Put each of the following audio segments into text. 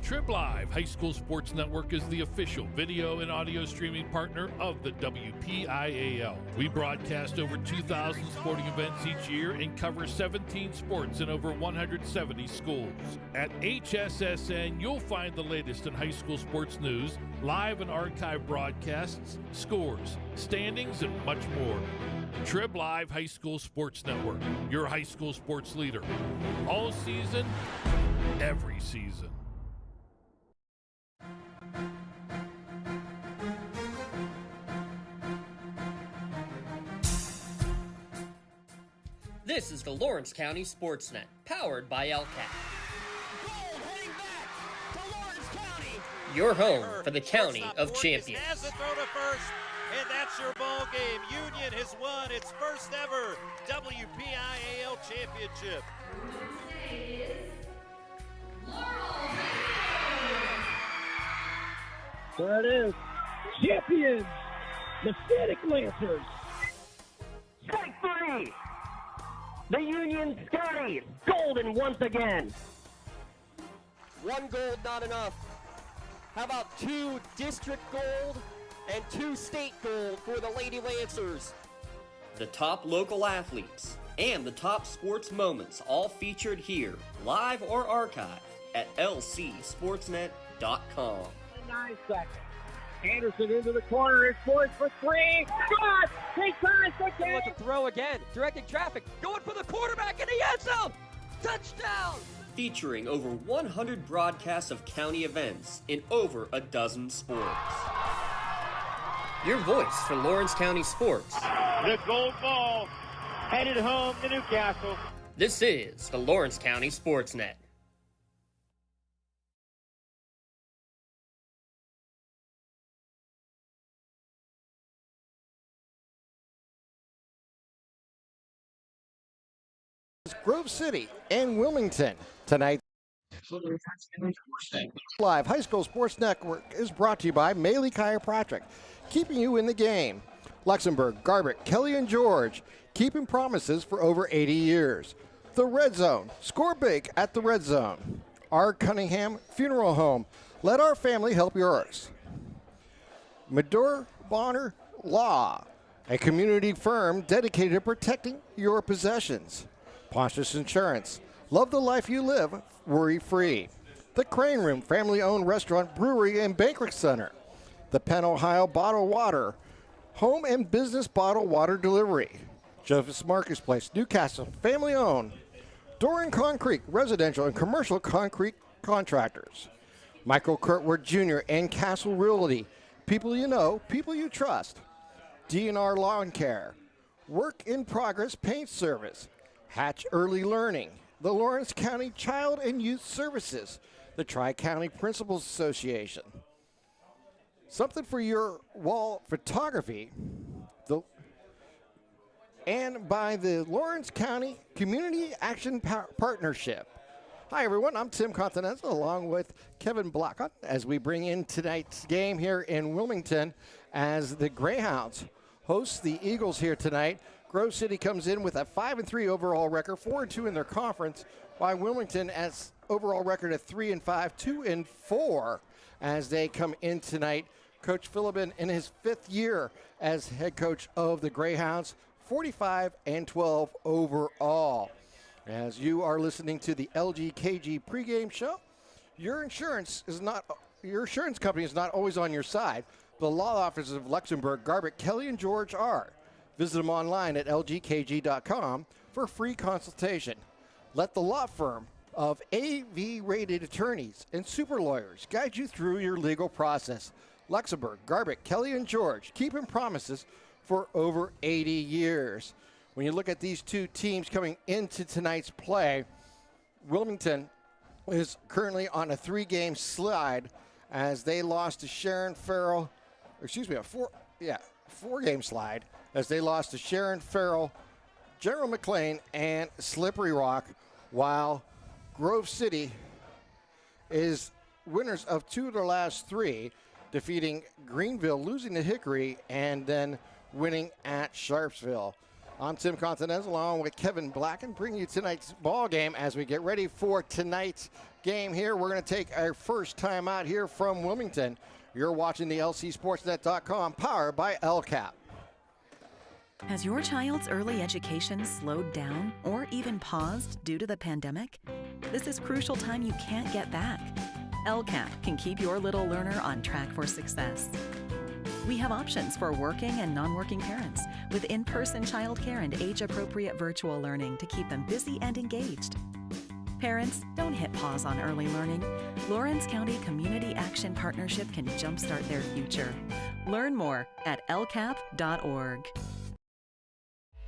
Trib Live High School Sports Network is the official video and audio streaming partner of the WPIAL. We broadcast over 2,000 sporting events each year and cover 17 sports in over 170 schools. At HSSN, you'll find the latest in high school sports news, live and archive broadcasts, scores, standings, and much more. Trib Live High School Sports Network, your high school sports leader. All season, every season. This is the Lawrence County SportsNet, powered by LCAT. Goal heading back to Lawrence County. Your home for the County of Champions. Has the throw to first, and that's your ball game. Union has won its first ever WPIAL championship. There it is. Champions, the Static Lancers. Strike three. The Union Scotties, golden once again. One gold, not enough. How about 2 district gold and 2 state gold for the Lady Lancers? The top local athletes and the top sports moments all featured here, live or archived at lcsportsnet.com. 9 seconds. Anderson into the corner. It's poised for 3. Shot! He turns the Look at throw again. Directing traffic. Going for the quarterback in the end zone. Touchdown! Featuring over 100 broadcasts of county events in over a dozen sports. Your voice for Lawrence County sports. The gold ball headed home to Newcastle. This is the Lawrence County SportsNet. Grove City and Wilmington tonight. Live High School Sports Network is brought to you by Maley Chiropractic, keeping you in the game. Luxembourg, Garbutt, Kelly and George, keeping promises for over 80 years. The Red Zone, score big at the Red Zone. R. Cunningham Funeral Home, let our family help yours. Medor Bonner Law, a community firm dedicated to protecting your possessions. Pontius Insurance, love the life you live, worry-free. The Crane Room, family-owned restaurant, brewery, and banquet center. The Penn, Ohio Bottled Water, home and business bottled water delivery. Joseph's Marketplace, Newcastle, family-owned. Doran Concrete, residential and commercial concrete contractors. Michael Kurtwood Jr. and Castle Realty, people you know, people you trust. DNR Lawn Care, work in progress paint service. Hatch Early Learning, the Lawrence County Child and Youth Services, the Tri-County Principals Association. Something for your wall photography, and by the Lawrence County Community Action Partnership. Hi, everyone. I'm Tim Continental, along with Kevin Blackett, as we bring in tonight's game here in Wilmington as the Greyhounds host the Eagles here tonight. Grove City comes in with a 5-3 overall record, 4-2 in their conference, while Wilmington has overall record of 3-5, 2-4 as they come in tonight. Coach Philibin in his 5th year as head coach of the Greyhounds, 45-12 overall. As you are listening to the LGKG pregame show, your insurance company is not always on your side. The law offices of Luxembourg, Garbutt, Kelly, and George are. Visit them online at lgkg.com for free consultation. Let the law firm of AV-rated attorneys and super lawyers guide you through your legal process. Luxembourg, Garbutt, Kelly, and George, keeping promises for over 80 years. When you look at these two teams coming into tonight's play, Wilmington is currently on a 3-game slide as they lost to Sharon Farrell, a 4-game slide, as they lost to Sharon Farrell, General McLean, and Slippery Rock, while Grove City is winners of 2 of their last 3, defeating Greenville, losing to Hickory, and then winning at Sharpsville. I'm Tim Continental, along with Kevin Blacken, bringing you tonight's ball game as we get ready for tonight's game. game here. We're going to take our first time out here from Wilmington. You're watching the LCSportsNet.com, powered by LCAP. Has your child's early education slowed down or even paused due to the pandemic? This is crucial time you can't get back. LCAP can keep your little learner on track for success. We have options for working and non-working parents with in-person childcare and age-appropriate virtual learning to keep them busy and engaged. Parents, don't hit pause on early learning. Lawrence County Community Action Partnership can jumpstart their future. Learn more at lcap.org.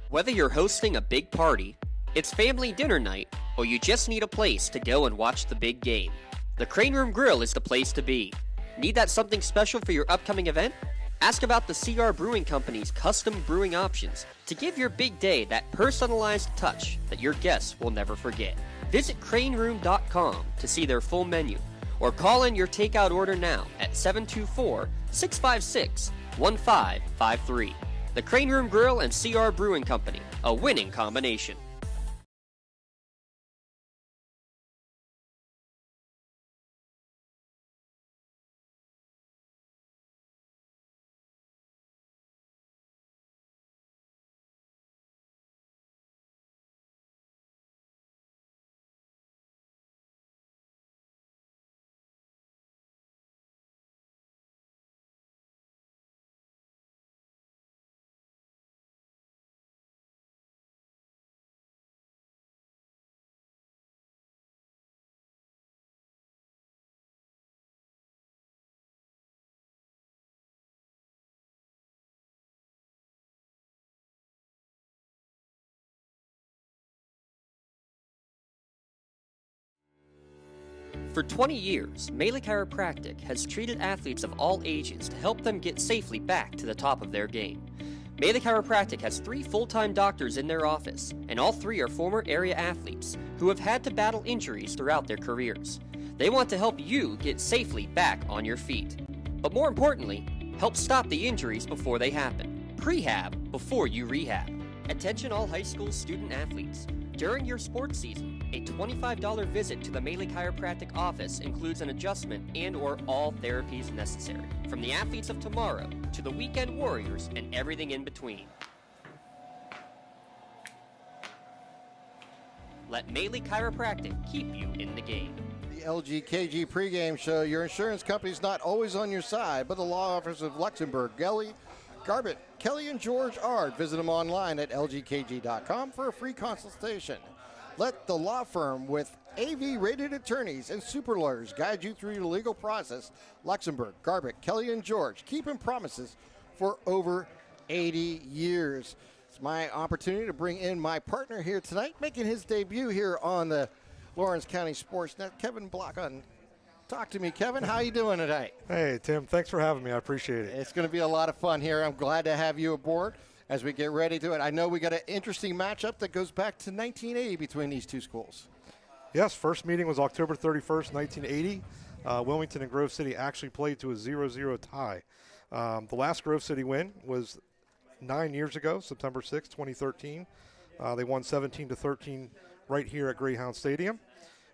Whether you're hosting a big party, it's family dinner night, or you just need a place to go and watch the big game, the Crane Room Grill is the place to be. Need that something special for your upcoming event? Ask about the CR Brewing Company's custom brewing options to give your big day that personalized touch that your guests will never forget. Visit craneroom.com to see their full menu, or call in your takeout order now at 724-656-1553. The Crane Room Grill and CR Brewing Company, a winning combination. For 20 years, Melee Chiropractic has treated athletes of all ages to help them get safely back to the top of their game. Melee Chiropractic has 3 full-time doctors in their office, and all 3 are former area athletes who have had to battle injuries throughout their careers. They want to help you get safely back on your feet. But more importantly, help stop the injuries before they happen. Prehab before you rehab. Attention all high school student athletes. During your sports season, a $25 visit to the Melee Chiropractic office includes an adjustment and/or all therapies necessary, from the athletes of tomorrow to the weekend warriors and everything in between. Let Melee Chiropractic keep you in the game. The LGKG pregame show. Your insurance company's not always on your side, but the law office of Luxembourg, Garbett, Kelly, and George Ard. Visit them online at lgkg.com for a free consultation. Let the law firm with AV-rated attorneys and super lawyers guide you through your legal process. Luxembourg, Garbett, Kelly, and George, keeping promises for over 80 years. It's my opportunity to bring in my partner here tonight, making his debut here on the Lawrence County SportsNet, Kevin Blockon. Talk to me, Kevin. How you doing tonight? Hey, Tim. Thanks for having me. I appreciate it. It's going to be a lot of fun here. I'm glad to have you aboard as we get ready to it. I know we got an interesting matchup that goes back to 1980 between these two schools. Yes, first meeting was October 31st, 1980. Wilmington and Grove City actually played to a 0-0 tie. The last Grove City win was 9 years ago, September 6, 2013. They won 17-13 right here at Greyhound Stadium.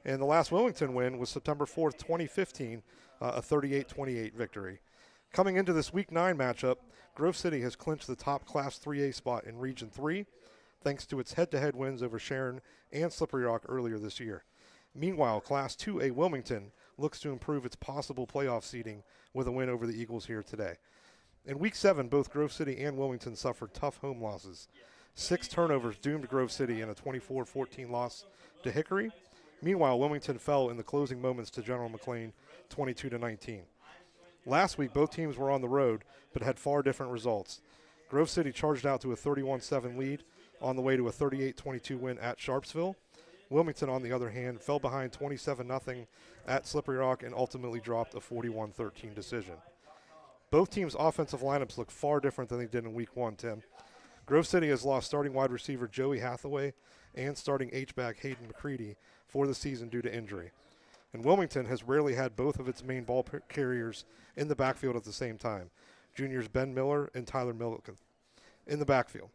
And the last Wilmington win was September 4th, 2015, a 38-28 victory. Coming into this Week 9 matchup, Grove City has clinched the top Class 3A spot in Region 3, thanks to its head-to-head wins over Sharon and Slippery Rock earlier this year. Meanwhile, Class 2A Wilmington looks to improve its possible playoff seeding with a win over the Eagles here today. In Week 7, both Grove City and Wilmington suffered tough home losses. 6 turnovers doomed Grove City in a 24-14 loss to Hickory. Meanwhile, Wilmington fell in the closing moments to General McLean, 22-19. Last week, both teams were on the road, but had far different results. Grove City charged out to a 31-7 lead on the way to a 38-22 win at Sharpsville. Wilmington, on the other hand, fell behind 27-0 at Slippery Rock and ultimately dropped a 41-13 decision. Both teams' offensive lineups look far different than they did in Week 1, Tim. Grove City has lost starting wide receiver Joey Hathaway and starting H-back Hayden McCready for the season due to injury. And Wilmington has rarely had both of its main ball carriers in the backfield at the same time, juniors Ben Miller and Tyler Milliken in the backfield.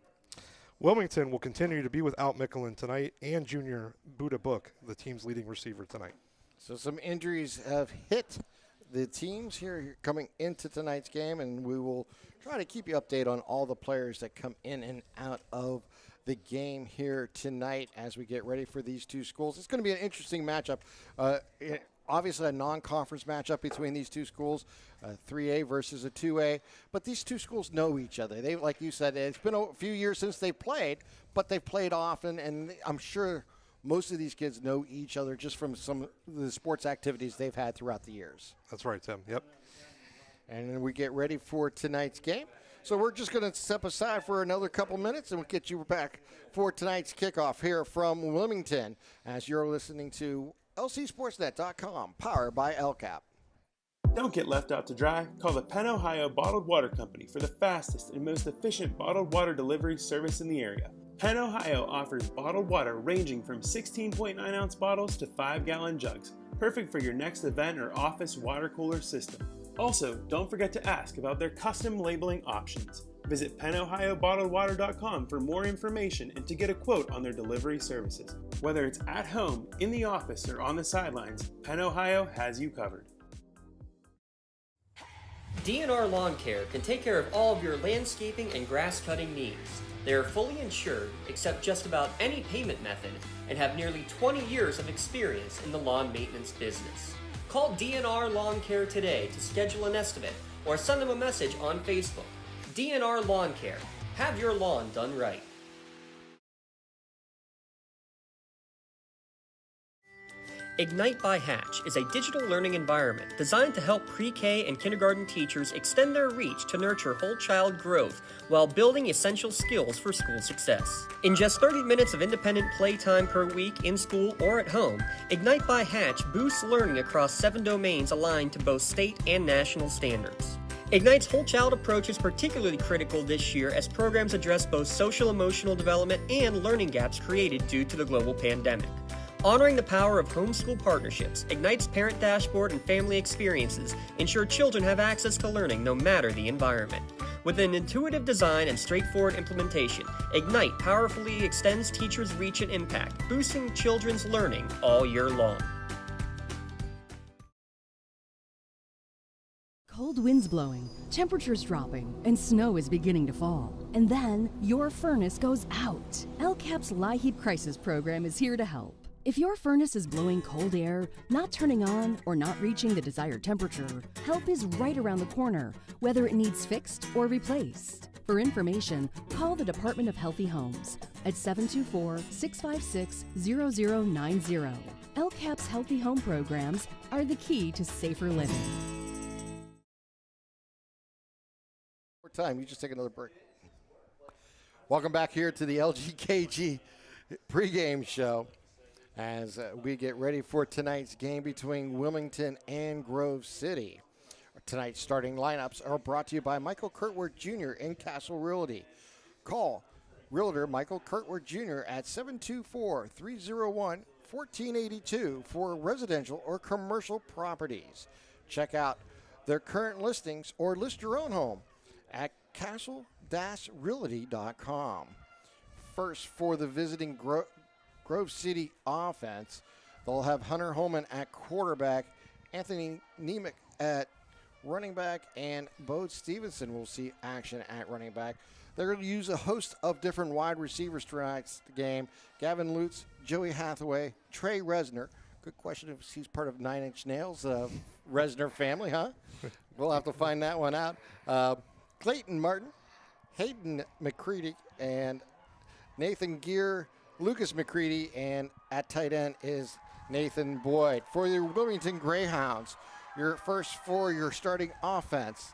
Wilmington will continue to be without Mickelin tonight and junior Buda Book, the team's leading receiver tonight. So some injuries have hit the teams here coming into tonight's game, and we will try to keep you updated on all the players that come in and out of the game here tonight as we get ready for these two schools. It's going to be an interesting matchup. Obviously a non-conference matchup between these two schools, 3A versus a 2A. But these two schools know each other. They, like you said, it's been a few years since they played, but they've played often, and I'm sure most of these kids know each other just from some of the sports activities they've had throughout the years. That's right, Tim. Yep. And then we get ready for tonight's game. So we're just going to step aside for another couple minutes, and we'll get you back for tonight's kickoff here from Wilmington as you're listening to LCSportsNet.com, powered by LCAP. Don't get left out to dry. Call the Penn Ohio Bottled Water Company for the fastest and most efficient bottled water delivery service in the area. Penn Ohio offers bottled water ranging from 16.9-ounce bottles to 5-gallon jugs, perfect for your next event or office water cooler system. Also, don't forget to ask about their custom labeling options. Visit PennOhioBottledWater.com for more information and to get a quote on their delivery services. Whether it's at home, in the office, or on the sidelines, Penn Ohio has you covered. DNR Lawn Care can take care of all of your landscaping and grass cutting needs. They are fully insured, accept just about any payment method, and have nearly 20 years of experience in the lawn maintenance business. Call DNR Lawn Care today to schedule an estimate or send them a message on Facebook. DNR Lawn Care. Have your lawn done right. Ignite by Hatch is a digital learning environment designed to help pre-K and kindergarten teachers extend their reach to nurture whole child growth while building essential skills for school success. In just 30 minutes of independent playtime per week in school or at home, Ignite by Hatch boosts learning across 7 domains aligned to both state and national standards. Ignite's whole child approach is particularly critical this year as programs address both social-emotional development and learning gaps created due to the global pandemic. Honoring the power of homeschool partnerships, Ignite's parent dashboard and family experiences ensure children have access to learning no matter the environment. With an intuitive design and straightforward implementation, Ignite powerfully extends teachers' reach and impact, boosting children's learning all year long. Cold winds blowing, temperatures dropping, and snow is beginning to fall. And then your furnace goes out. LCAP's LIHEAP Crisis Program is here to help. If your furnace is blowing cold air, not turning on, or not reaching the desired temperature, help is right around the corner, whether it needs fixed or replaced. For information, call the Department of Healthy Homes at 724-656-0090. LCAP's Healthy Home programs are the key to safer living. More time, you just take another break. Welcome back here to the LGKG pregame show. As we get ready for tonight's game between Wilmington and Grove City. Tonight's starting lineups are brought to you by Michael Kurtworth Jr. in Castle Realty. Call Realtor Michael Kurtworth Jr. at 724-301-1482 for residential or commercial properties. Check out their current listings or list your own home at castle-realty.com. First for the visiting Grove City offense, they'll have Hunter Holman at quarterback, Anthony Nemec at running back, and Bode Stevenson will see action at running back. They're going to use a host of different wide receivers tonight's game. Gavin Lutz, Joey Hathaway, Trey Resner. Good question if he's part of 9 Inch Nails, Resner family, huh? We'll have to find that one out. Clayton Martin, Hayden McCready, and Nathan Gear, Lucas McCready, and at tight end is Nathan Boyd. For the Wilmington Greyhounds, your first for your starting offense,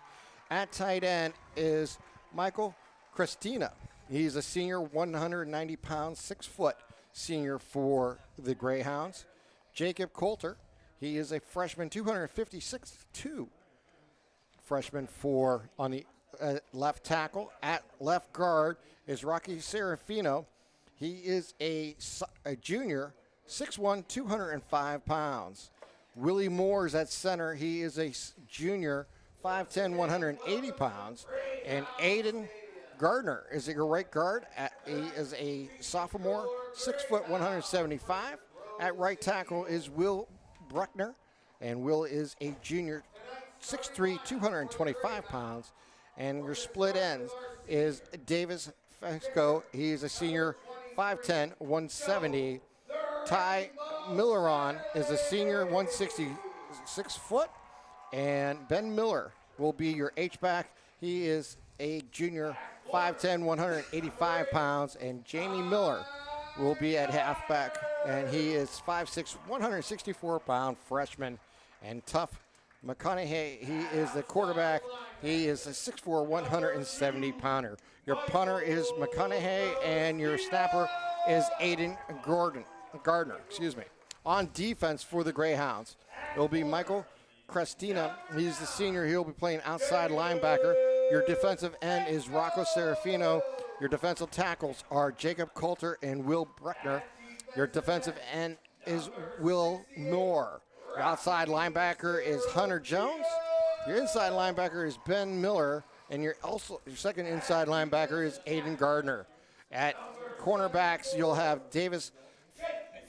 at tight end is Michael Christina. He's a senior, 190 pounds, 6 foot senior for the Greyhounds. Jacob Coulter, he is a freshman, 256'2". Freshman on the left tackle. At left guard is Rocky Serafino. He is a junior, 6'1", 205 pounds. Willie Moore is at center. He is a junior, 5'10", 180 pounds. And Aiden Gardner is a right guard. He is a sophomore, 6', 175. At right tackle is Will Bruckner. And Will is a junior, 6'3", 225 pounds. And your split ends is Davis Fesco. He is a senior, 5'10", 170. Ty Milleron is a senior, 166 foot. And Ben Miller will be your H-back. He is a junior, 5'10", 185 pounds. And Jamie Miller will be at halfback. And he is 5'6", 164-pound freshman. And Tough McConaughey, he is the quarterback. He is a 6'4", 170-pounder. Your punter is McConaughey, and your snapper is Aiden Gardner. On defense for the Greyhounds, it will be Michael Crestina. He's the senior. He'll be playing outside linebacker. Your defensive end is Rocco Serafino. Your defensive tackles are Jacob Coulter and Will Bruckner. Your defensive end is Will Knorr. Your outside linebacker is Hunter Jones. Your inside linebacker is Ben Miller. And your second inside linebacker is Aiden Gardner. At cornerbacks, you'll have Davis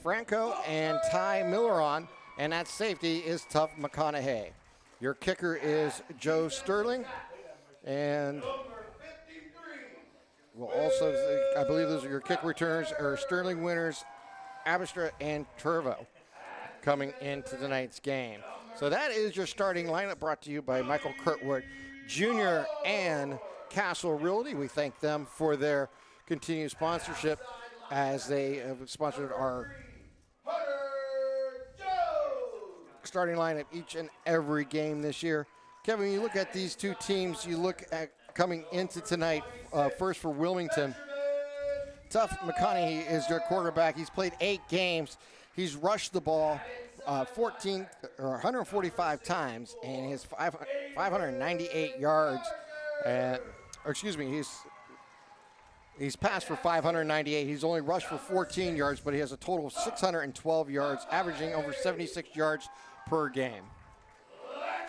Franco and Ty Milleron. And at safety is Tough McConaughey. Your kicker is Joe Sterling. And we'll also, I believe those are your kick returners, are Sterling Winters, Abistra, and Turvo coming into tonight's game. So that is your starting lineup, brought to you by Michael Kurtwood Jr. and Castle Realty. We thank them for their continued sponsorship as they have sponsored our starting lineup each and every game this year. Kevin, when you look at these two teams, you look at coming into tonight, first for Wilmington, Tough McConaughey is their quarterback. He's played 8 games. He's rushed the ball 145 times, and he has 598 yards. He's passed for 598. He's only rushed for 14 yards, but he has a total of 612 yards, averaging over 76 yards per game.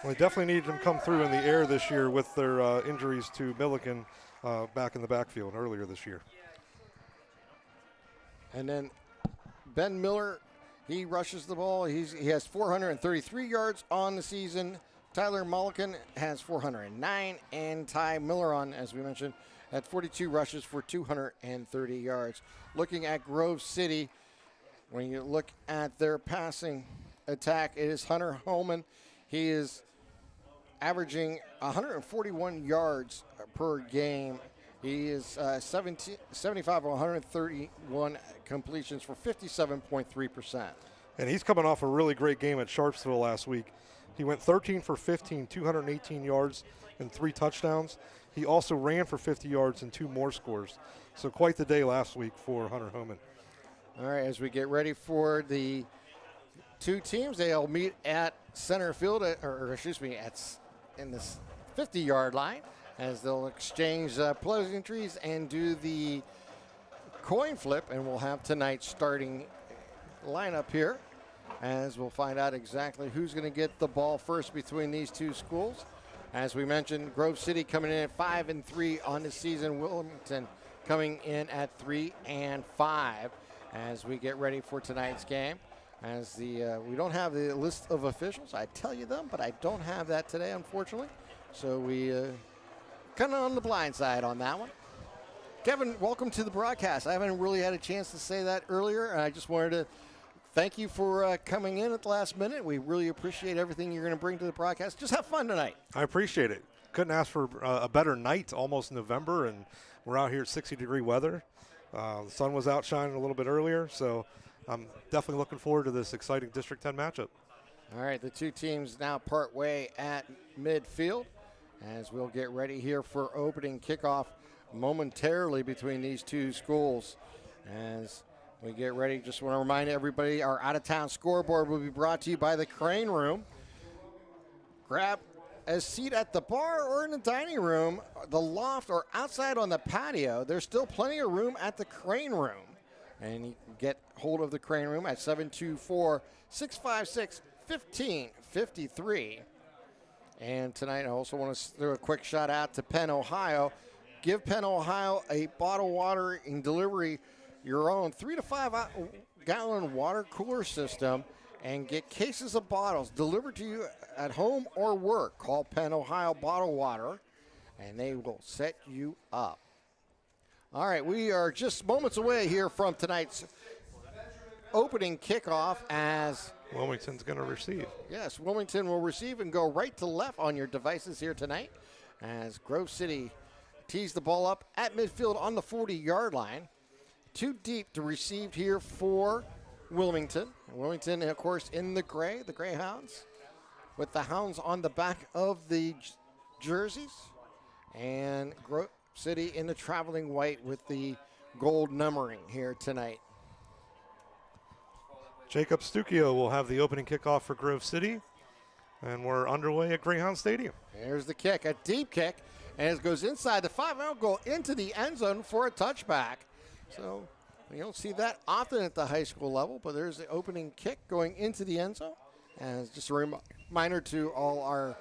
Well, they definitely needed him to come through in the air this year with their injuries to Milliken back in the backfield earlier this year. And then Ben Miller, he rushes the ball. He has 433 yards on the season. Tyler Mulliken has 409, and Ty Milleron, as we mentioned, had 42 rushes for 230 yards. Looking at Grove City, when you look at their passing attack, it is Hunter Holman. He is averaging 141 yards per game. He is 75 of 131 completions for 57.3%. And he's coming off a really great game at Sharpsville last week. He went 13 for 15, 218 yards and 3 touchdowns. He also ran for 50 yards and 2 more scores. So quite the day last week for Hunter Homan. All right, as we get ready for the two teams, they'll meet at center field, in the 50-yard line, as they'll exchange pleasantries and do the coin flip, and we'll have tonight's starting lineup here, as we'll find out exactly who's going to get the ball first between these two schools. As we mentioned, Grove City coming in at 5-3 on the season. Wilmington coming in at 3-5 as we get ready for tonight's game. As we don't have the list of officials. I tell you them, but I don't have that today, unfortunately. So we kind of on the blind side on that one. Kevin, welcome to the broadcast. I haven't really had a chance to say that earlier, and I just wanted to thank you for coming in at the last minute. We really appreciate everything you're going to bring to the broadcast. Just have fun tonight. I appreciate it. Couldn't ask for a better night, almost November, and we're out here at 60-degree weather. The sun was out shining a little bit earlier, so I'm definitely looking forward to this exciting District 10 matchup. All right, the two teams now part way at midfield as we'll get ready here for opening kickoff momentarily between these two schools. As we get ready, just want to remind everybody our out-of-town scoreboard will be brought to you by the Crane Room. Grab a seat at the bar or in the dining room, the loft, or outside on the patio. There's still plenty of room at the Crane Room. And you can get hold of the Crane Room at 724-656-1553. And tonight I also want to throw a quick shout out to Penn, Ohio. Give Penn, Ohio a bottled water in delivery, your own 3 to 5 gallon water cooler system. and get cases of bottles delivered to you at home or work. Call Penn Ohio Bottled Water, and they will set you up. All right, we are just moments away here from tonight's opening kickoff as Wilmington's going to receive. Yes, Wilmington will receive and go right to left on your devices here tonight as Grove City tees the ball up at midfield on the 40-yard line. Too deep to receive here for Wilmington. Wilmington, of course, in the gray, the Greyhounds, with the Hounds on the back of the jerseys. And Grove City in the traveling white with the gold numbering here tonight. Jacob Stucchio will have the opening kickoff for Grove City, and we're underway at Greyhound Stadium. There's the kick, a deep kick, and it goes inside the 5, and it'll go into the end zone for a touchback. So you don't see that often at the high school level, but there's the opening kick going into the end zone. And just a reminder to all our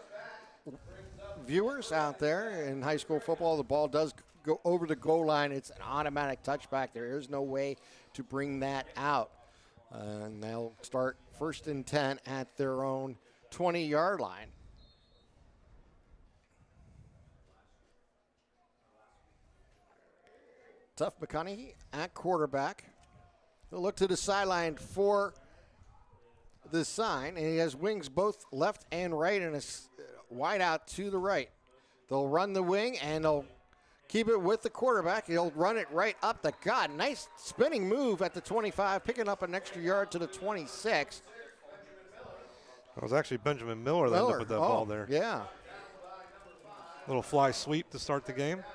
viewers out there in high school football, the ball does go over the goal line. It's an automatic touchback. There is no way to bring that out. And they'll start 1st and 10 at their own 20-yard line. Tuff McConaughey at quarterback. He'll look to the sideline for the sign, and he has wings both left and right and a wide out to the right. They'll run the wing, and they'll keep it with the quarterback. He'll run it right up the gut. Nice spinning move at the 25, picking up an extra yard to the 26. It was actually Benjamin Miller that ended up with that ball there. Yeah. Little fly sweep to start the game.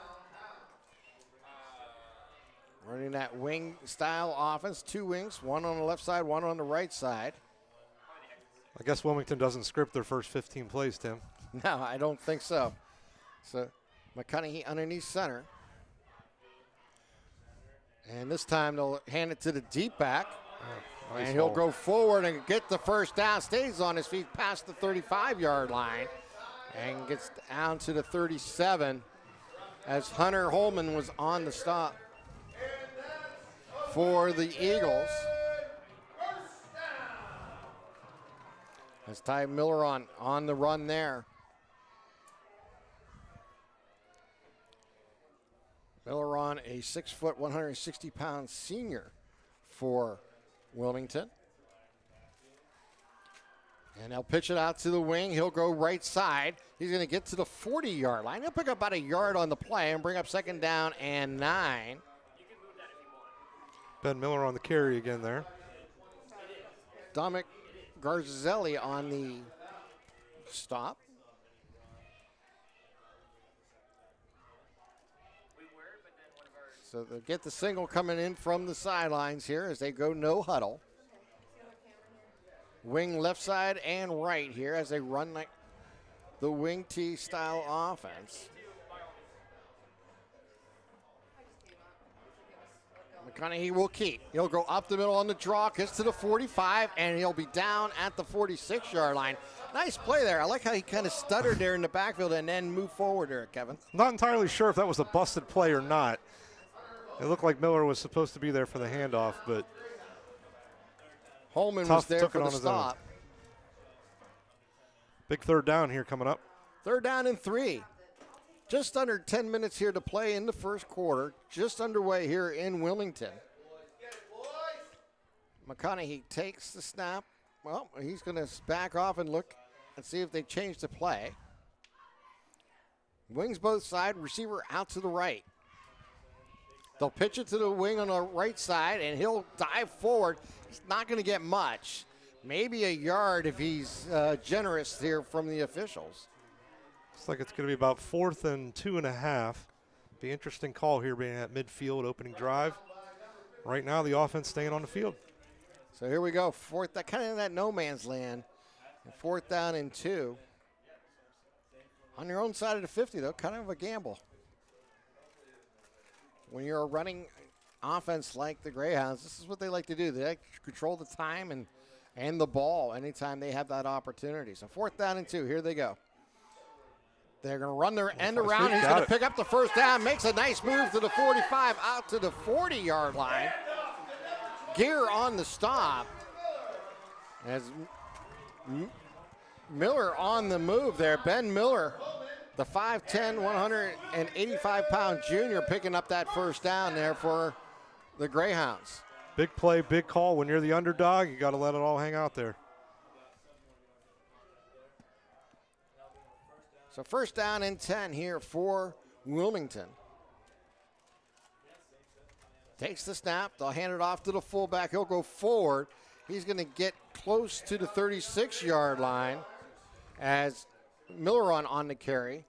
Running that wing-style offense, 2 wings, one on the left side, one on the right side. I guess Wilmington doesn't script their first 15 plays, Tim. No, I don't think so. So McConaughey underneath center. And this time they'll hand it to the deep back. Nice and he'll hole. go forward and get the first down. Stays on his feet past the 35-yard line and gets down to the 37 as Hunter Holman was on the stop for the Eagles. As Ty Miller on the run there. Miller on a 6-foot, 160-pound senior for Wilmington. And they'll pitch it out to the wing. He'll go right side. He's going to get to the 40-yard line. He'll pick up about a yard on the play and bring up 2nd down and 9. Ben Miller on the carry again there. Dominic Garzelli on the stop. So they'll get the single coming in from the sidelines here as they go no huddle. Wing left side and right here as they run like the wing T style offense. McConaughey will keep. He'll go up the middle on the draw, gets to the 45, and he'll be down at the 46-yard line. Nice play there. I like how he kind of stuttered there in the backfield and then moved forward there, Kevin. Not entirely sure if that was a busted play or not. It looked like Miller was supposed to be there for the handoff, but Holman was there for the his stop. own. Big 3rd down here coming up. 3rd down and 3. Just under 10 minutes here to play in the first quarter. Just underway here in Wilmington. McConaughey takes the snap. Well, he's going to back off and look and see if they change the play. Wings both side, receiver out to the right. They'll pitch it to the wing on the right side, and he'll dive forward. He's not going to get much. Maybe a yard if he's generous here from the officials. Looks like it's going to be about 4th and 2.5. Be interesting call here being at midfield, opening drive. Right now, the offense staying on the field. So here we go. 4th, that kind of in that no man's land. 4th down and 2. On your own side of the 50, though, kind of a gamble. When you're a running offense like the Greyhounds, this is what they like to do. They like to control the time and the ball anytime they have that opportunity. So 4th down and 2. Here they go. They're going to run their end around. He's going to pick up the first down. Makes a nice move to the 45, out to the 40-yard line. Gear on the stop. As Miller on the move there. Ben Miller, the 5'10", 185-pound junior, picking up that first down there for the Greyhounds. Big play, big call. When you're the underdog, you got to let it all hang out there. So first down and 10 here for Wilmington. Takes the snap. They'll hand it off to the fullback. He'll go forward. He's going to get close to the 36-yard line as Miller on the carry.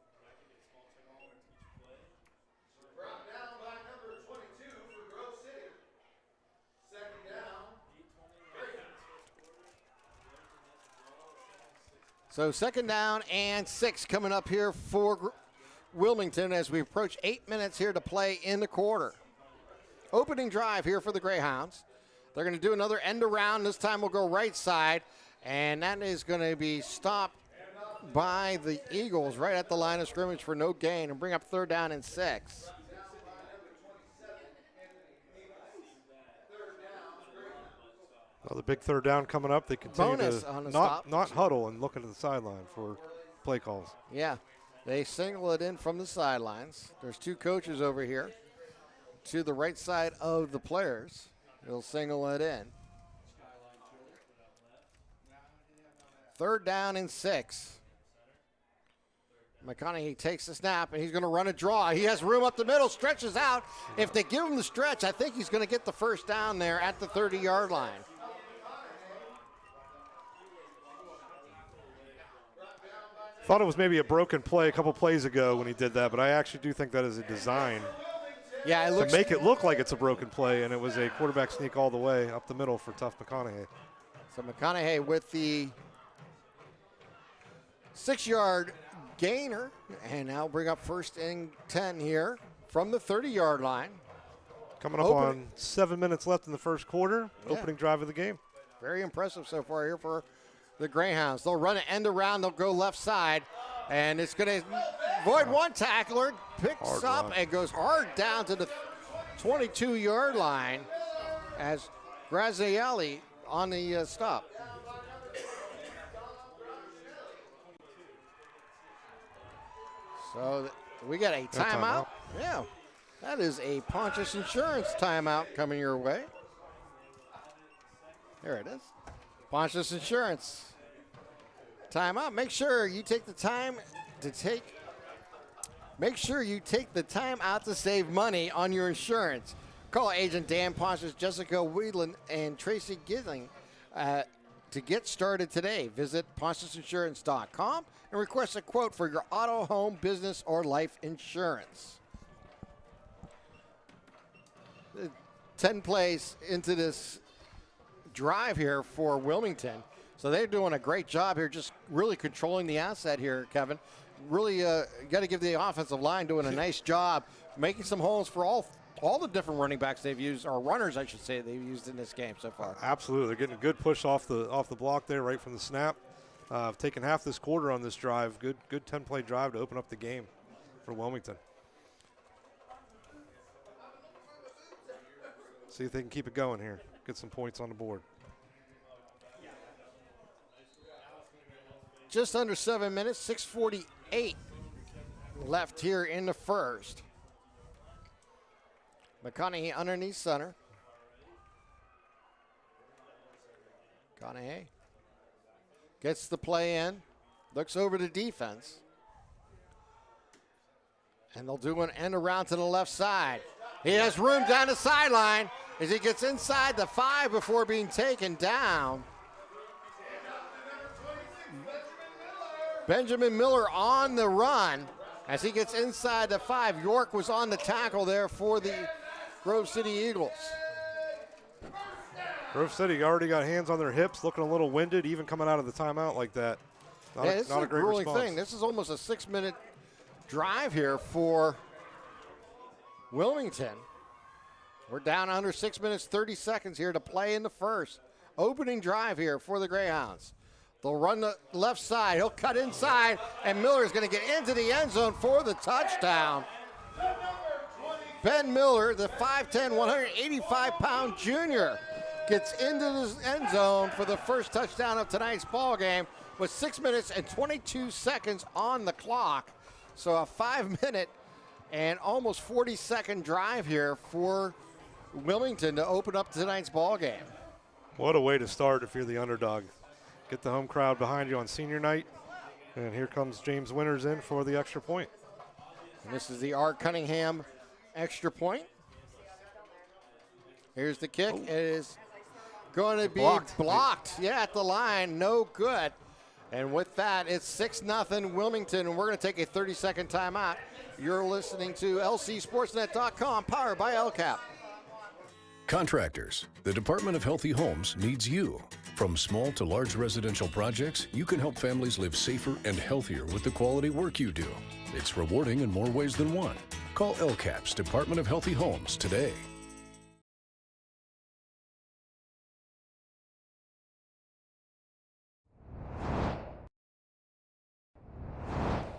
So second down and 6 coming up here for Wilmington as we approach 8 minutes here to play in the quarter. Opening drive here for the Greyhounds. They're going to do another end around. This time we'll go right side, and that is going to be stopped by the Eagles right at the line of scrimmage for no gain and bring up third down and 6. Well, the big third down coming up. They continue to not huddle and look into the sideline for play calls. Yeah, they single it in from the sidelines. There's 2 coaches over here to the right side of the players. They'll single it in. Third down and 6. McConaughey takes the snap, and he's going to run a draw. He has room up the middle, stretches out. If they give him the stretch, I think he's going to get the first down there at the 30-yard line. Thought it was maybe a broken play a couple plays ago when he did that, but I actually do think that is a design. Yeah, to make it look like it's a broken play, and it was a quarterback sneak all the way up the middle for tough McConaughey. So McConaughey with the 6-yard gainer, and now bring up first and 10 here from the 30-yard line. Coming up on 7 minutes left in the first quarter, opening drive of the game. Very impressive so far here for the Greyhounds. They'll run an end around. They'll go left side, and it's going to avoid one tackler, picks up and goes hard down to the 22-yard line as Grazielli on the stop. So we got a timeout. Yeah, that is a Pontius Insurance timeout coming your way. There it is. Pontius Insurance timeout. Make sure you take the time out to save money on your insurance. Call agent Dan Pontius, Jessica Whelan, and Tracy Gilling to get started today. Visit PontiusInsurance.com and request a quote for your auto, home, business, or life insurance. 10 plays into this drive here for Wilmington. So they're doing a great job here, just really controlling the asset here, Kevin. Really got to give the offensive line doing a nice job making some holes for all the different running backs they've used, or runners, I should say, they've used in this game so far. Absolutely. They're getting a good push off the block there right from the snap. Taking half this quarter on this drive. Good 10-play drive to open up the game for Wilmington. See if they can keep it going here. Get some points on the board. Just under 7 minutes, 6:48 left here in the first. McConaughey underneath center. McConaughey gets the play in, looks over the defense. And they'll do an end around to the left side. He has room down the sideline as he gets inside the 5 before being taken down. Benjamin Miller on the run as he gets inside the 5. York was on the tackle there for the Grove City Eagles. Grove City already got hands on their hips, looking a little winded, even coming out of the timeout like that. This is a great grueling response. thing. This is almost a 6-minute drive here for Wilmington. We're down under 6 minutes, 30 seconds here to play in the first. Opening drive here for the Greyhounds. They'll run the left side. He'll cut inside, and Miller's going to get into the end zone for the touchdown. Ben Miller, the 5'10", 185-pound junior, gets into the end zone for the first touchdown of tonight's ball game with 6 minutes and 22 seconds on the clock. So a 5-minute and almost 40-second drive here for Wilmington to open up tonight's ball game. What a way to start if you're the underdog. Get the home crowd behind you on senior night. And here comes James Winters in for the extra point. And this is the R. Cunningham extra point. Here's the kick. It is going to be blocked. Yeah, at the line. No good. And with that, it's 6-0 Wilmington, and we're going to take a 30-second timeout. You're listening to LCSportsNet.com, powered by LCAP. Contractors, the Department of Healthy Homes needs you. From small to large residential projects, you can help families live safer and healthier with the quality work you do. It's rewarding in more ways than one. Call LCAP's Department of Healthy Homes today.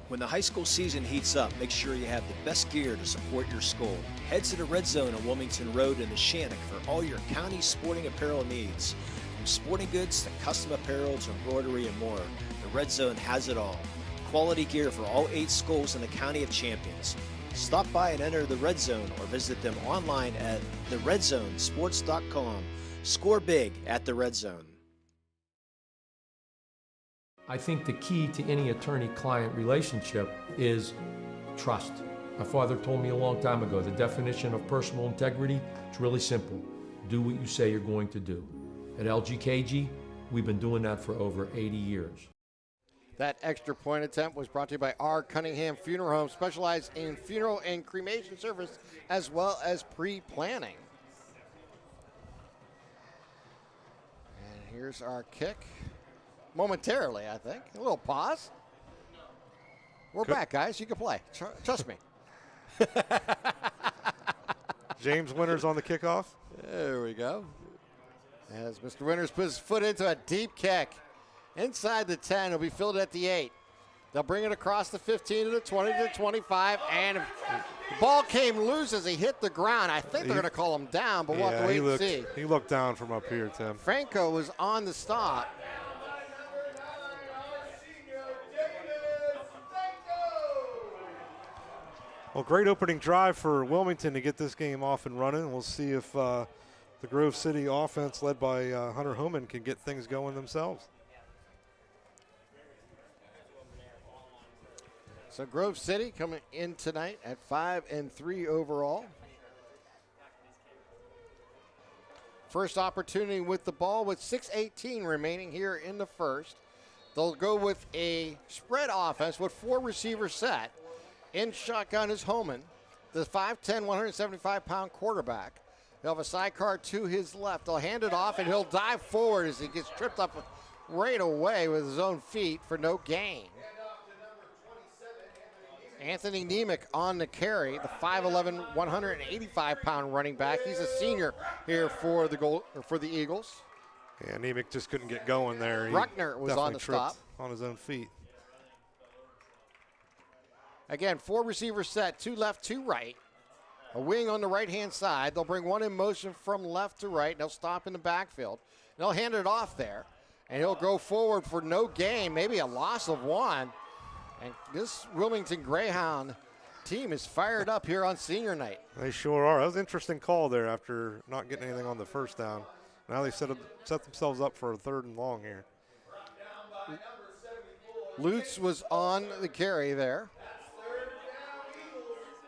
When the high school season heats up, make sure you have the best gear to support your school. Head to the Red Zone on Wilmington Road in the Shannock for all your county sporting apparel needs. From sporting goods to custom apparel to embroidery and more, the Red Zone has it all. Quality gear for all 8 schools in the County of Champions. Stop by and enter the Red Zone or visit them online at theredzonesports.com. Score big at the Red Zone. I think the key to any attorney-client relationship is trust. My father told me a long time ago, the definition of personal integrity is really simple. Do what you say you're going to do. At LGKG, we've been doing that for over 80 years. That extra point attempt was brought to you by R. Cunningham Funeral Home, specialized in funeral and cremation service as well as pre-planning. And here's our kick. Momentarily, I think. A little pause. We're back, guys. You can play. Trust me. James Winters on the kickoff. There we go. As Mr. Winters puts his foot into a deep kick. Inside the 10. It'll be filled at the 8. They'll bring it across the 15 to the 20 to the 25. And the ball came loose as he hit the ground. I think they're going to call him down, but we'll have to wait and see. He looked down from up here, Tim. Franco was on the stop. Well, great opening drive for Wilmington to get this game off and running. We'll see if the Grove City offense led by Hunter Homan can get things going themselves. So Grove City coming in tonight at 5-3 overall. First opportunity with the ball with 6:18 remaining here in the first. They'll go with a spread offense with 4 receivers set. In shotgun is Homan, the 5'10", 175-pound quarterback. He'll have a sidecar to his left. They'll hand it off, and he'll dive forward as he gets tripped up right away with his own feet for no gain. Anthony Nemec on the carry, the 5'11", 185-pound running back. He's a senior here for the Eagles. Yeah, Nemec just couldn't get going there. Ruckner was on the stop. On his own feet. Again, 4 receivers set, 2 left, 2 right. A wing on the right-hand side. They'll bring one in motion from left to right. They'll stop in the backfield. They'll hand it off there, and he'll go forward for no gain, maybe a loss of 1. And this Wilmington Greyhound team is fired up here on senior night. They sure are. That was an interesting call there after not getting anything on the first down. Now they set themselves up for a 3rd and long here. Lutz was on the carry there.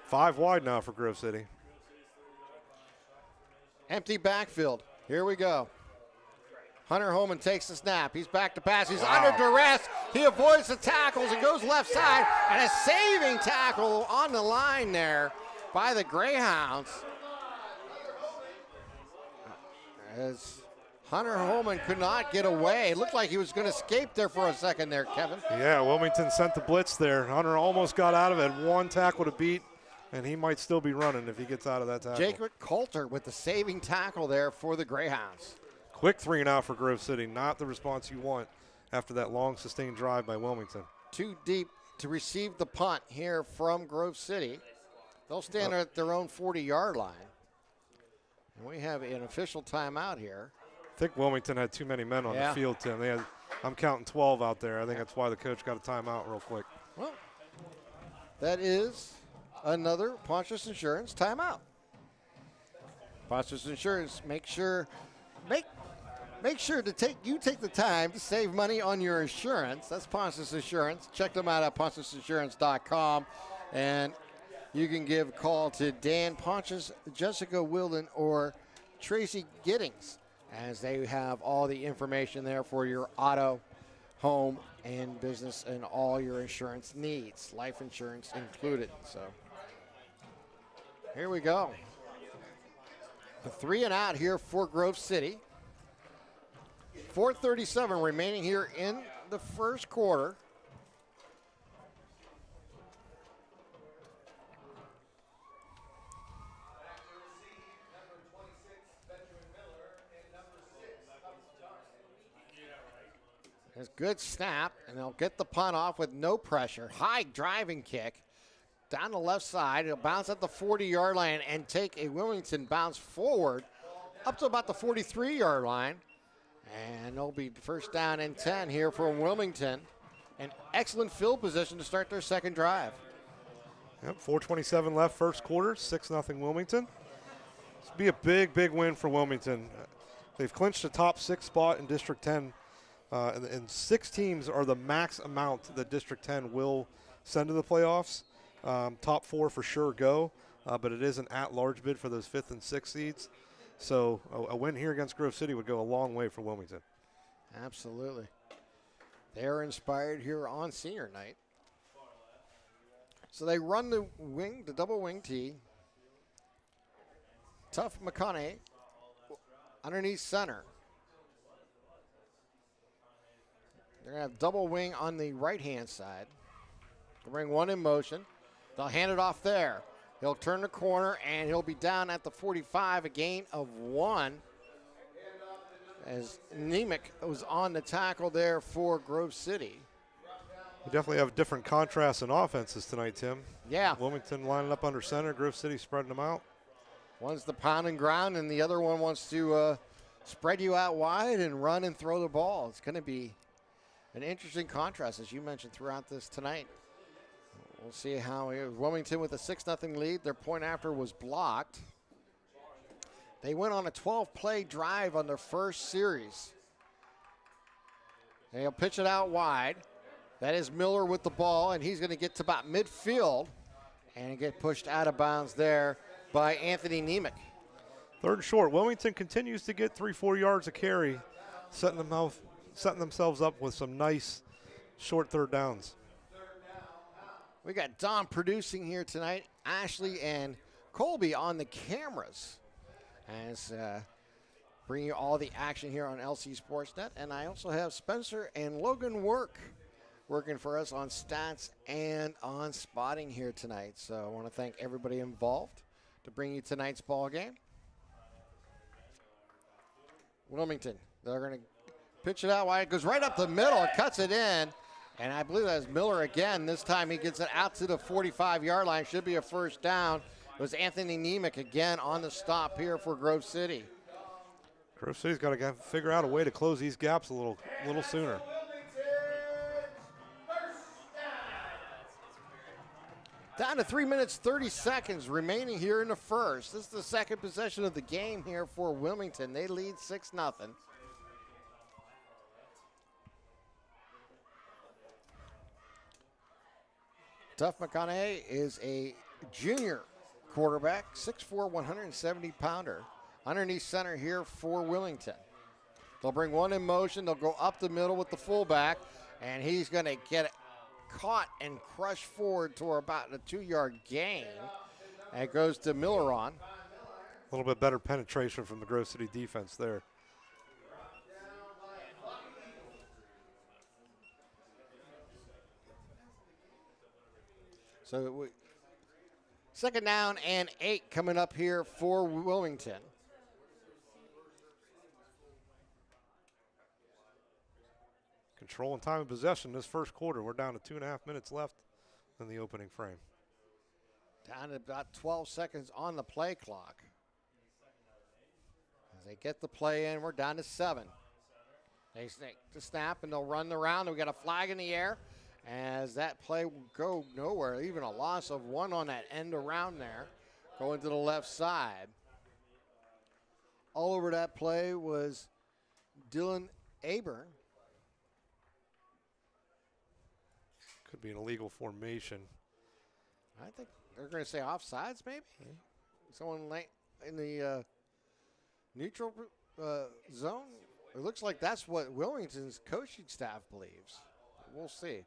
5 wide now for Grove City. Empty backfield. Here we go. Hunter Homan takes the snap. He's back to pass. He's under duress. He avoids the tackles and goes left side. And a saving tackle on the line there by the Greyhounds. As Hunter Homan could not get away. It looked like he was going to escape there for a second there, Kevin. Yeah, Wilmington sent the blitz there. Hunter almost got out of it. 1 tackle to beat. And he might still be running if he gets out of that tackle. Jacob Coulter with the saving tackle there for the Greyhounds. Quick 3 and out for Grove City. Not the response you want after that long sustained drive by Wilmington. 2 deep to receive the punt here from Grove City. They'll stand at their own 40-yard line. And we have an official timeout here. think Wilmington had too many men on the field, Tim. I'm counting 12 out there. I think that's why the coach got a timeout real quick. Well, that is another Pontius Insurance timeout. Pontius Insurance, make sure to take the time to save money on your insurance. That's Pontius Insurance. Check them out at pontiusinsurance.com, and you can give a call to Dan Pontius, Jessica Wilden, or Tracy Giddings, as they have all the information there for your auto, home, and business, and all your insurance needs, life insurance included. So here we go. A 3 and out here for Grove City. 4:37 remaining here in the first quarter. There's good snap, and they'll get the punt off with no pressure. High driving kick down the left side. It'll bounce at the 40-yard line and take a Wilmington bounce forward up to about the 43-yard line. And it'll be first down and 10 here from Wilmington. An excellent field position to start their second drive. Yep, 4:27 left first quarter, 6-0 Wilmington. This will be a big, big win for Wilmington. They've clinched the top 6 spot in District 10. And 6 teams are the max amount that District 10 will send to the playoffs. Top 4 for sure go, but it is an at-large bid for those 5th and 6th seeds. So a win here against Grove City would go a long way for Wilmington. Absolutely. They're inspired here on senior night. So they run the double wing tee. Tough McConaughey underneath center. They're going to have double wing on the right-hand side. They'll bring one in motion. They'll hand it off there. He'll turn the corner, and he'll be down at the 45, a gain of 1. As Nemec was on the tackle there for Grove City. We definitely have different contrasts in offenses tonight, Tim. Yeah. Wilmington lining up under center, Grove City spreading them out. One's the pound and ground, and the other one wants to spread you out wide and run and throw the ball. It's going to be an interesting contrast, as you mentioned, throughout this tonight. We'll see how it is. Wilmington with a 6-0 lead. Their point after was blocked. They went on a 12-play drive on their first series. They'll pitch it out wide. That is Miller with the ball, and he's going to get to about midfield and get pushed out of bounds there by Anthony Nemec. 3rd and short. Wilmington continues to get 3-4 yards a carry, setting themselves up with some nice short 3rd downs. We got Don producing here tonight. Ashley and Colby on the cameras as bringing you all the action here on LC SportsNet. And I also have Spencer and Logan working for us on stats and on spotting here tonight. So I want to thank everybody involved to bring you tonight's ball game. Wilmington, they're going to pitch it out wide. It goes right up the middle. It cuts it in. And I believe that's Miller again. This time he gets it out to the 45-yard line. Should be a first down. It was Anthony Nemec again on the stop here for Grove City. Grove City's got to figure out a way to close these gaps a little sooner. Down to 3 minutes, 30 seconds remaining here in the first. This is the second possession of the game here for Wilmington. They lead 6-0. Tuff McConaughey is a junior quarterback, 6'4", 170-pounder. Underneath center here for Wilmington. They'll bring one in motion. They'll go up the middle with the fullback, and he's going to get it caught and crushed forward to about a 2-yard gain. And it goes to Milleron. A little bit better penetration from the Grove City defense there. So second down and 8 coming up here for Wilmington. Control and time of possession this first quarter. We're down to 2.5 minutes left in the opening frame. Down to about 12 seconds on the play clock. As they get the play in, we're down to 7. They snake the snap, and they'll run the round. We got a flag in the air as that play will go nowhere. Even a loss of 1 on that end around there, going to the left side. All over that play was Dylan Aburn. Could be an illegal formation. I think they're going to say offsides, maybe. Someone in the neutral zone. It looks like that's what Wilmington's coaching staff believes. We'll see.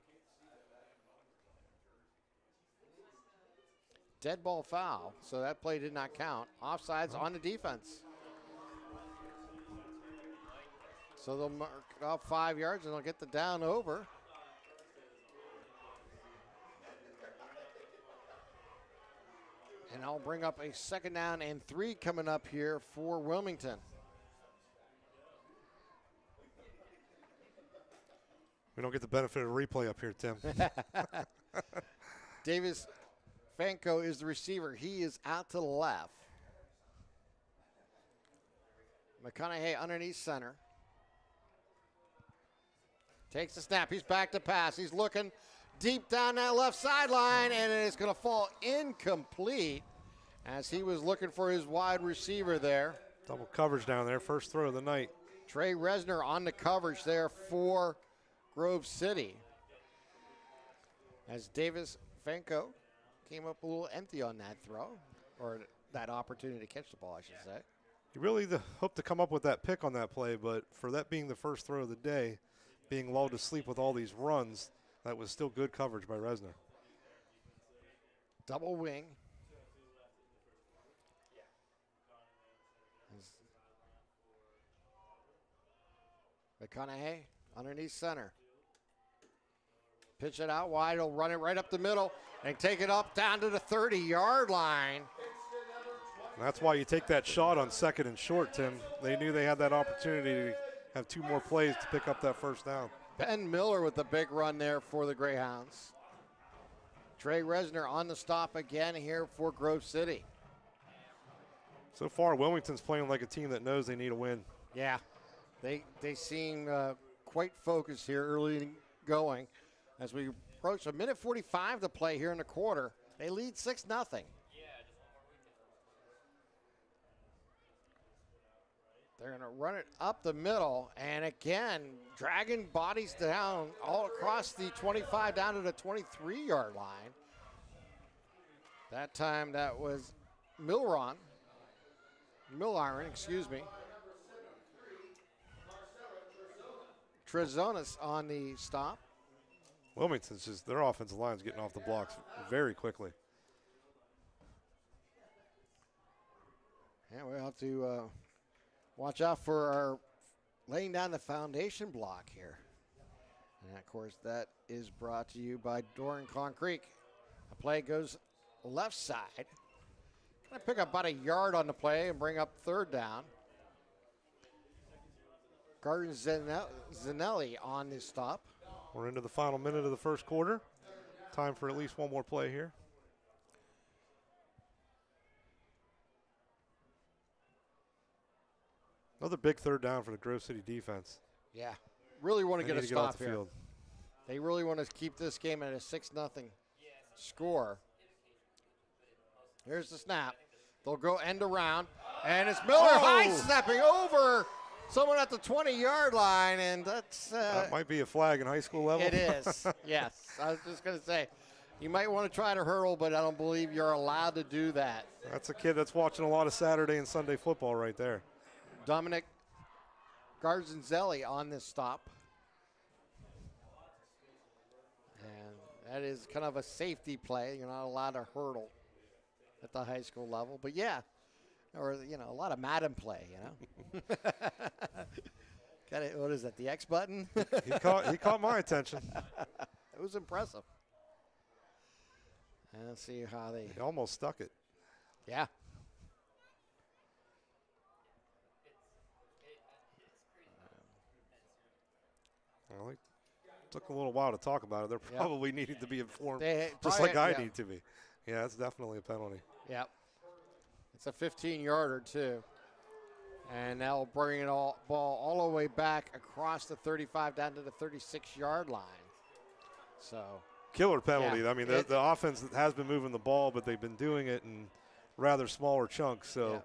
Dead ball foul, so that play did not count. Offsides on the defense. So they'll mark it off 5 yards, and they'll get the down over. And I'll bring up a 2nd down and 3 coming up here for Wilmington. We don't get the benefit of replay up here, Tim. Davis Fanco is the receiver. He is out to the left. McConaughey underneath center. Takes the snap. He's back to pass. He's looking deep down that left sideline, and it's going to fall incomplete as he was looking for his wide receiver there. Double coverage down there. First throw of the night. Trey Resner on the coverage there for Grove City. As Davis Fanco came up a little empty on that throw, or that opportunity to catch the ball, I should say. You really hope to come up with that pick on that play, but for that being the first throw of the day, being lulled to sleep with all these runs, that was still good coverage by Resner. Double wing. McConaughey underneath center. Pitch it out wide. He'll run it right up the middle and take it up down to the 30-yard line. And that's why you take that shot on 2nd and short, Tim. They knew they had that opportunity to have 2 more plays to pick up that first down. Ben Miller with the big run there for the Greyhounds. Trey Resner on the stop again here for Grove City. So far, Wilmington's playing like a team that knows they need a win. Yeah, they seem quite focused here early going. As we approach a minute 45 to play here in the quarter, they lead 6-0. They're going to run it up the middle, and again, dragging bodies down all across the 25 down to the 23-yard line. That time that was Milliron, excuse me. Trezonis on the stop. Wilmington's just, their offensive line's getting off the blocks very quickly. Yeah, we'll have to watch out for our laying down the foundation block here. And, of course, that is brought to you by Doran Concrete. The play goes left side. Going to pick up about a yard on the play and bring up 3rd down. Gardner Zanelli on the stop. We're into the final minute of the first quarter. Time for at least one more play here. Another big 3rd down for the Grove City defense. Yeah, really want to get a stop here. Field. They really want to keep this game at a 6-0 score. Here's the snap. They'll go end around, and it's Miller high-stepping over someone at the 20-yard line, and that's... that might be a flag in high school level. It is, yes. I was just going to say, you might want to try to hurdle, but I don't believe you're allowed to do that. That's a kid that's watching a lot of Saturday and Sunday football right there. Dominic Garzanzelli on this stop. And that is kind of a safety play. You're not allowed to hurdle at the high school level. But, yeah, or, a lot of Madden play, Got it. What is that, the X button? he caught my attention. It was impressive. And let's see how they... He almost stuck it. Yeah. Well, it took a little while to talk about it. They're probably needing to be informed, just probably, like I need to be. Yeah, it's definitely a penalty. Yep. It's a 15-yarder, too. And now bring it ball all the way back across the 35 down to the 36-yard line. So killer penalty. Yeah, I mean, the offense has been moving the ball, but they've been doing it in rather smaller chunks. So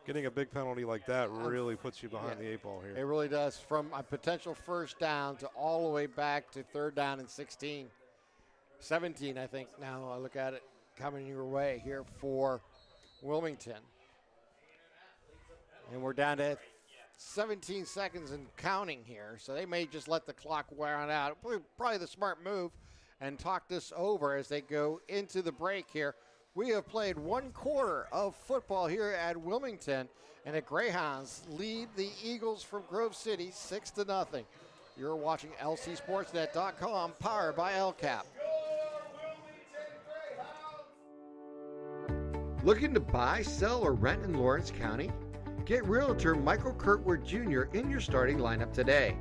getting a big penalty like that really puts you behind the 8 ball here. It really does. From a potential first down to all the way back to 3rd down and 16. 17, I think, now I look at it coming your way here for Wilmington. And we're down to 17 seconds and counting here, so they may just let the clock wear on out. Probably the smart move, and talk this over as they go into the break here. We have played 1 quarter of football here at Wilmington, and the Greyhounds lead the Eagles from Grove City 6-0. You're watching LCSportsNet.com, powered by LCAP. Looking to buy, sell, or rent in Lawrence County? Get Realtor Michael Kirkwood Jr. in your starting lineup today.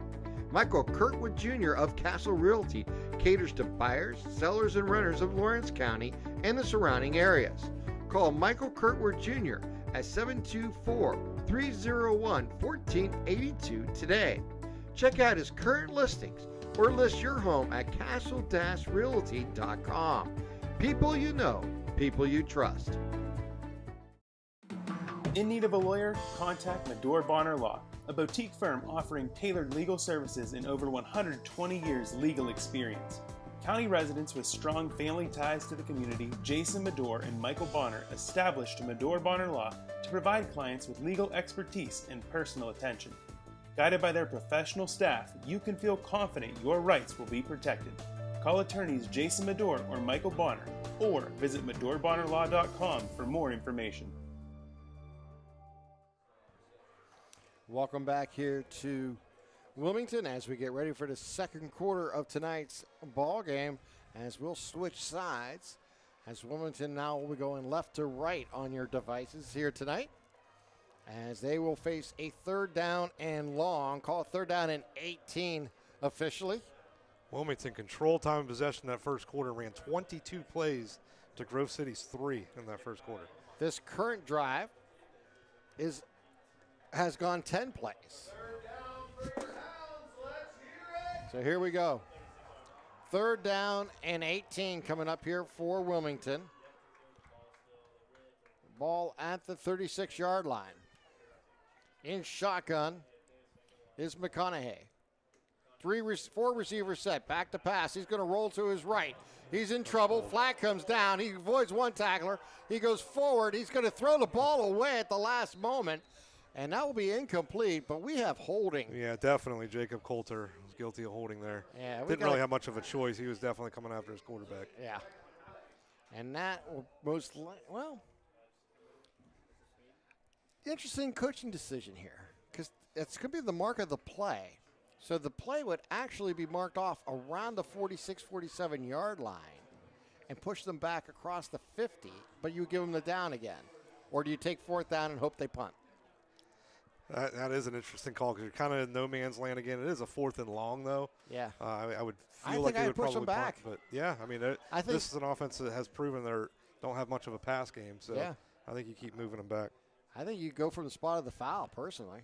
Michael Kirkwood Jr. of Castle Realty caters to buyers, sellers, and renters of Lawrence County and the surrounding areas. Call Michael Kirkwood Jr. at 724-301-1482 today. Check out his current listings or list your home at castle-realty.com. People you know, people you trust. In need of a lawyer? Contact Medore Bonner Law, a boutique firm offering tailored legal services in over 120 years legal experience. County residents with strong family ties to the community, Jason Medore and Michael Bonner, established Medore Bonner Law to provide clients with legal expertise and personal attention. Guided by their professional staff, you can feel confident your rights will be protected. Call attorneys Jason Medore or Michael Bonner, or visit MedoreBonnerLaw.com for more information. Welcome back here to Wilmington as we get ready for the 2nd quarter of tonight's ball game, as we'll switch sides as Wilmington now will be going left to right on your devices here tonight, as they will face a 3rd down and long. Call it 3rd down and 18 officially. Wilmington controlled time of possession that first quarter, ran 22 plays to Grove City's 3 in that first quarter. This current drive has gone 10 plays. So here we go. 3rd down and 18 coming up here for Wilmington. Ball at the 36-yard line. In shotgun is McConaughey. 4 receivers set. Back to pass. He's going to roll to his right. He's in trouble. Flag comes down. He avoids 1 tackler. He goes forward. He's going to throw the ball away at the last moment. And that will be incomplete, but we have holding. Yeah, definitely. Jacob Coulter was guilty of holding there. Yeah, didn't really have much of a choice. He was definitely coming after his quarterback. Yeah. And that will most interesting coaching decision here, because it's going to be the mark of the play. So the play would actually be marked off around the 46, 47-yard line and push them back across the 50, but you give them the down again. Or do you take 4th down and hope they punt? That is an interesting call, because you're kind of in no man's land again. It is a 4th and long, though. Yeah. I would feel like they would push probably them back. punt. But, yeah, I mean, this is an offense that has proven they don't have much of a pass game. So I think you keep moving them back. I think you go from the spot of the foul, personally.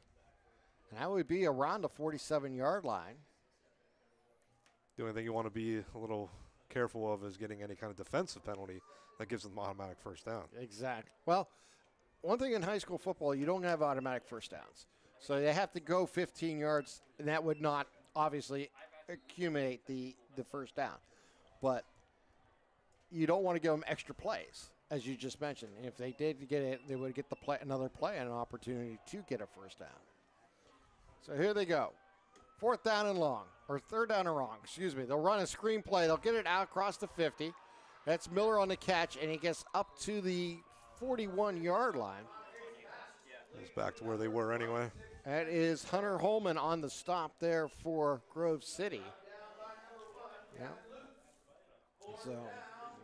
And that would be around the 47-yard line. The only thing you want to be a little careful of is getting any kind of defensive penalty that gives them automatic first down. Exactly. Well, one thing in high school football, you don't have automatic first downs. So they have to go 15 yards, and that would not obviously accumulate the first down. But you don't want to give them extra plays, as you just mentioned. If they did get it, they would get another play and an opportunity to get a first down. So here they go. 4th down and long, or 3rd down and long, excuse me. They'll run a screen play. They'll get it out across the 50. That's Miller on the catch, and he gets up to the 41-yard line. It's back to where they were anyway. That is Hunter Holman on the stop there for Grove City. Yeah. So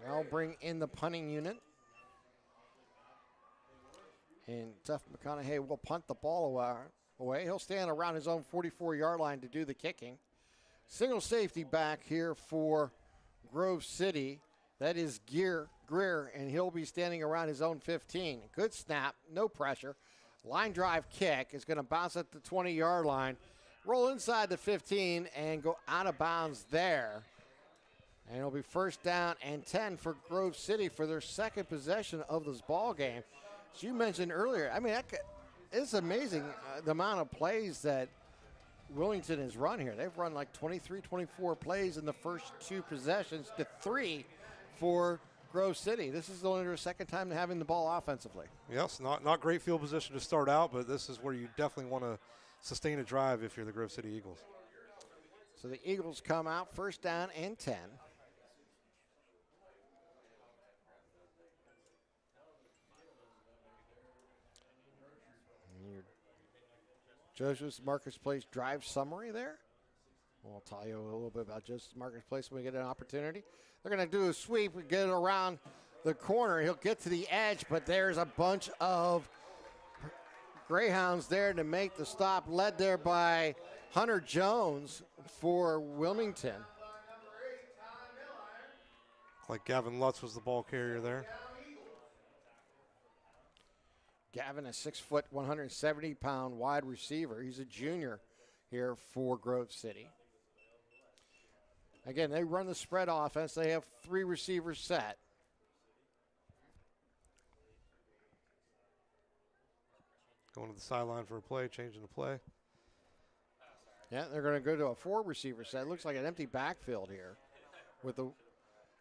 they'll bring in the punting unit. And Duff McConaughey will punt the ball away. He'll stand around his own 44-yard line to do the kicking. Single safety back here for Grove City. That is Greer, and he'll be standing around his own 15. Good snap, no pressure. line drive kick is going to bounce at the 20-yard line, roll inside the 15, and go out of bounds there. And it'll be first down and 10 for Grove City for their second possession of this ball game. As you mentioned earlier, I mean, it's amazing the amount of plays that Wilmington has run here. They've run like 23, 24 plays in the first two possessions to 3 for Grove City. This is only their second time having the ball offensively. Yes, not great field position to start out, but this is where you definitely want to sustain a drive if you're the Grove City Eagles. So the Eagles come out first down and 10. Joseph's Marketplace drive summary there. We'll tell you a little bit about Joseph's Marketplace when we get an opportunity. They're going to do a sweep and get it around the corner. He'll get to the edge, but there's a bunch of Greyhounds there to make the stop, led there by Hunter Jones for Wilmington. Like Gavin Lutz was the ball carrier there. Gavin, a 6-foot, 170-pound wide receiver. He's a junior here for Grove City. Again, they run the spread offense. They have 3 receivers set. Going to the sideline for a play, changing the play. Yeah, they're going to go to a 4-receiver set. It looks like an empty backfield here with the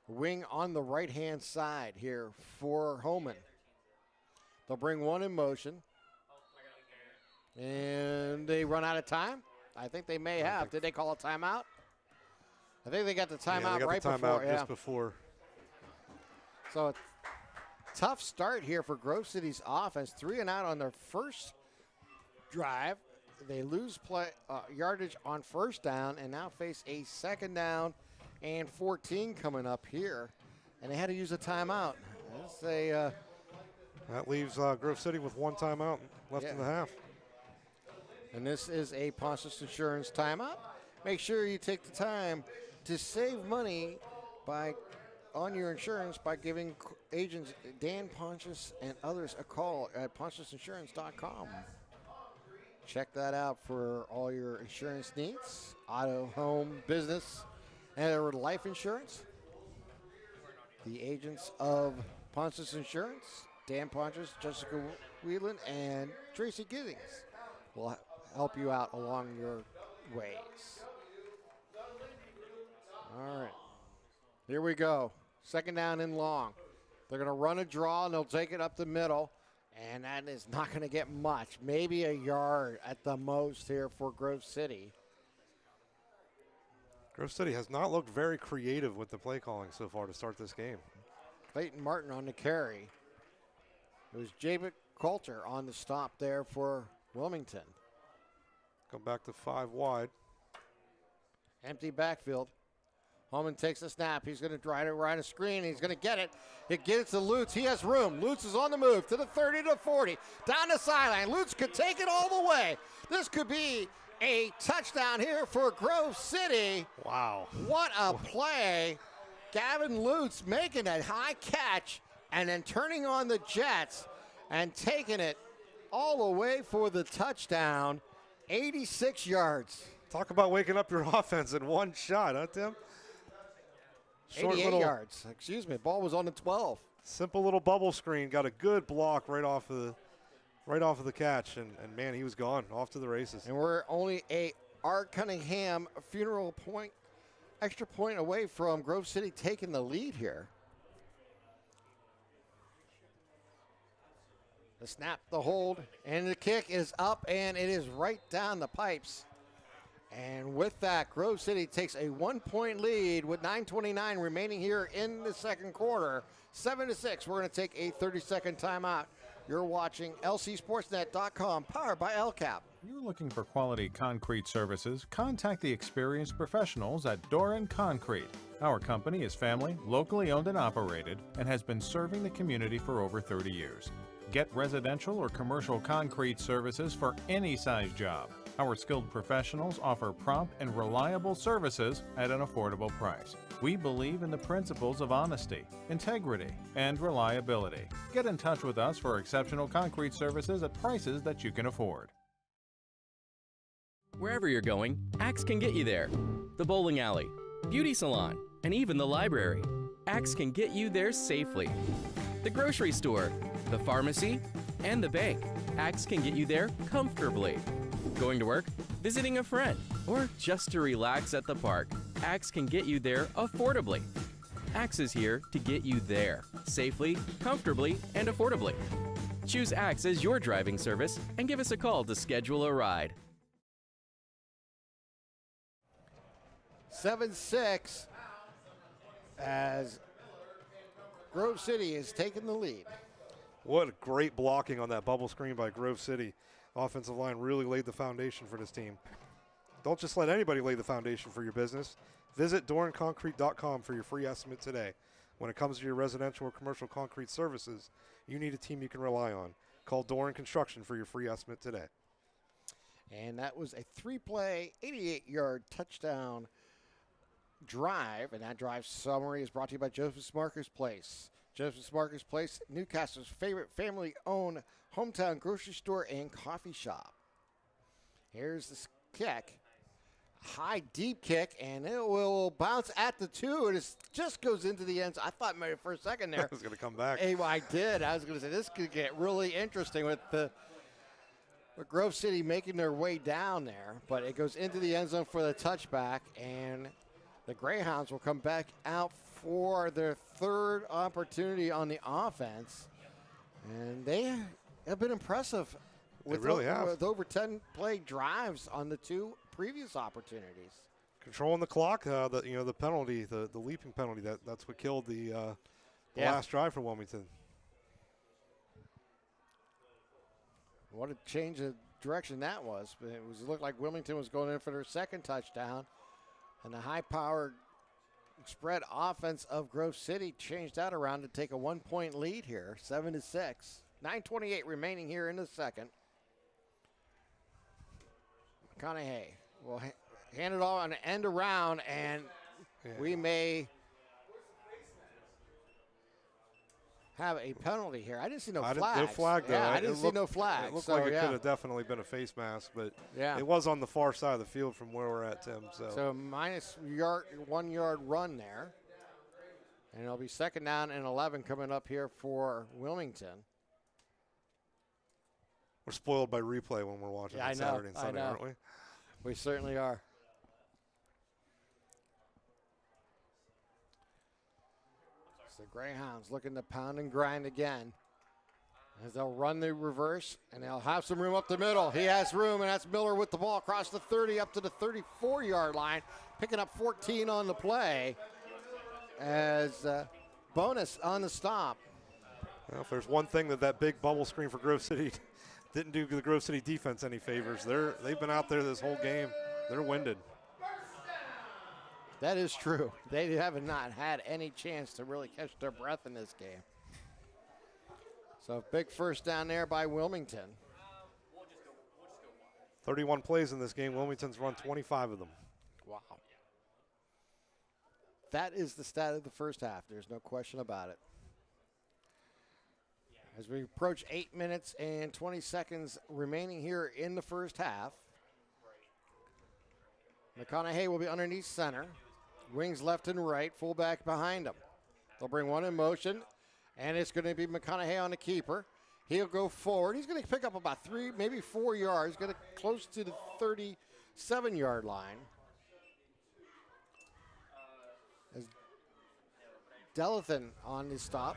wing on the right-hand side here for Homan. They'll bring one in motion. And they run out of time. I think they may have. Did they call a timeout? I think they got the timeout right before. Just before. So a tough start here for Grove City's offense. 3 and out on their first drive. They lose yardage on first down and now face a second down and 14 coming up here. And they had to use a timeout. That leaves Grove City with 1 timeout left in the half. And this is a Pontius Insurance timeout. Make sure you take the time to save money on your insurance by giving agents Dan Pontius and others a call at PontiusInsurance.com. Check that out for all your insurance needs, auto, home, business, and life insurance. The agents of Pontius Insurance, Dan Pontius, Jessica Whelan, and Tracy Giddings will help you out along your ways. All right, here we go. Second down and long. They're going to run a draw, and they'll take it up the middle, and that is not going to get much. Maybe a yard at the most here for Grove City. Grove City has not looked very creative with the play calling so far to start this game. Clayton Martin on the carry. It was Javid Coulter on the stop there for Wilmington. Go back to 5 wide. Empty backfield. Holman takes the snap. He's going to try to run a screen. He's going to get it. It gets to Lutz. He has room. Lutz is on the move to the 30 to 40. Down the sideline. Lutz could take it all the way. This could be a touchdown here for Grove City. Wow. What a play. Gavin Lutz making a high catch and then turning on the Jets and taking it all the way for the touchdown. 86 yards. Talk about waking up your offense in one shot, huh, Tim? 88 yards. Excuse me. Ball was on the 12. Simple little bubble screen. Got a good block right off of the catch, and man, he was gone off to the races. And we're only a Art Cunningham funeral point, extra point away from Grove City taking the lead here. The snap, the hold, and the kick is up, and it is right down the pipes. And with that, Grove City takes a 1-point lead with 9:29 remaining here in the second quarter. 7-6. We're going to take a 30-second timeout. You're watching LCSportsNet.com, powered by LCAP. You're looking for quality concrete services? Contact the experienced professionals at Doran Concrete. Our company is family, locally owned and operated, and has been serving the community for over 30 years. Get residential or commercial concrete services for any size job. Our skilled professionals offer prompt and reliable services at an affordable price. We believe in the principles of honesty, integrity, and reliability. Get in touch with us for exceptional concrete services at prices that you can afford. Wherever you're going, Axe can get you there. The bowling alley, beauty salon, and even the library. Axe can get you there safely. The grocery store, the pharmacy, and the bank. Axe can get you there comfortably. Going to work, visiting a friend, or just to relax at the park. Axe can get you there affordably. Axe is here to get you there safely, comfortably, and affordably. Choose Axe as your driving service and give us a call to schedule a ride. 7-6 as Grove City has taken the lead. What great blocking on that bubble screen by Grove City. Offensive line really laid the foundation for this team. Don't just let anybody lay the foundation for your business. Visit doranconcrete.com for your free estimate today. When it comes to your residential or commercial concrete services, you need a team you can rely on. Call Doran Construction for your free estimate today. And that was a 3-play, 88-yard touchdown drive. And that drive summary is brought to you by Joseph's Marcus Place. Joseph's Marcus Place, Newcastle's favorite family-owned hometown grocery store and coffee shop. Here's the kick. High, deep kick, and it will bounce at the 2. It just goes into the end zone. I thought maybe for a second there. It was going to come back. Hey, I did. I was going to say this could get really interesting with Grove City making their way down there. But it goes into the end zone for the touchback, and the Greyhounds will come back out for their third opportunity on the offense. And they have been impressive with over 10 play drives on the 2 previous opportunities. Controlling the clock, the penalty, the leaping penalty, that's what killed the last drive for Wilmington. What a change of direction that was. It looked like Wilmington was going in for their second touchdown, and the high-powered spread offense of Grove City changed that around to take a 1-point lead here, 7-6. 9:28 remaining here in the second. McConaughey will hand it off on an end around, and we may have a penalty here. I didn't see no flags. No flag, though. Yeah, I didn't see no flags. It looked like it could have definitely been a face mask, but it was on the far side of the field from where we're at, Tim. So minus 1 yard run there. And it'll be 2nd down and 11 coming up here for Wilmington. We're spoiled by replay when we're watching on Saturday and Sunday, aren't we? We certainly are. So the Greyhounds looking to pound and grind again. As they'll run the reverse, and they'll have some room up the middle. He has room, and that's Miller with the ball across the 30 up to the 34-yard line, picking up 14 on the play as bonus on the stop. Well, if there's one thing that big bubble screen for Grove City didn't do the Grove City defense any favors. They've been out there this whole game. They're winded. That is true. They have not had any chance to really catch their breath in this game. So big first down there by Wilmington. 31 plays in this game. Wilmington's run 25 of them. Wow. That is the stat of the first half. There's no question about it. As we approach 8 minutes and 20 seconds remaining here in the first half. McConaughey will be underneath center. Wings left and right, fullback behind him. They'll bring one in motion, and it's going to be McConaughey on the keeper. He'll go forward. He's going to pick up about 3, maybe 4 yards, going to close to the 37-yard line. As Delathan on the stop.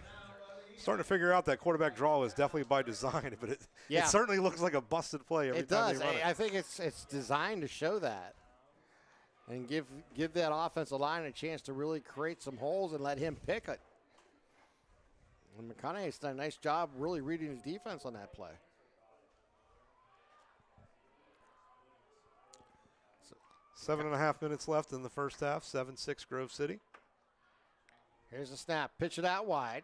Starting to figure out that quarterback draw is definitely by design, but it certainly looks like a busted play every time they run it. I think it's designed to show that and give that offensive line a chance to really create some holes and let him pick it. And McConaughey's done a nice job really reading his defense on that play. 7.5 minutes left in the first half, 7-6 Grove City. Here's the snap, pitch it out wide.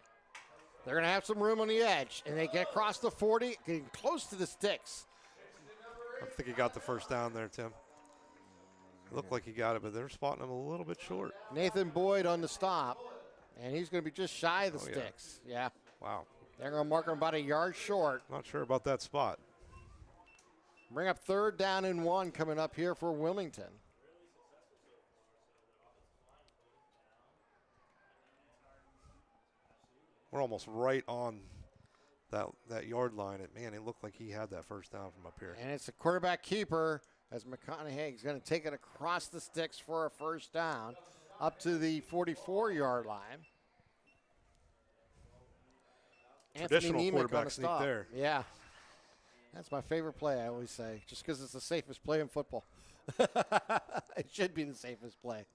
They're going to have some room on the edge, and they get across the 40, getting close to the sticks. I think he got the first down there, Tim. Looked like he got it, but they're spotting him a little bit short. Nathan Boyd on the stop, and he's going to be just shy of the sticks. Yeah. Wow. They're going to mark him about a yard short. Not sure about that spot. Bring up 3rd down and 1 coming up here for Wilmington. We're almost right on that yard line. Man, it looked like he had that first down from up here. And it's a quarterback keeper as McConaughey is going to take it across the sticks for a first down up to the 44-yard line. Traditional quarterback sneak there. Yeah. That's my favorite play, I always say, just because it's the safest play in football. It should be the safest play.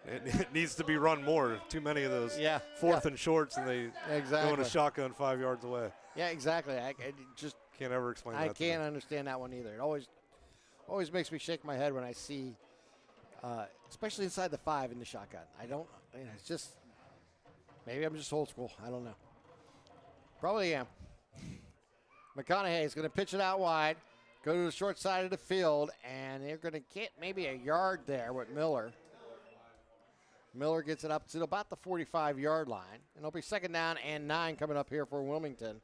It needs to be run more. Too many of those fourth and shorts, and they go in a shotgun 5 yards away. Yeah, exactly. I just can't ever explain that. I can't understand that one either. It always makes me shake my head when I see, especially inside the 5 in the shotgun. I don't. It's just maybe I'm just old school. I don't know. Probably am. McConaughey is going to pitch it out wide, go to the short side of the field, and they're going to get maybe a yard there with Miller. Miller gets it up to about the 45-yard line, and it'll be 2nd down and 9 coming up here for Wilmington.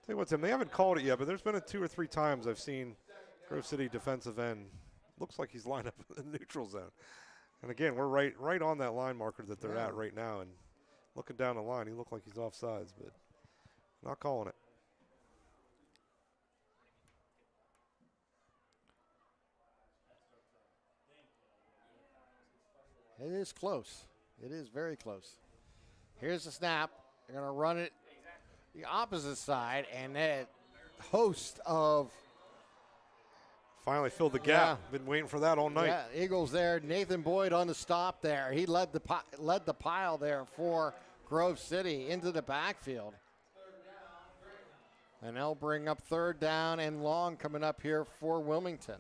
Tell you what, Tim, they haven't called it yet, but there's been 2 or 3 times I've seen Grove City defensive end. Looks like he's lined up in the neutral zone. And again, we're right on that line marker that they're at right now. And looking down the line, he looked like he's offsides, but not calling it. It is close. It is very close. Here's the snap. They're going to run it the opposite side, and that host of finally filled the gap. Been waiting for that all night. Yeah, Eagles there. Nathan Boyd on the stop there. He led the pile there for Grove City into the backfield. And they'll bring up 3rd down and long coming up here for Wilmington.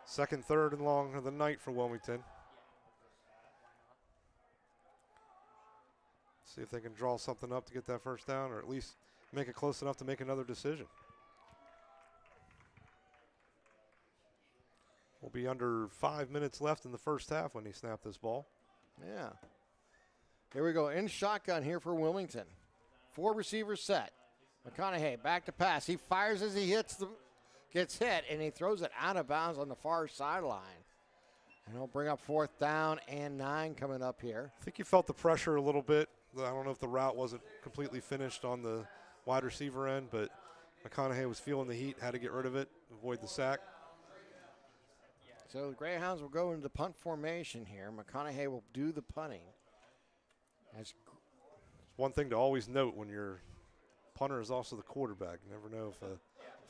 2nd, 3rd, and long of the night for Wilmington. See if they can draw something up to get that first down, or at least make it close enough to make another decision. We'll be under 5 minutes left in the first half when he snapped this ball. Yeah. Here we go. In shotgun here for Wilmington. 4 receivers set. McConaughey back to pass. He fires as he gets hit, and he throws it out of bounds on the far sideline. And he'll bring up 4th down and 9 coming up here. I think you felt the pressure a little bit. I don't know if the route wasn't completely finished on the wide receiver end, but McConaughey was feeling the heat, had to get rid of it, avoid the sack. So the Greyhounds will go into punt formation here. McConaughey will do the punting. It's one thing to always note when your punter is also the quarterback. You never know if a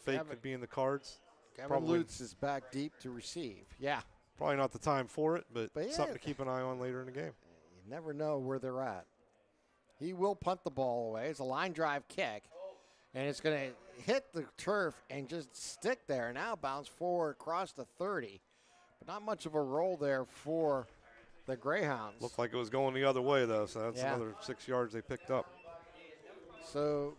fake could be in the cards. Kevin Lutz is back deep to receive. Yeah. Probably not the time for it, but something to keep an eye on later in the game. You never know where they're at. He will punt the ball away. It's a line drive kick, and it's going to hit the turf and just stick there and now bounce forward across the 30. But not much of a roll there for the Greyhounds. Looked like it was going the other way, though, so that's another 6 yards they picked up. So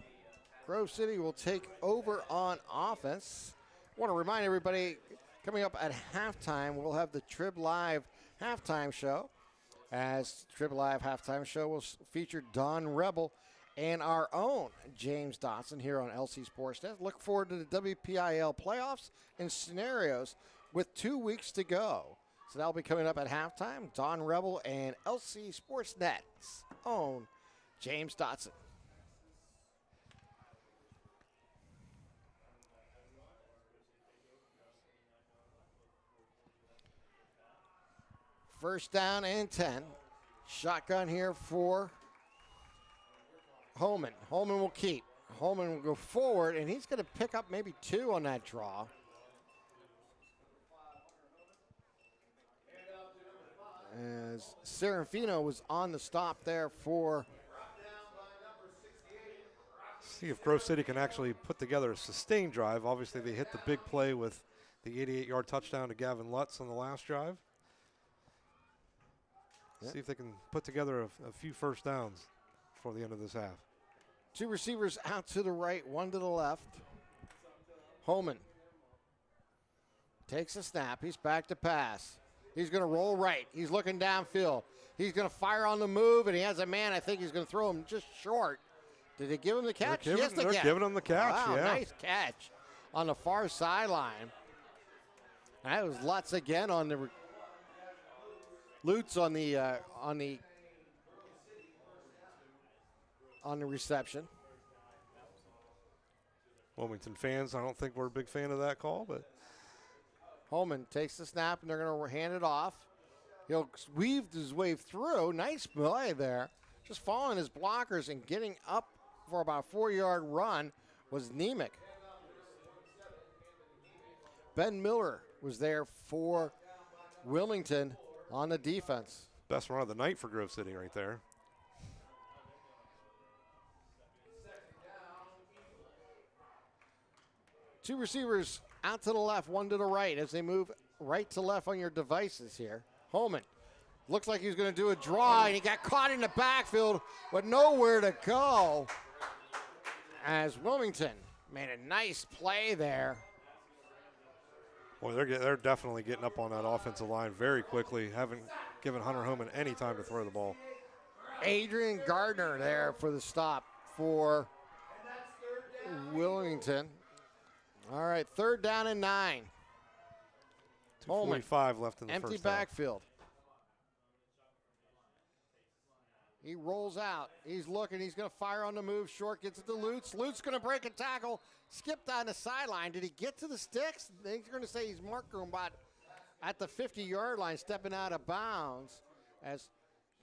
Grove City will take over on offense. I want to remind everybody, coming up at halftime, we'll have the Trib Live halftime show. As Trib Live halftime show will feature Don Rebel and our own James Dotson here on LC SportsNet. Look forward to the WPIL playoffs and scenarios with 2 weeks to go. So that'll be coming up at halftime. Don Rebel and LC SportsNet's own James Dotson. First down and 10. Shotgun here for Holman. Holman will keep. Holman will go forward, and he's going to pick up maybe 2 on that draw. As Serafino was on the stop there for. See if Grove City can actually put together a sustained drive. Obviously, they hit the big play with the 88-yard touchdown to Gavin Lutz on the last drive. See if they can put together a few first downs before the end of this half. 2 receivers out to the right, 1 to the left. Holman takes a snap. He's back to pass. He's going to roll right. He's looking downfield. He's going to fire on the move, and he has a man. I think he's going to throw him just short. Did they give him the catch? They're catch. giving him the catch, wow, yeah. Nice catch on the far sideline. That was Lutz again on the Lutz on the reception. Wilmington fans, I don't think we're a big fan of that call, but Holman takes the snap, and they're going to hand it off. He'll weave his way through. Nice play there. Just following his blockers and getting up for about a 4-yard run was Nemec. Ben Miller was there for Wilmington on the defense. Best run of the night for Grove City right there. Two receivers out to the left, one to the right as they move right to left on your devices here. Holman looks like he's going to do a draw, and he got caught in the backfield with nowhere to go as Wilmington made a nice play there. Boy, they're definitely getting up on that offensive line very quickly, haven't given Hunter Holman any time to throw the ball. Adrian Gardner there for the stop for Wilmington. All right, 3rd down and 9. 2:45 left in the empty first half. backfield. He rolls out. He's looking. He's going to fire on the move. Short gets it to Lutz. Lutz going to break a tackle. Skipped on the sideline. Did he get to the sticks? They're going to say he's marked about at the 50-yard line, stepping out of bounds as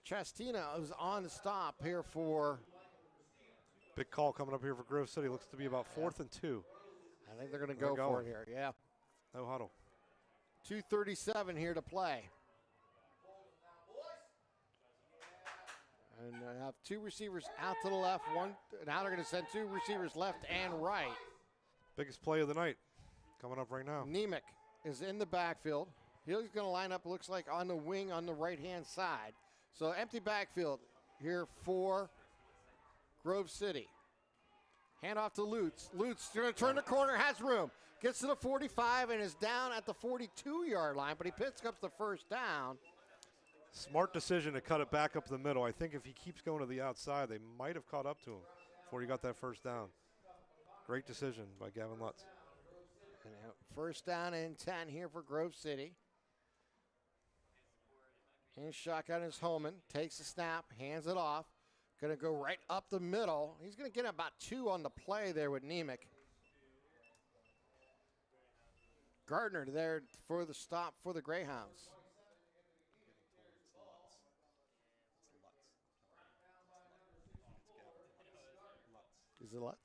Chastina is on the stop here for. Big call coming up here for Grove City. Looks to be about 4th and 2. I think they're going to go for it here. Yeah. No huddle. 2:37 here to play. And I have two receivers out to the left. Now they're going to send two receivers left and right. Biggest play of the night coming up right now. Nemec is in the backfield. He's going to line up, looks like, on the wing on the right-hand side. So empty backfield here for Grove City. Hand off to Lutz. Lutz going to turn the corner, has room. Gets to the 45 and is down at the 42-yard line, but he picks up the first down. Smart decision to cut it back up the middle. I think if he keeps going to the outside, they might have caught up to him before he got that first down. Great decision by Gavin Lutz. And first down and 10 here for Grove City. And shotgun is Holman. Takes the snap, hands it off. Going to go right up the middle. He's going to get about 2 on the play there with Nemec. Gardner there for the stop for the Greyhounds. Is it Lutz?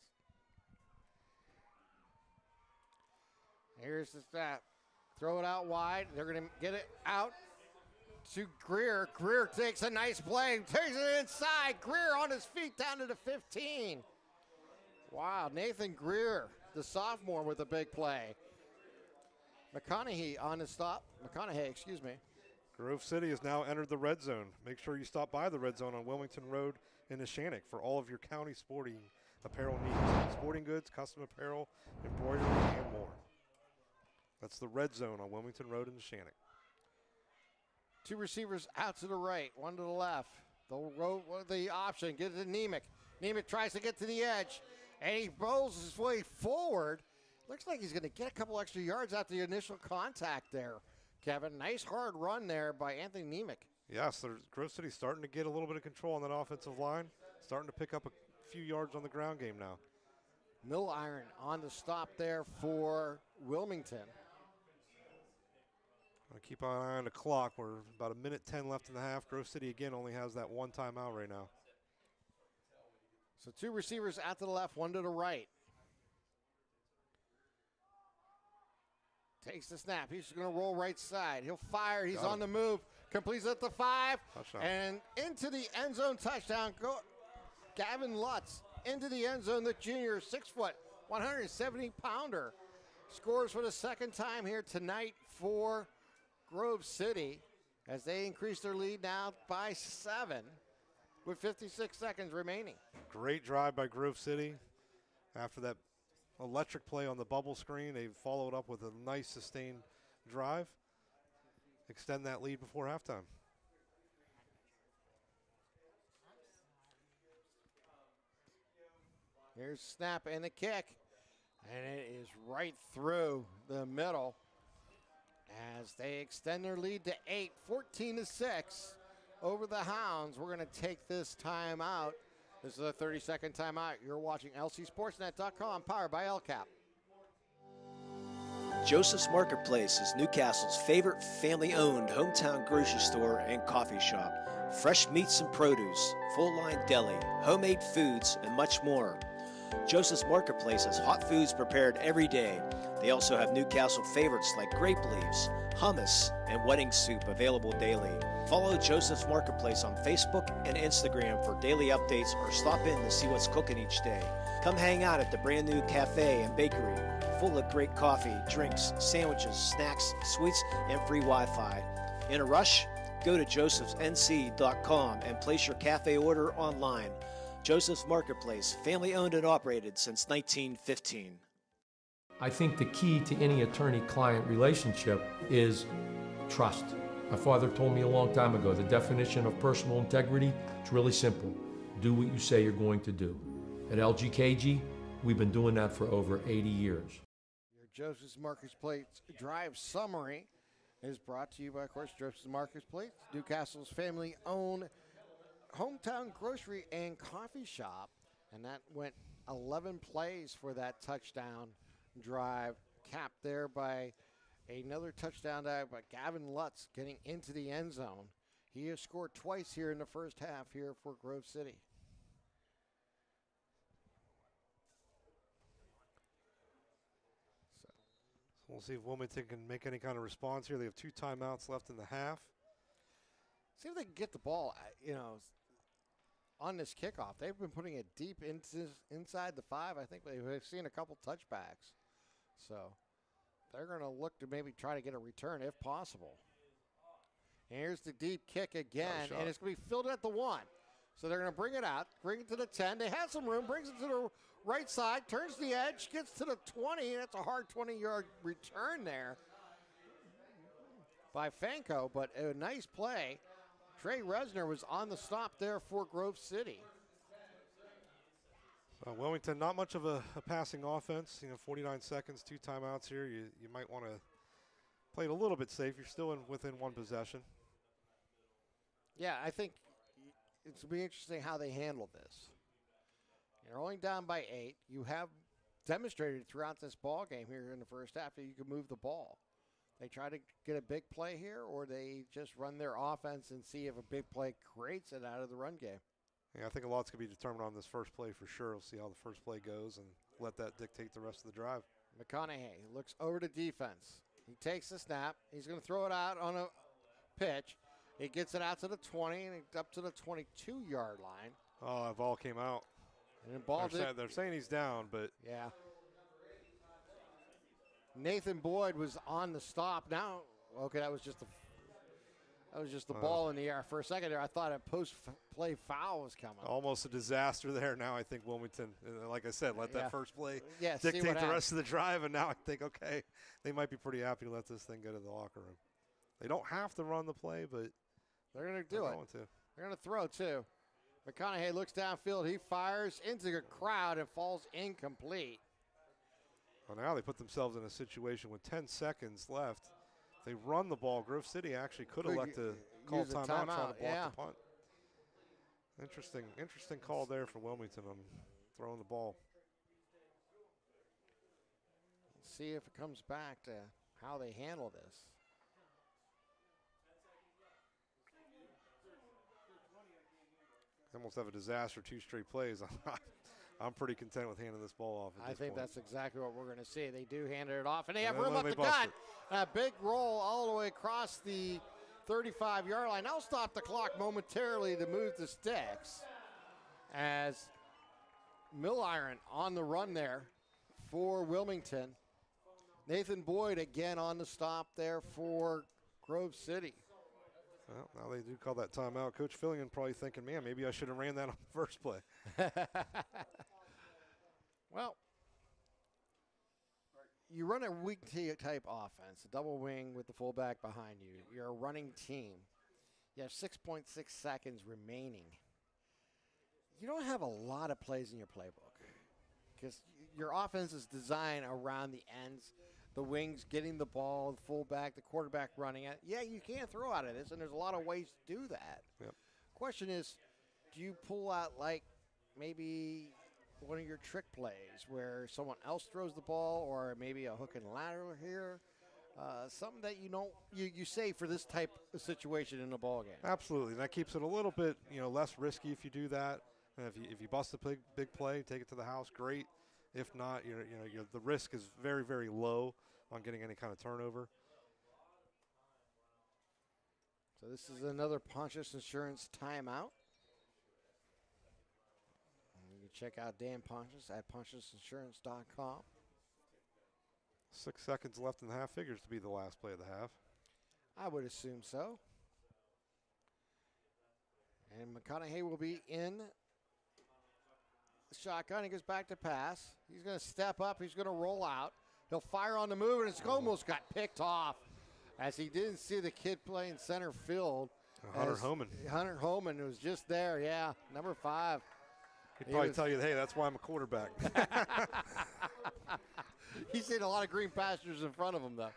Here's the snap. Throw it out wide. They're going to get it out to Greer. Greer takes a nice play. Takes it inside. Greer on his feet down to the 15. Wow, Nathan Greer, the sophomore, with a big play. McConaughey on the stop. McConaughey, excuse me. Grove City has now entered the red zone. Make sure you stop by the red zone on Wilmington Road in Neshannock for all of your county sporting apparel needs. Sporting goods, custom apparel, embroidery, and more. That's the red zone on Wilmington Road in Neshannock. Two receivers out to the right, one to the left. The option, get it to Nemec. Nemec tries to get to the edge, and he rolls his way forward. Looks like he's going to get a couple extra yards after the initial contact there, Kevin. Nice hard run there by Anthony Nemec. Yes, Grove City's starting to get a little bit of control on that offensive line, starting to pick up a few yards on the ground game now. Mill Iron on the stop there for Wilmington. Keep an eye on the clock. We're about 1:10 left in the half. Grove City again only has that one timeout right now. So two receivers out to the left, one to the right. Takes the snap. He's going to roll right side. He'll fire. He's on the move. Completes at the 5. Touchdown. And into the end zone touchdown. Gavin Lutz into the end zone. The junior, 6 foot, 170-pounder. Scores for the second time here tonight for Grove City as they increase their lead now by 7 with 56 seconds remaining. Great drive by Grove City. After that electric play on the bubble screen, they followed up with a nice sustained drive, extend that lead before halftime. Here's snap and the kick, and it is right through the middle as they extend their lead to 8, 14-6 over the Hounds. We're going to take this timeout. This is a 30-second timeout. You're watching LCSportsNet.com, powered by LCAP. Joseph's Marketplace is Newcastle's favorite family-owned hometown grocery store and coffee shop. Fresh meats and produce, full-line deli, homemade foods, and much more. Joseph's Marketplace has hot foods prepared every day. They also have Newcastle favorites like grape leaves, hummus, and wedding soup available daily. Follow Joseph's Marketplace on Facebook and Instagram for daily updates or stop in to see what's cooking each day. Come hang out at the brand new cafe and bakery, full of great coffee, drinks, sandwiches, snacks, sweets, and free Wi-Fi. In a rush? Go to josephsnc.com and place your cafe order online. Joseph's Marketplace, family owned and operated since 1915. I think the key to any attorney-client relationship is trust. My father told me a long time ago, the definition of personal integrity is really simple. Do what you say you're going to do. At LGKG, we've been doing that for over 80 years. Your Joseph's Marketplace Drive Summary is brought to you by, of course, Joseph's Marketplace, Newcastle's family-owned hometown grocery and coffee shop. And that went 11 plays for that touchdown drive, capped there by another touchdown dive by Gavin Lutz getting into the end zone. He has scored twice here in the first half here for Grove City. So we'll see if Wilmington can make any kind of response here. They have 2 timeouts left in the half. See if they can get the ball, on this kickoff. They've been putting it deep inside the 5. I think they've seen a couple touchbacks. So they're going to look to maybe try to get a return if possible. And here's the deep kick again, and it's going to be filled at the 1. So they're going to bring it out, bring it to the 10. They have some room, brings it to the right side, turns the edge, gets to the 20, and it's a hard 20-yard return there by Fanko, but a nice play. Trey Resner was on the stop there for Grove City. Wilmington, not much of a passing offense. 49 seconds, 2 timeouts here. You might want to play it a little bit safe. You're still within 1 possession. Yeah, I think it's going to be interesting how they handle this. You're only down by 8. You have demonstrated throughout this ball game here in the first half that you can move the ball. They try to get a big play here, or they just run their offense and see if a big play creates it out of the run game. Yeah, I think a lot's going to be determined on this first play for sure. We'll see how the first play goes and let that dictate the rest of the drive. McConaughey looks over to defense. He takes the snap. He's going to throw it out on a pitch. He gets it out to the 20 and up to the 22-yard line. Oh, the ball came out. And the ball they're saying he's down, but yeah. Nathan Boyd was on the stop. Now, okay, that was just the ball in the air. For a second there, I thought a post-play foul was coming. Almost a disaster there. Now I think Wilmington, like I said, let that first play dictate the rest of the drive, and now I think, okay, they might be pretty happy to let this thing go to the locker room. They don't have to run the play, but they're going to do it. They're going to throw, too. McConaughey looks downfield. He fires into the crowd and falls incomplete. Well, now they put themselves in a situation with 10 seconds left. They run the ball. Grove City actually could elect to call timeout, trying to block the punt. Interesting call there for Wilmington on throwing the ball. Let's see if it comes back to how they handle this. They almost have a disaster, 2 straight plays. I'm pretty content with handing this ball off at this point. That's exactly what we're going to see. They do hand it off, and they have room up the gut. A big roll all the way across the 35-yard line. I'll stop the clock momentarily to move the sticks as Milliron on the run there for Wilmington. Nathan Boyd again on the stop there for Grove City. Well, now they do call that timeout. Coach Fillion probably thinking, man, maybe I should have ran that on the first play. Well, you run a weak type offense, a double wing with the fullback behind you. You're a running team. You have 6.6 seconds remaining. You don't have a lot of plays in your playbook because your offense is designed around the ends, the wings getting the ball, the fullback, the quarterback running it. Yeah, you can throw out of this, and there's a lot of ways to do that. Yep. Question is, do you pull out like maybe one of your trick plays where someone else throws the ball, or maybe a hook and lateral here? Something that you save for this type of situation in a ball game. Absolutely, and that keeps it a little bit less risky if you do that. And if you bust a big play, take it to the house, great. If not, the risk is very, very low on getting any kind of turnover. So this is another Pontius Insurance timeout. And you can check out Dan Pontius at pontiusinsurance.com. 6 seconds left in the half, figures to be the last play of the half. I would assume so. And McConaughey will be in the shotgun. He goes back to pass. He's going to step up. He's going to roll out. He'll fire on the move, and it's almost got picked off as he didn't see the kid playing center field. Hunter Homan. Hunter Homan was just there, yeah, number 5. He'd probably tell you, hey, that's why I'm a quarterback. He's seen a lot of green pastures in front of him, though.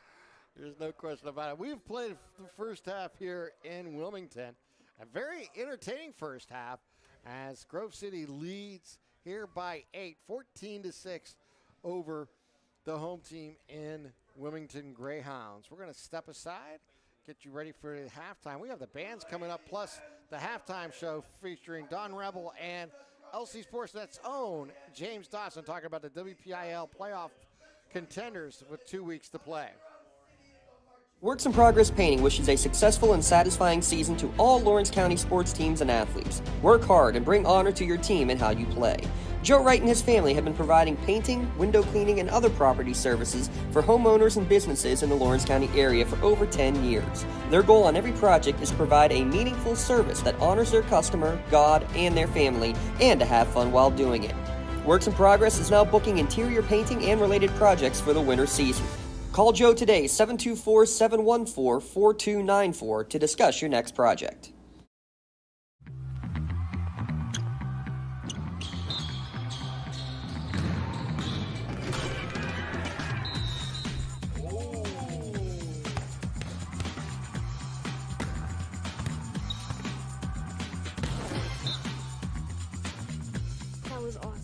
There's no question about it. We've played the first half here in Wilmington. A very entertaining first half as Grove City leads here by 8, 14-6 over the home team in Wilmington Greyhounds. We're going to step aside, get you ready for the halftime. We have the bands coming up, plus the halftime show featuring Don Rebel and LC Sportsnet's own James Dawson talking about the WPIL playoff contenders with 2 weeks to play. Works in Progress Painting wishes a successful and satisfying season to all Lawrence County sports teams and athletes. Work hard and bring honor to your team and how you play. Joe Wright and his family have been providing painting, window cleaning, and other property services for homeowners and businesses in the Lawrence County area for over 10 years. Their goal on every project is to provide a meaningful service that honors their customer, God, and their family, and to have fun while doing it. Works in Progress is now booking interior painting and related projects for the winter season. Call Joe today, 724-714-4294 to discuss your next project. That was awesome.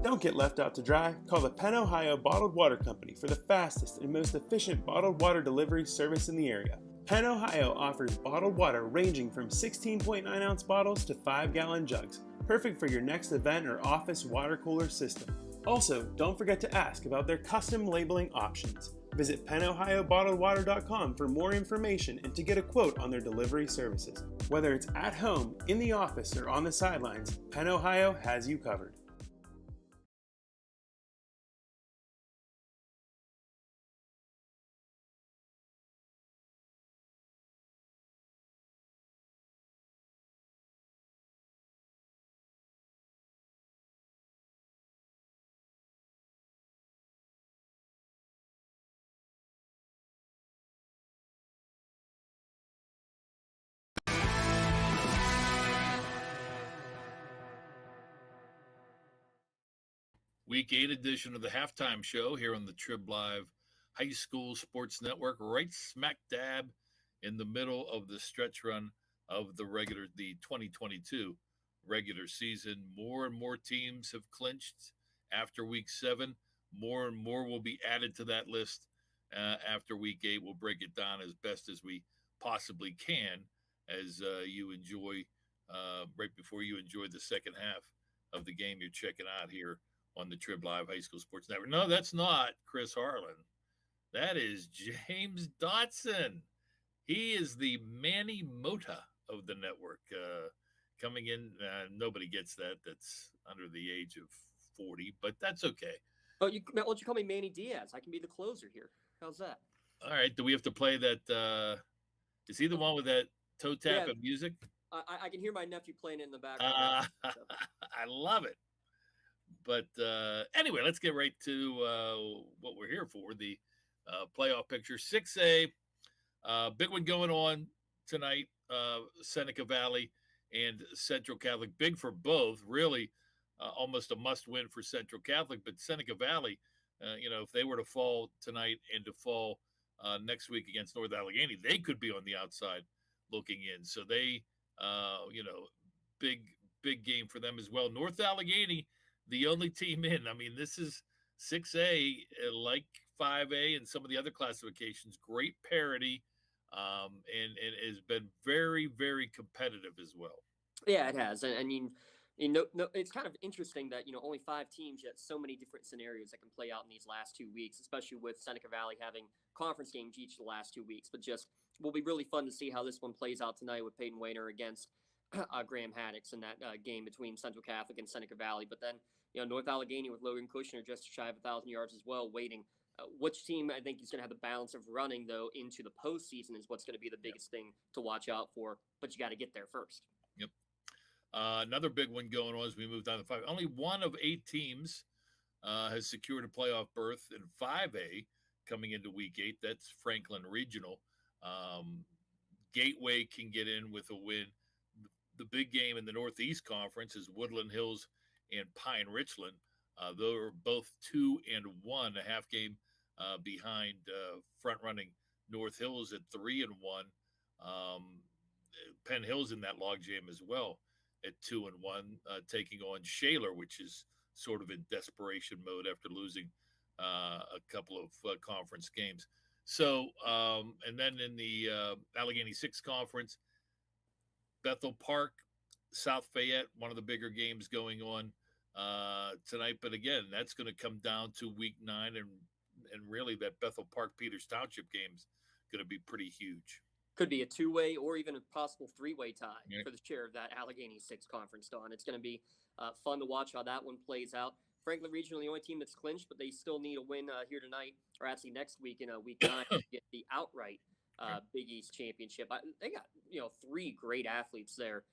Don't get left out to dry. Call the Penn Ohio Bottled Water Company for the fastest and most efficient bottled water delivery service in the area. Penn Ohio offers bottled water ranging from 16.9-ounce bottles to 5-gallon jugs, perfect for your next event or office water cooler system. Also, don't forget to ask about their custom labeling options. Visit PennOhioBottledWater.com for more information and to get a quote on their delivery services. Whether it's at home, in the office, or on the sidelines, Penn Ohio has you covered. Week 8 edition of the halftime show here on the Trib Live High School Sports Network, right smack dab in the middle of the stretch run of the 2022 regular season. More and more teams have clinched after week 7. More and more will be added to that list after week 8. We'll break it down as best as we possibly can as you enjoy, right before you enjoy the second half of the game you're checking out here on the Trib Live High School Sports Network. No, that's not Chris Harlan. That is James Dotson. He is the Manny Mota of the network. coming in. Nobody gets that. That's under the age of 40, but that's okay. Oh, why don't you call me Manny Diaz? I can be the closer here. How's that? All right. Do we have to play that? Is he the one with that toe tap and music? I can hear my nephew playing it in the background. I love it. But anyway, let's get right to what we're here for, the playoff picture. 6A, big one going on tonight, Seneca Valley and Central Catholic. Big for both, really almost a must-win for Central Catholic. But Seneca Valley, if they were to fall tonight and to fall next week against North Allegheny, they could be on the outside looking in. So they, big game for them as well. North Allegheny, the only team in. I mean, this is 6A, like 5A and some of the other classifications. Great parity, and has been very, very competitive as well. Yeah, it has. And it's kind of interesting that, only 5 teams, yet so many different scenarios that can play out in these last 2 weeks, especially with Seneca Valley having conference games each of the last 2 weeks. But just will be really fun to see how this one plays out tonight with Peyton Wayner against Graham Haddix in that game between Central Catholic and Seneca Valley. But then, North Allegheny with Logan Kushner just shy of 1,000 yards as well, waiting. Which team I think is going to have the balance of running, though, into the postseason is what's going to be the biggest thing to watch out for. But you got to get there first. Yep. Another big one going on as we move down to 5. Only one of 8 teams has secured a playoff berth in 5A coming into Week 8. That's Franklin Regional. Gateway can get in with a win. The big game in the Northeast Conference is Woodland Hills and Pine Richland. They're both 2-1, a half game behind front-running North Hills at 3-1. Penn Hill's in that logjam as well at 2-1, taking on Shaler, which is sort of in desperation mode after losing a couple of conference games. So, and then in the Allegheny 6 Conference, Bethel Park, South Fayette, one of the bigger games going on tonight. But again, that's going to come down to Week 9, and really that Bethel Park Peters Township game's going to be pretty huge. Could be a 2-way or even a possible 3-way tie for the chair of that Allegheny 6 Conference, Don. It's going to be fun to watch how that one plays out. Franklin Regional, the only team that's clinched, but they still need a win here tonight, or actually next week in Week 9 to get the outright Big East Championship. They got 3 great athletes there,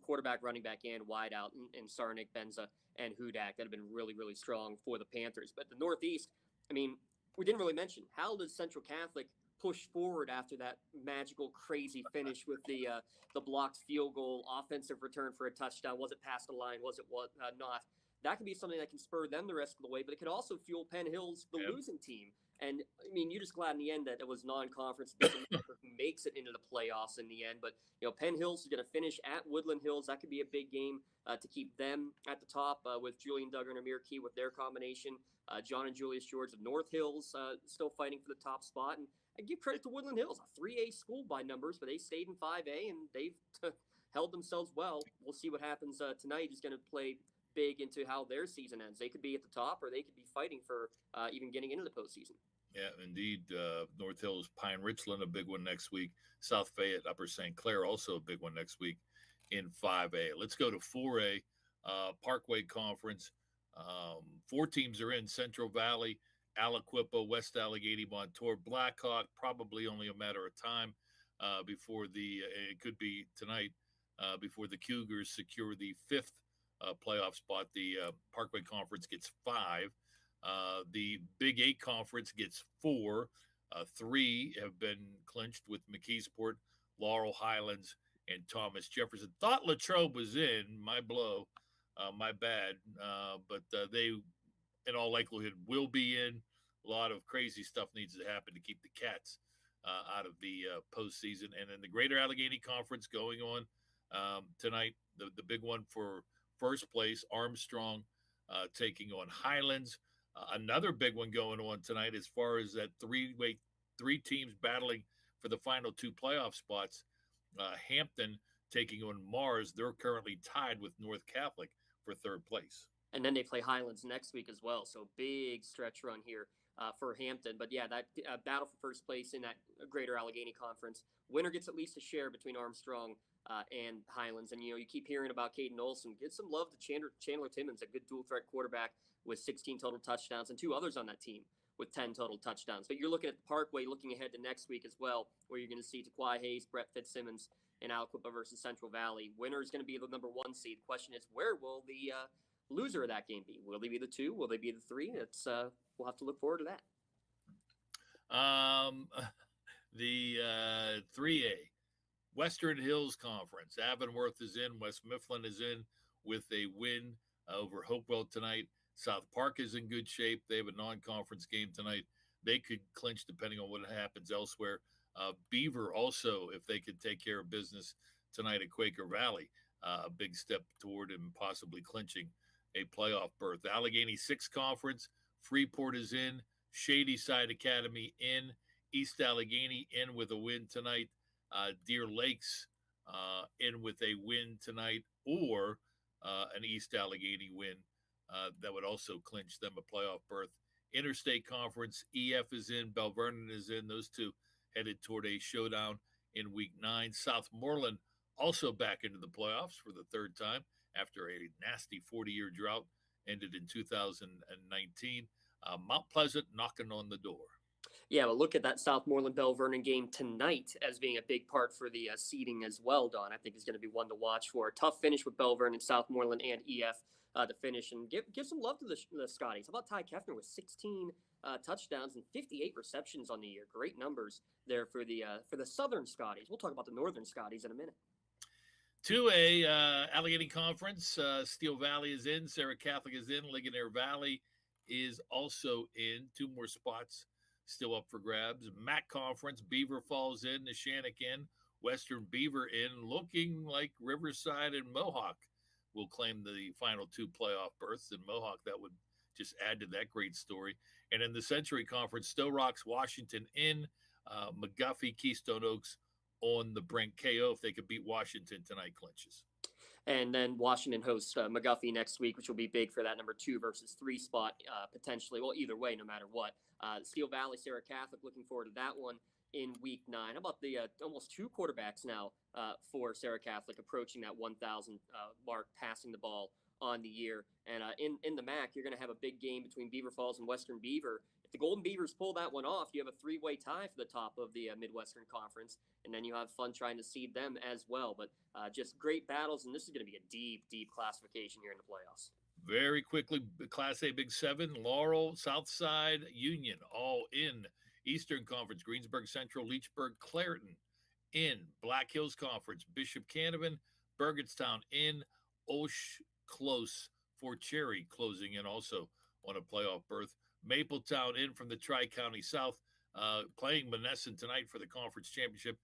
quarterback, running back, and wideout, and Sarnik, Benza, and Hudak that have been really, really strong for the Panthers. But the Northeast, I mean, we didn't really mention, how does Central Catholic push forward after that magical, crazy finish with the blocked field goal, offensive return for a touchdown? Was it past the line? Was it not? That could be something that can spur them the rest of the way, but it could also fuel Penn Hills, the losing team. And, I mean, you're just glad in the end that it was non-conference. It doesn't matter who makes it into the playoffs in the end. But, Penn Hills is going to finish at Woodland Hills. That could be a big game to keep them at the top with Julian Duggar and Amir Key with their combination. John and Julius George of North Hills still fighting for the top spot. And I give credit to Woodland Hills, a 3A school by numbers, but they stayed in 5A, and they've held themselves well. We'll see what happens tonight. Is going to play big into how their season ends. They could be at the top, or they could be fighting for even getting into the postseason. Yeah, indeed. North Hills, Pine Richland, a big one next week. South Fayette, Upper St. Clair, also a big one next week in 5A. Let's go to 4A, Parkway Conference. 4 teams are in: Central Valley, Aliquippa, West Allegheny, Montour, Blackhawk. Probably only a matter of time before it could be tonight, before the Cougars secure the 5th playoff spot. The Parkway Conference gets 5. The Big 8 Conference gets 4. 3 have been clinched with McKeesport, Laurel Highlands, and Thomas Jefferson. Thought Latrobe was in. My blow. My bad. But they, in all likelihood, will be in. A lot of crazy stuff needs to happen to keep the Cats out of the postseason. And then the Greater Allegheny Conference going on tonight. The big one for first place, Armstrong taking on Highlands. Another big one going on tonight as far as that 3 teams battling for the final 2 playoff spots. Hampton taking on Mars. They're currently tied with North Catholic for 3rd place. And then they play Highlands next week as well. So big stretch run here for Hampton. But yeah, that battle for first place in that Greater Allegheny Conference. Winner gets at least a share between Armstrong, and Highlands. And, you keep hearing about Caden Olson. Give some love to Chandler Timmons, a good dual-threat quarterback with 16 total touchdowns, and 2 others on that team with 10 total touchdowns. But you're looking at the Parkway, looking ahead to next week as well, where you're going to see Taquai Hayes, Brett Fitzsimmons, and Aliquippa versus Central Valley. Winner is going to be the number 1 seed. The question is, where will the loser of that game be? Will they be the 2? Will they be the 3? It's we'll have to look forward to that. The 3A Western Hills Conference. Avonworth is in. West Mifflin is in with a win over Hopewell tonight. South Park is in good shape. They have a non-conference game tonight. They could clinch depending on what happens elsewhere. Beaver also, if they could take care of business tonight at Quaker Valley, a big step toward and possibly clinching a playoff berth. Allegheny 6 Conference, Freeport is in. Shadyside Academy in. East Allegheny in with a win tonight. Deer Lakes in with a win tonight, or an East Allegheny win that would also clinch them a playoff berth. Interstate Conference, EF is in, Bell Vernon is in. Those 2 headed toward a showdown in Week 9. Southmoreland also back into the playoffs for the 3rd time after a nasty 40-year drought ended in 2019. Mount Pleasant knocking on the door. Yeah, but look at that Southmoreland Bell Vernon game tonight as being a big part for the seeding as well, Don. I think it's going to be one to watch for. A tough finish with Bell Vernon, Southmoreland, and EF to finish. And give some love to the Scotties. How about Ty Kefner with 16 touchdowns and 58 receptions on the year? Great numbers there for the Southern Scotties. We'll talk about the Northern Scotties in a minute. 2A Allegheny Conference, Steel Valley is in, Sarah Catholic is in, Ligonier Valley is also in. 2 more spots still up for grabs. MAC Conference, Beaver Falls in, Neshannock in, Western Beaver in, looking like Riverside and Mohawk will claim the final 2 playoff berths. And Mohawk, that would just add to that great story. And in the Century Conference, Stowe Rocks, Washington in, McGuffey, Keystone Oaks on the brink. KO, if they could beat Washington tonight, clinches. And then Washington hosts McGuffey next week, which will be big for that number 2 versus 3 spot potentially. Well, either way, no matter what. Steel Valley, Sarah Catholic, looking forward to that one in Week 9. How about the almost 2 quarterbacks now for Sarah Catholic approaching that 1,000 mark, passing the ball on the year. And in the MAC, you're going to have a big game between Beaver Falls and Western Beaver. If the Golden Beavers pull that one off, you have a 3-way tie for the top of the Midwestern Conference, and then you have fun trying to seed them as well. But just great battles, and this is going to be a deep, deep classification here in the playoffs. Very quickly, Class A Big 7, Laurel, Southside, Union, all in. Eastern Conference, Greensburg Central, Leechburg, Clareton in. Black Hills Conference, Bishop Canevin, Burgettstown in. Osh close for Cherry, closing in also on a playoff berth. Mapletown in from the Tri-County South, playing Monessen tonight for the conference championship.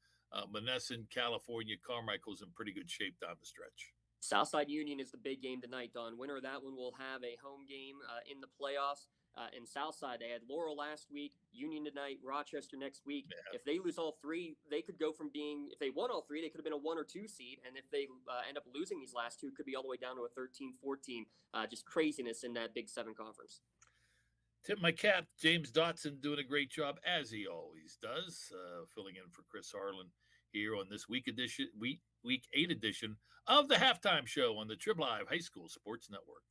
Monessen, California, Carmichael's in pretty good shape down the stretch. Southside Union is the big game tonight, Don. Winner of that one will have a home game in the playoffs. In Southside, they had Laurel last week, Union tonight, Rochester next week. Yeah. If they lose all 3, they could go from being, if they won all 3, they could have been a 1 or 2 seed. And if they end up losing these last 2, could be all the way down to a 13-14. Just craziness in that Big 7 conference. Tip my cap. James Dotson doing a great job, as he always does, filling in for Chris Harlan here on this week 8 edition of the Halftime Show on the Trib Live High School Sports Network.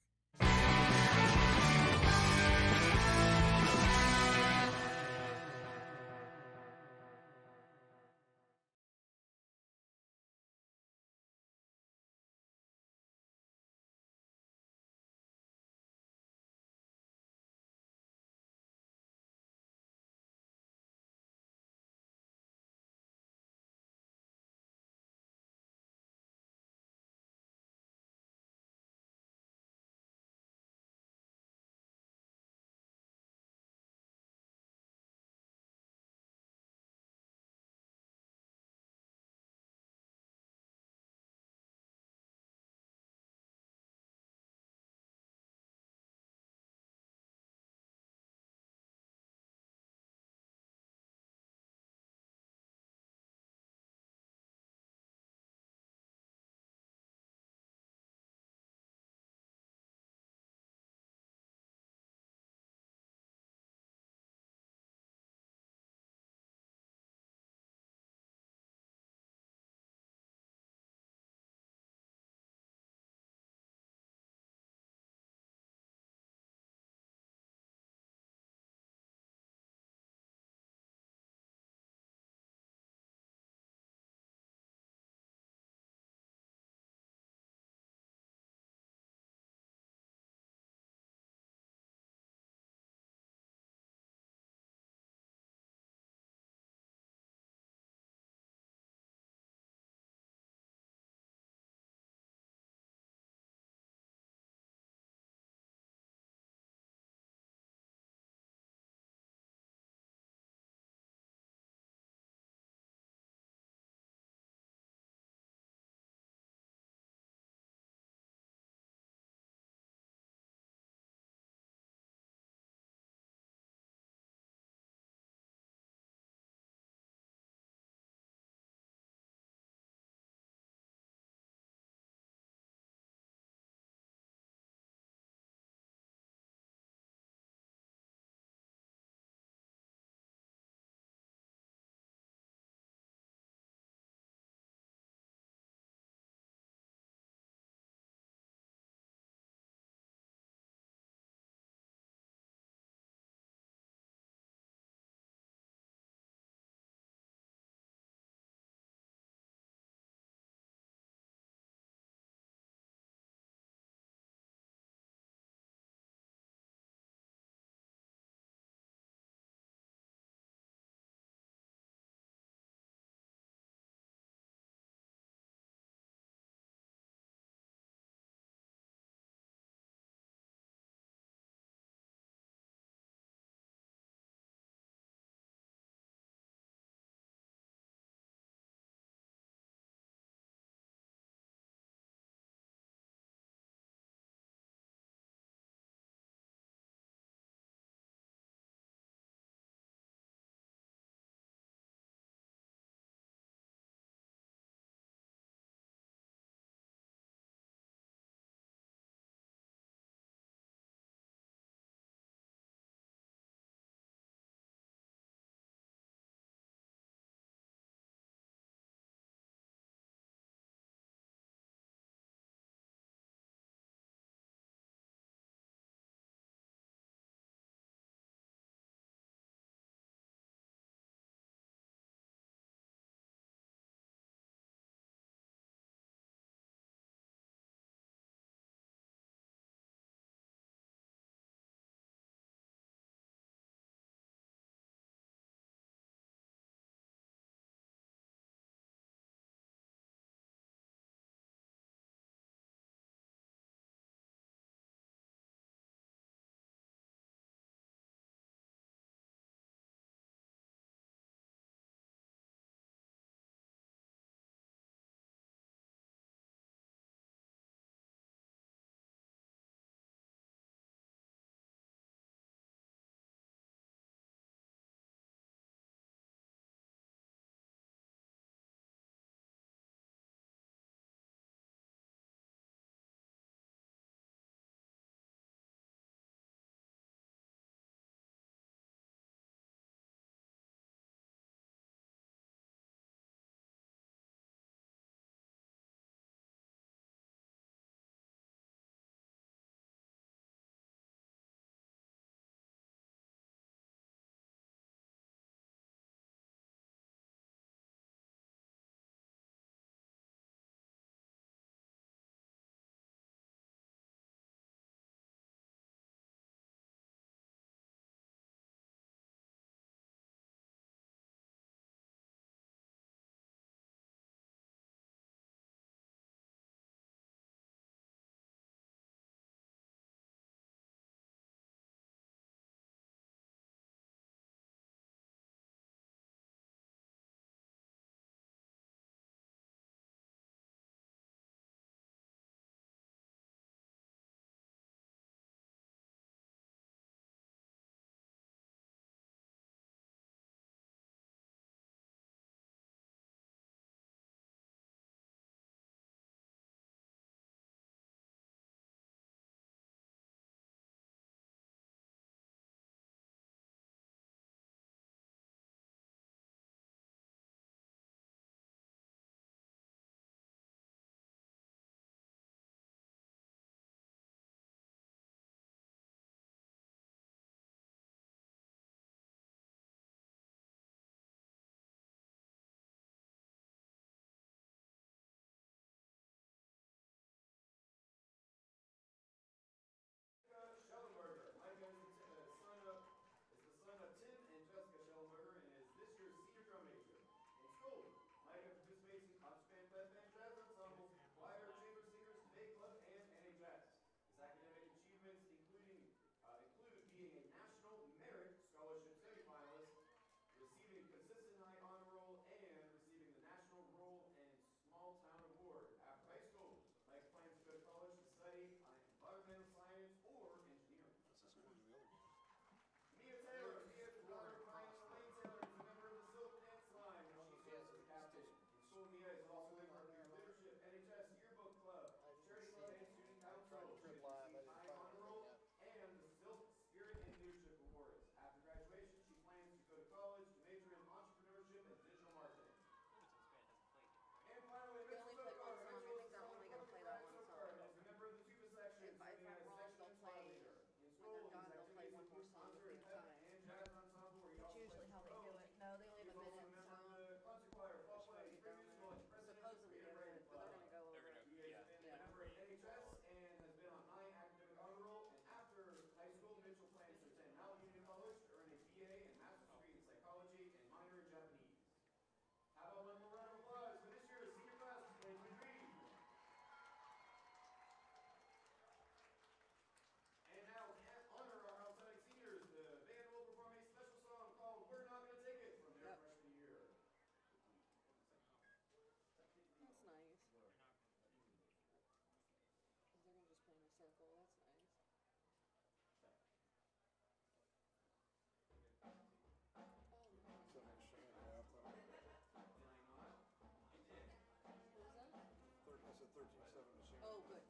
Oh, good.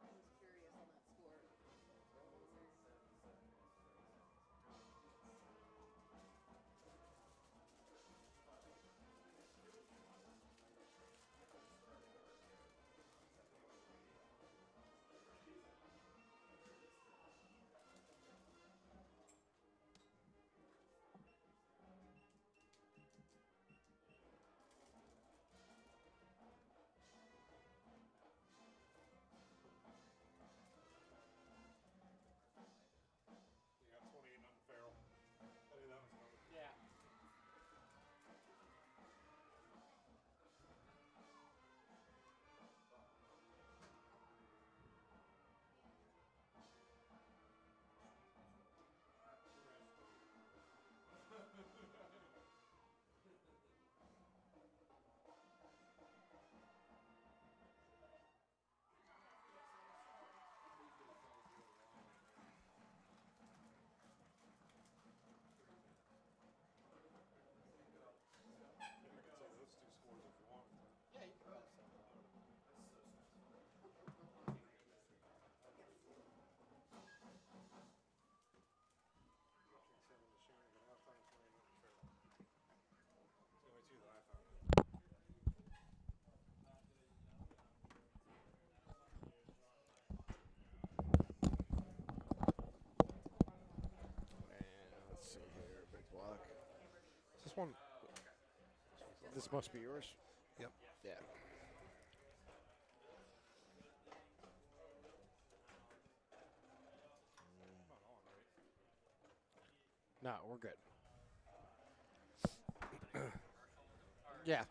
I was curious on that score. Let's see here, big block. Is this one? This must be yours. Yep. Yeah. No, we're good. Yeah.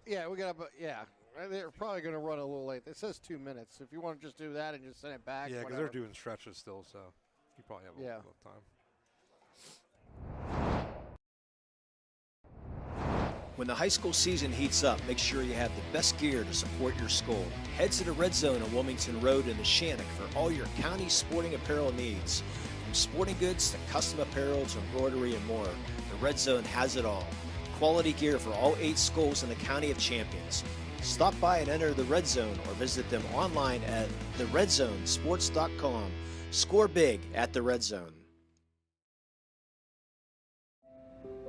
Yeah, we got about, yeah. They're probably going to run a little late. It says 2 minutes. If you want to just do that and just send it back. Yeah, because whatever. they're doing stretches still, so you probably have a little time. When the high school season heats up, make sure you have the best gear to support your school. Head to the Red Zone on Wilmington Road in the Shannock for all your county sporting apparel needs. From sporting goods to custom apparel to embroidery and more, the Red Zone has it all. Quality gear for all 8 schools in the County of Champions. Stop by and enter the Red Zone or visit them online at theredzzonesports.com. Score big at the Red Zone.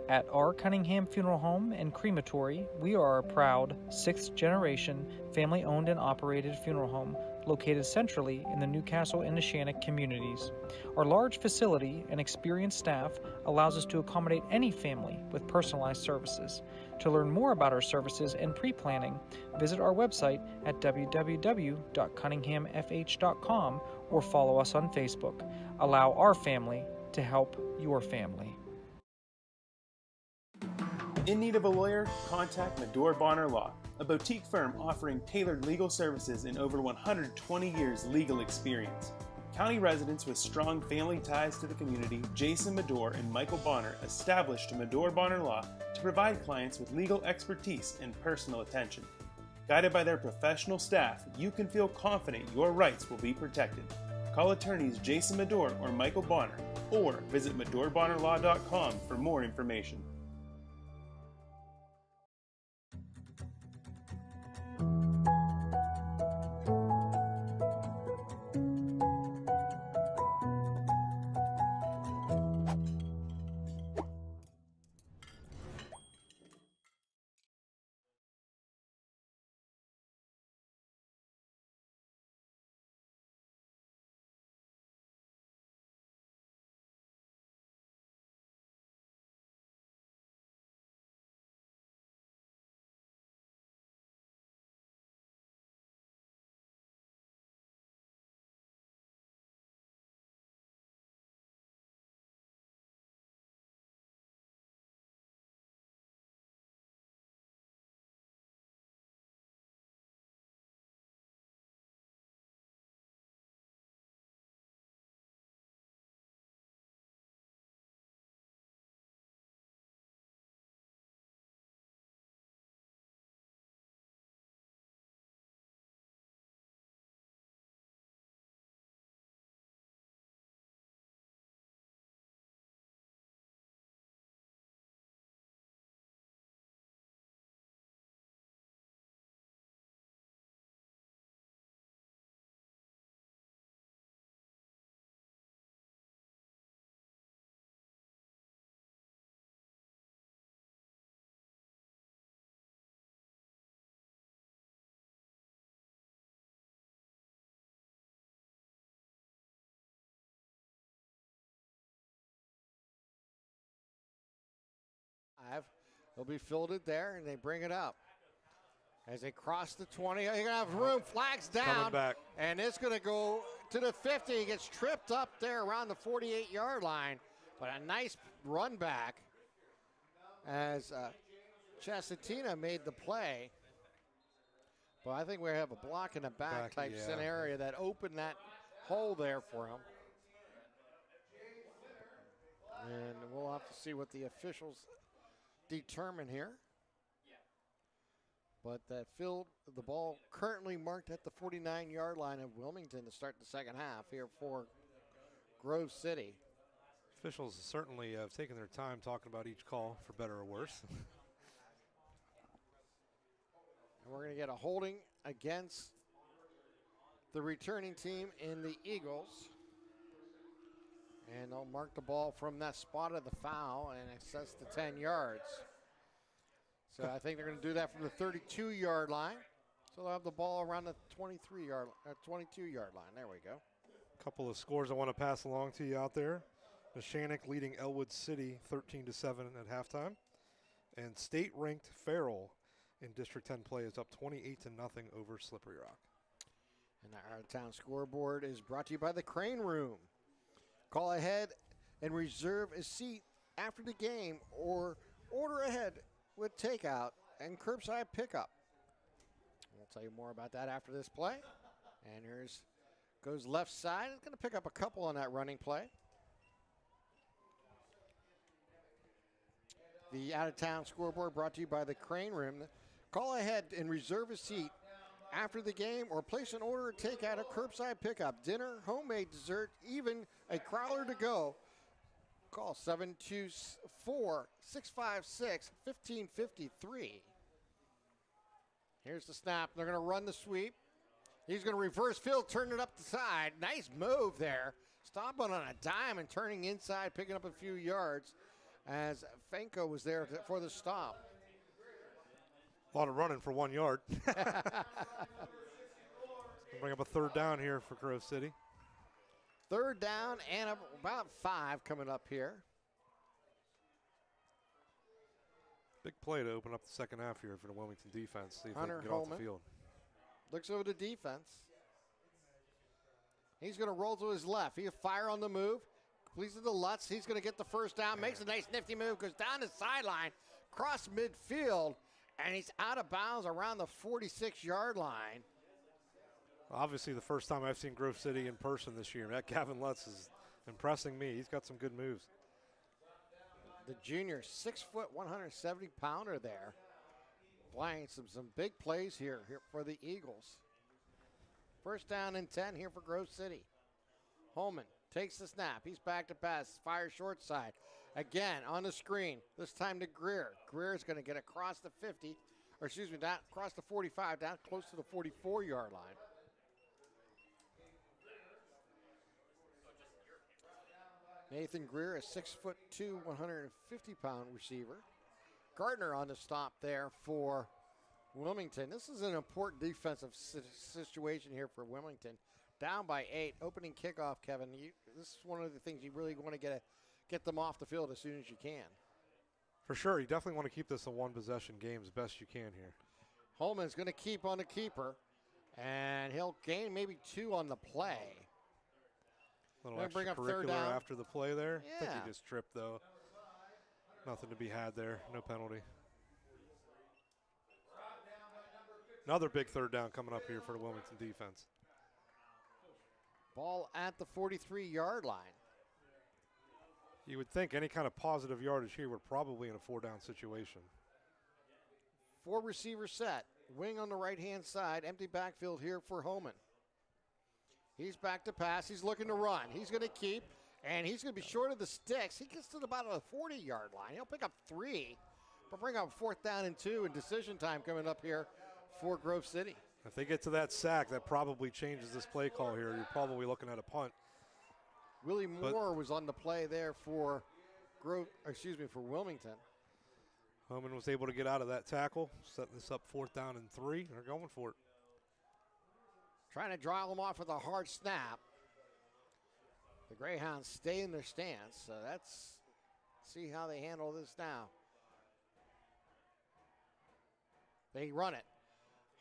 At our Cunningham Funeral Home and Crematory, we are a proud 6th-generation, family-owned and operated funeral home located centrally in the Newcastle and Neshannock communities. Our large facility and experienced staff allows us to accommodate any family with personalized services. To learn more about our services and pre-planning, visit our website at www.cunninghamfh.com or follow us on Facebook. Allow our family to help your family. In need of a lawyer? Contact Medore Bonner Law, a boutique firm offering tailored legal services in over 120 years legal experience. County residents with strong family ties to the community, Jason Medore and Michael Bonner, established Medore Bonner Law to provide clients with legal expertise and personal attention. Guided by their professional staff, you can feel confident your rights will be protected. Call attorneys Jason Medore or Michael Bonner, or visit MedoreBonnerLaw.com for more information. He'll be fielded there, and they bring it up. As they cross the 20, you're going to have room, flags down. Coming back. And it's going to go to the 50. He gets tripped up there around the 48-yard line. But a nice run back as Chastatina made the play. But I think we have a block in the back type scenario that opened that hole there for him. And we'll have to see what the officials determine here. But that filled the ball currently marked at the 49-yard line of Wilmington to start the second half here for Grove City. Officials certainly have taken their time talking about each call, for better or worse. And we're going to get a holding against the returning team in the Eagles. And they'll mark the ball from that spot of the foul, and it sets to 10 yards. So I think they're going to do that from the 32-yard line. So they'll have the ball around the 22-yard line. There we go. A couple of scores I want to pass along to you out there. Neshannock leading Elwood City 13-7 at halftime. And state-ranked Farrell in District 10 play is up 28-0 over Slippery Rock. And the out-of-town scoreboard is brought to you by the Crane Room. Call ahead and reserve a seat after the game or order ahead with takeout and curbside pickup. We'll tell you more about that after this play. And here's goes left side. It's going to pick up a couple on that running play. The out-of-town scoreboard brought to you by the Crane Room. Call ahead and reserve a seat after the game or place an order or takeout or curbside pickup. Dinner, homemade dessert, even a crowler to go. Call 724-656-1553. Here's the snap. They're going to run the sweep. He's going to reverse field, turn it up the side. Nice move there. Stomping on a dime and turning inside, picking up a few yards as Fenko was there for the stop. A lot of running for 1 yard. Bring up a third down here for Grove City. Third down and about 5 coming up here. Big play to open up the second half here for the Wilmington defense. See if Hunter they can get off the Holman field. looks over the defense. He's going to roll to his left. He'll fire on the move. Completes to the Lutz. He's going to get the first down. Makes a nice nifty move. Goes down the sideline. Cross midfield. And he's out of bounds around the 46-yard line. Obviously the first time I've seen Grove City in person this year. That Gavin Lutz is impressing me. He's got some good moves. The junior, 6 foot, 170-pounder there. Playing some big plays here for the Eagles. First down and 10 here for Grove City. Holman takes the snap. He's back to pass. Fire short side. Again on the screen. This time to Greer. Greer's going to get across the 50, or excuse me, down across the 45, down close to the 44-yard line. Nathan Greer, a 6'2", 150-pound receiver. Gardner on the stop there for Wilmington. This is an important defensive situation here for Wilmington. Down by 8, opening kickoff, Kevin. This is one of the things you really want to get them off the field as soon as you can. For sure, you definitely want to keep this a one-possession game as best you can here. Holman's going to keep on the keeper, and he'll gain maybe 2 on the play. A little extracurricular after the play there. Yeah. I think he just tripped, though. Nothing to be had there. No penalty. Another big third down coming up here for the Wilmington defense. Ball at the 43-yard line. You would think any kind of positive yardage here, we're probably in a 4-down situation. 4 receiver set. Wing on the right-hand side. Empty backfield here for Holman. He's back to pass. He's looking to run. He's going to keep, and he's going to be short of the sticks. He gets to about a 40-yard line. He'll pick up 3, but bring up 4th down and 2, and decision time coming up here for Grove City. If they get to that sack, that probably changes this play call here. You're probably looking at a punt. Willie Moore was on the play there for Wilmington. Holman was able to get out of that tackle, setting this up 4th down and 3. They're going for it. Trying to draw them off with a hard snap. The Greyhounds stay in their stance, so see how they handle this now. They run it.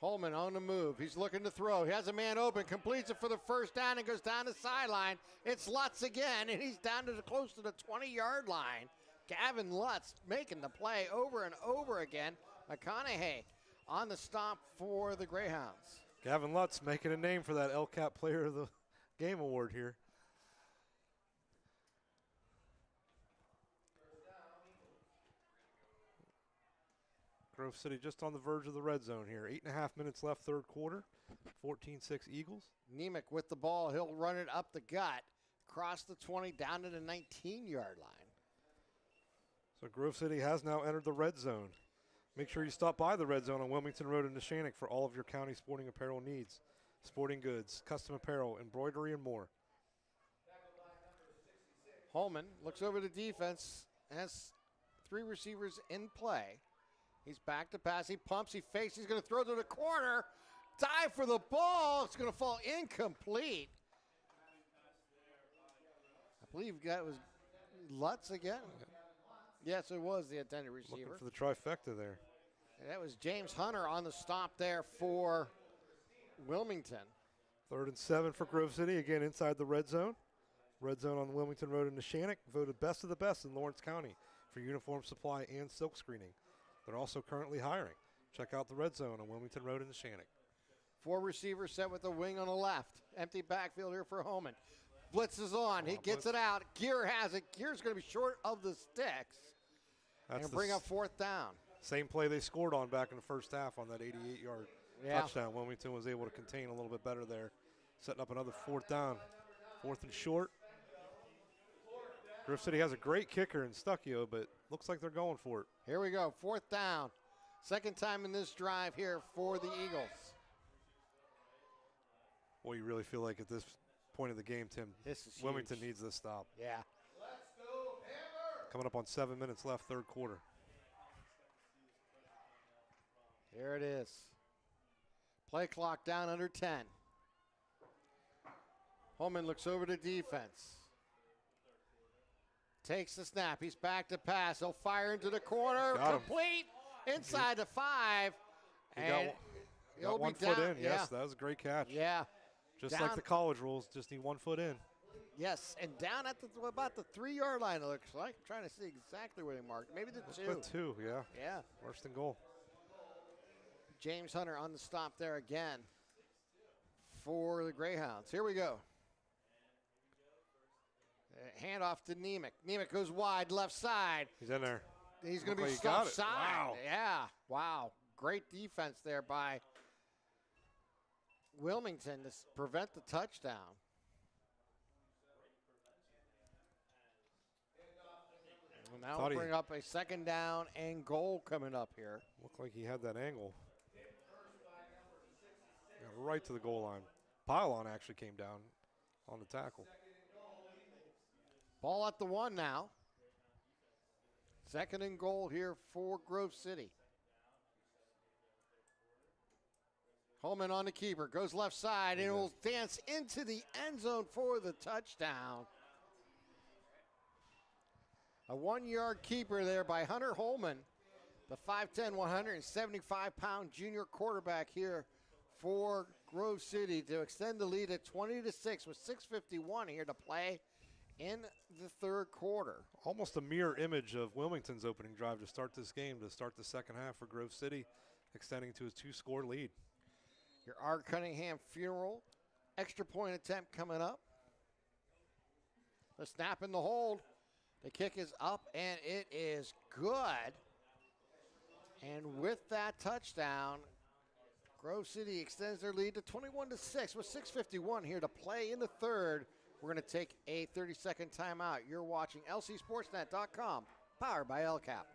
Holman on the move. He's looking to throw. He has a man open, completes it for the first down and goes down the sideline. It's Lutz again, and he's down to close to the 20-yard line. Gavin Lutz making the play over and over again. McConaughey on the stop for the Greyhounds. Gavin Lutz making a name for that LCAP Player of the Game award here. Grove City just on the verge of the red zone here. 8.5 minutes left, third quarter. 14-6 Eagles. Nemec with the ball. He'll run it up the gut, across the 20, down to the 19-yard line. So Grove City has now entered the red zone. Make sure you stop by the red zone on Wilmington Road in Neshannock for all of your county sporting apparel needs. Sporting goods, custom apparel, embroidery, and more. Holman looks over the defense, has 3 receivers in play. He's back to pass. He pumps. He fakes. He's going to throw to the corner. Dive for the ball. It's going to fall incomplete. I believe that was Lutz again. Yes, it was the intended receiver. Looking for the trifecta there. And that was James Hunter on the stop there for Wilmington. 3rd and 7 for Grove City, again inside the red zone. Red zone on Wilmington Road in Neshannock, voted best of the best in Lawrence County for uniform supply and silk screening. They're also currently hiring. Check out the red zone on Wilmington Road in Neshannock. 4 receivers set with the wing on the left. Empty backfield here for Holman. Blitz is on. He gets it out. Gear has it. Gear's going to be short of the sticks. That's and bring up 4th down. Same play they scored on back in the first half on that 88-yard touchdown. Wilmington was able to contain a little bit better there, setting up another 4th down. 4th and short. Grove City has a great kicker in Stuckio, but looks like they're going for it. Here we go, 4th down. Second time in this drive here for the Eagles. Boy, you really feel like at this point of the game, Tim, Wilmington needs this stop. Yeah. Coming up on 7 minutes left, third quarter. Here it is. Play clock down under 10. Holman looks over to defense. Takes the snap. He's back to pass. He'll fire into the corner. Complete inside the 5. And got 1 foot in. Yes, that was a great catch. Yeah. Just like the college rules, just need 1 foot in. Yes, and down at about the 3-yard line, it looks like. I'm trying to see exactly where they marked. Maybe the 2. The 2, yeah. Yeah. Worse than goal. James Hunter on the stop there again for the Greyhounds. Here we go. Handoff to Nemec. Nemec goes wide, left side. He's in there. He's going to be stuffed side. Wow. Yeah, wow. Great defense there by Wilmington to prevent the touchdown. Well, now we'll bring up a 2nd down and goal coming up here. Looked like he had that angle. Got right to the goal line. Pylon actually came down on the tackle. Ball at the 1 now. 2nd and goal here for Grove City. Holman on the keeper, goes left side, and will dance into the end zone for the touchdown. A 1-yard keeper there by Hunter Holman, the 5'10", 175-pound junior quarterback here for Grove City to extend the lead at 20-6 with 6:51 here to play in the third quarter. Almost a mirror image of Wilmington's opening drive to start this game, to start the second half for Grove City, extending to a 2-score lead. Your R. Cunningham funeral. Extra point attempt coming up. The snap and the hold. The kick is up, and it is good. And with that touchdown, Grove City extends their lead to 21-6 with 6:51 here to play in the third. We're going to take a 30-second timeout. You're watching LCSportsNet.com, powered by LCAP.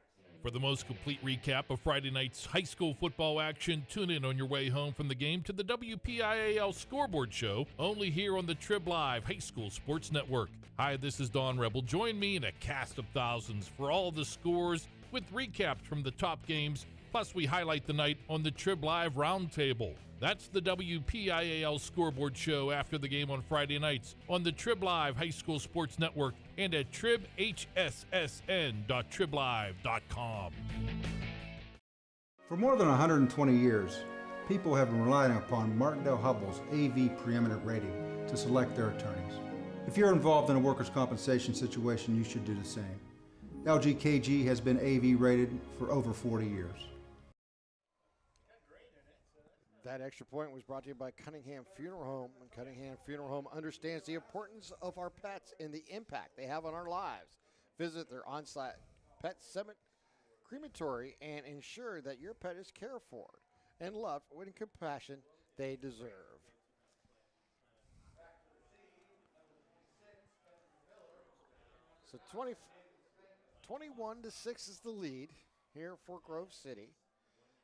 For the most complete recap of Friday night's high school football action, tune in on your way home from the game to the WPIAL Scoreboard Show, only here on the Trib Live High School Sports Network. Hi, this is Don Rebel. Join me in a cast of thousands for all the scores with recaps from the top games, plus we highlight the night on the Trib Live Roundtable. That's the WPIAL Scoreboard Show after the game on Friday nights on the Trib Live High School Sports Network and at tribhssn.triblive.com. For more than 120 years, people have been relying upon Martindale Hubbell's AV preeminent rating to select their attorneys. If you're involved in a workers' compensation situation, you should do the same. LGKG has been AV rated for over 40 years. That extra point was brought to you by Cunningham Funeral Home. And Cunningham Funeral Home understands the importance of our pets and the impact they have on our lives. Visit their on-site pet crematory and ensure that your pet is cared for and loved with compassion they deserve. So 21-6 is the lead here for Grove City.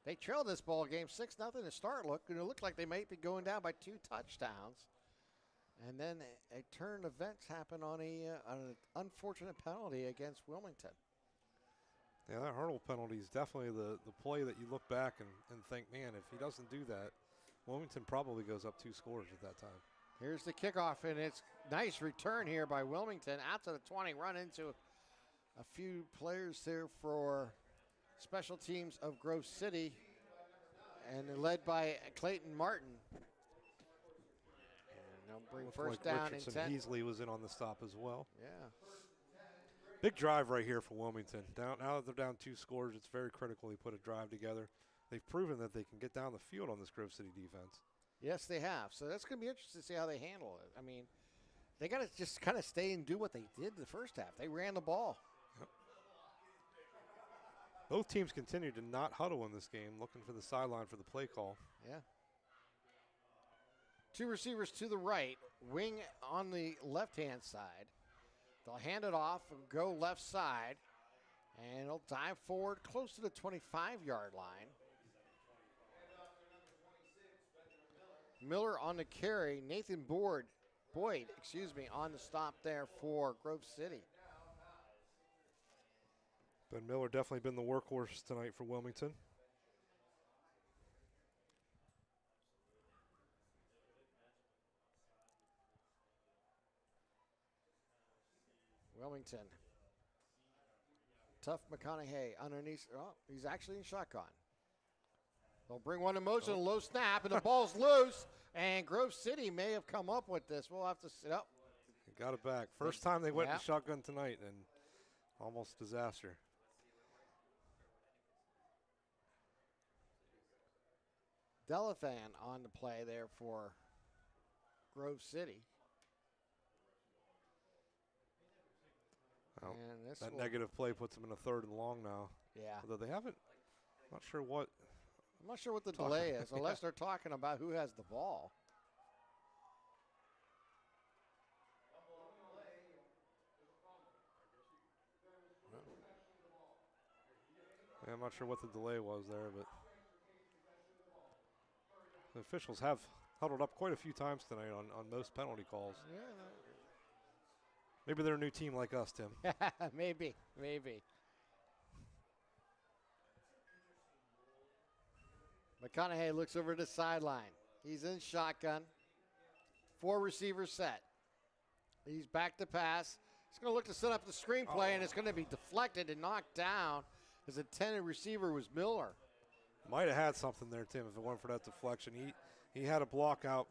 They trailed this ball game 6-0 to start. It looked like they might be going down by 2 touchdowns. And then a turn events happen on an unfortunate penalty against Wilmington. Yeah, that hurdle penalty is definitely the play that you look back and think, man, if he doesn't do that, Wilmington probably goes up 2 scores at that time. Here's the kickoff, and it's nice return here by Wilmington out to the 20, run into a few players there for special teams of Grove City, and they're led by Clayton Martin. And they'll bring first down and 10. Heasley was in on the stop as well. Yeah. Big drive right here for Wilmington. Now that they're down 2 scores, it's very critical they put a drive together. They've proven that they can get down the field on this Grove City defense. Yes, they have. So that's going to be interesting to see how they handle it. I mean, they got to just kind of stay and do what they did the first half. They ran the ball. Yep. Both teams continue to not huddle in this game, looking for the sideline for the play call. Yeah. 2 receivers to the right, wing on the left-hand side. They'll hand it off and go left side, and it'll dive forward close to the 25-yard line. Miller on the carry. Nathan Boyd, on the stop there for Grove City. Ben Miller definitely been the workhorse tonight for Wilmington. Wilmington. Tough McConaughey underneath. Oh, he's actually in shotgun. They'll bring one in motion, a low snap, and the ball's loose. And Grove City may have come up with this. We'll have to sit up. Got it back. First time they went in shotgun tonight, and almost disaster. Delathan on the play there for Grove City. Oh, and this that negative play puts them in a 3rd and long now. Yeah. Although they haven't, I'm not sure what the delay is, unless they're talking about who has the ball. Yeah, I'm not sure what the delay was there, but the officials have huddled up quite a few times tonight on most penalty calls. Yeah. Maybe they're a new team like us, Tim. Maybe. McConaughey looks over the sideline. He's in shotgun. 4 receivers set. He's back to pass. He's going to look to set up the screenplay, and it's going to be deflected and knocked down. His intended receiver was Miller. Might have had something there, Tim, if it weren't for that deflection. He had a block out,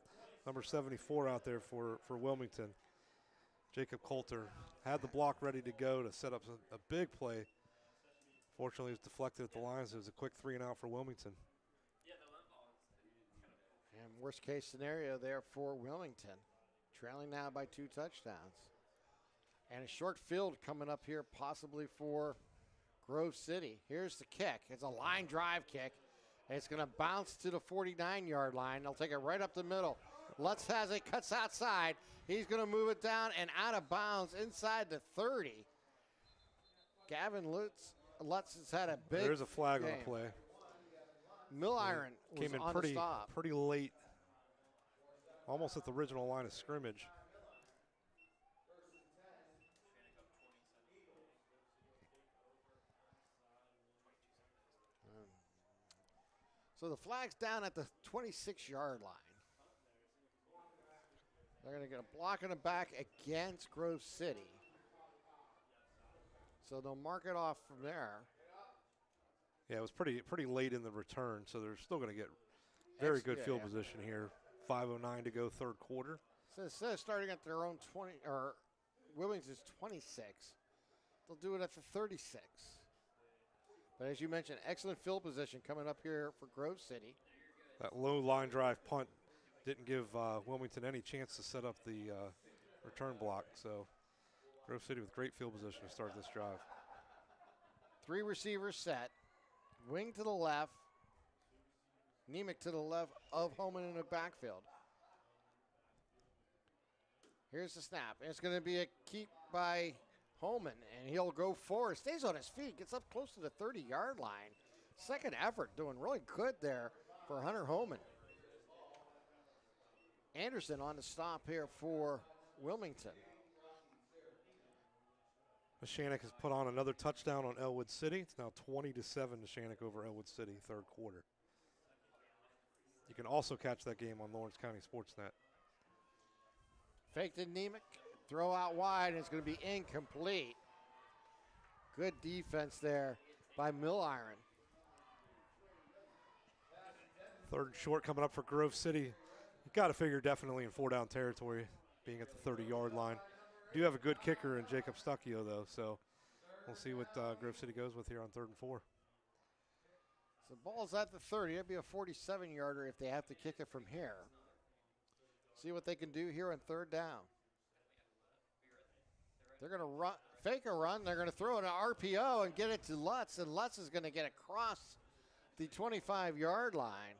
number 74 out there for Wilmington. Jacob Coulter had the block ready to go to set up a big play. Fortunately, it was deflected at the lines. It was a quick 3-and-out for Wilmington. And worst case scenario there for Wilmington. Trailing now by 2 touchdowns. And a short field coming up here possibly for Grove City. Here's the kick. It's a line drive kick. It's going to bounce to the 49-yard line. They'll take it right up the middle. Lutz has it, cuts outside. He's going to move it down and out of bounds inside the 30. Gavin Lutz has had a big There's a flag game. on the play. Milliron was came in on the stop. pretty late, almost at the original line of scrimmage. So the flag's down at the 26-yard line. They're going to get a block in the back against Grove City. So they'll mark it off from there. Yeah, it was pretty late in the return, so they're still going to get very good field position here. 5:09 to go, third quarter. So instead of starting at their own 20, or Wilmington's 26, they'll do it at the 36. But as you mentioned, excellent field position coming up here for Grove City. That low line drive punt didn't give Wilmington any chance to set up the return block. So Grove City with great field position to start this drive. 3 receivers set. Wing to the left. Nemec to the left of Holman in the backfield. Here's the snap. It's going to be a keep by Holman, and he'll go forward. Stays on his feet, gets up close to the 30-yard line. Second effort, doing really good there for Hunter Holman. Anderson on the stop here for Wilmington. Neshannock has put on another touchdown on Elwood City. It's now 20-7 Neshannock over Elwood City, third quarter. You can also catch that game on Lawrence County SportsNet. Fake to Nemec, throw out wide, and it's going to be incomplete. Good defense there by Milliron. Third and short coming up for Grove City. You've got to figure definitely in 4-down territory, being at the 30-yard line. Do have a good kicker in Jacob Stuckio, though, so we'll see what Grove City goes with here on 3rd and 4. So the ball's at the 30. It'd be a 47-yarder if they have to kick it from here. See what they can do here on 3rd down. They're going to run, fake a run. They're going to throw an RPO and get it to Lutz, and Lutz is going to get across the 25-yard line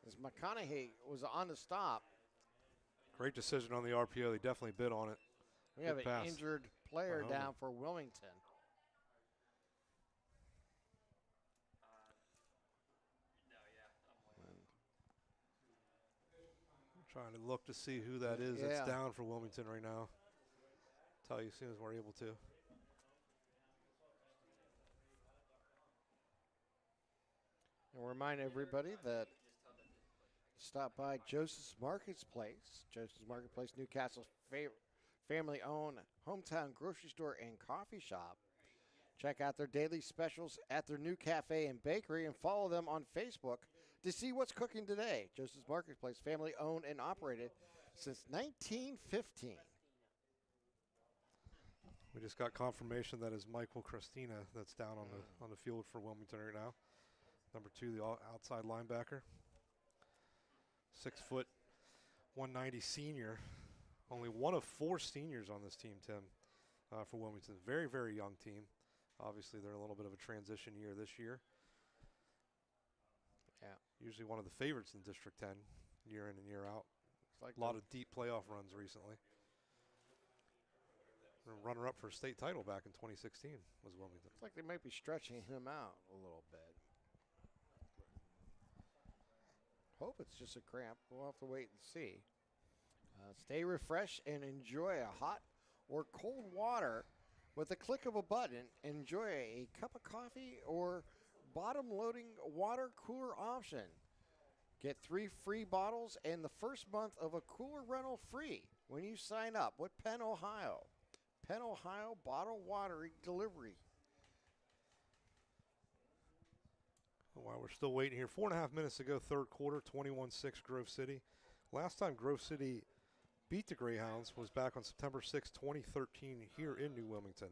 as McConaughey was on the stop. Great decision on the RPO. They definitely bid on it. We have an injured player down for Wilmington. Trying to look to see who that is that's down for Wilmington right now. Tell you as soon as we're able to. And remind everybody that stop by Joseph's Marketplace. Joseph's Marketplace, Newcastle's family-owned hometown grocery store and coffee shop. Check out their daily specials at their new cafe and bakery and follow them on Facebook to see what's cooking today. Joseph's Marketplace, family-owned and operated since 1915. We just got confirmation that is Michael Christina that's down on the field for Wilmington right now. Number 2, the outside linebacker. 6 foot, 190 senior. Only one of 4 seniors on this team, Tim, for Wilmington. Very, very young team. Obviously, they're a little bit of a transition year this year. Yeah. Usually one of the favorites in District 10, year in and year out. It's like a lot of deep playoff runs recently. Runner-up for a state title back in 2016 was Wilmington. It's like they might be stretching him out a little bit. Hope it's just a cramp. We'll have to wait and see. Stay refreshed and enjoy a hot or cold water with a click of a button. Enjoy a cup of coffee or bottom-loading water cooler option. Get 3 free bottles and the first month of a cooler rental free when you sign up with Penn, Ohio. Penn, Ohio bottled water delivery. While we're still waiting here, 4.5 minutes to go, third quarter, 21-6 Grove City. Last time Grove City beat the Greyhounds was back on September 6, 2013 here in New Wilmington.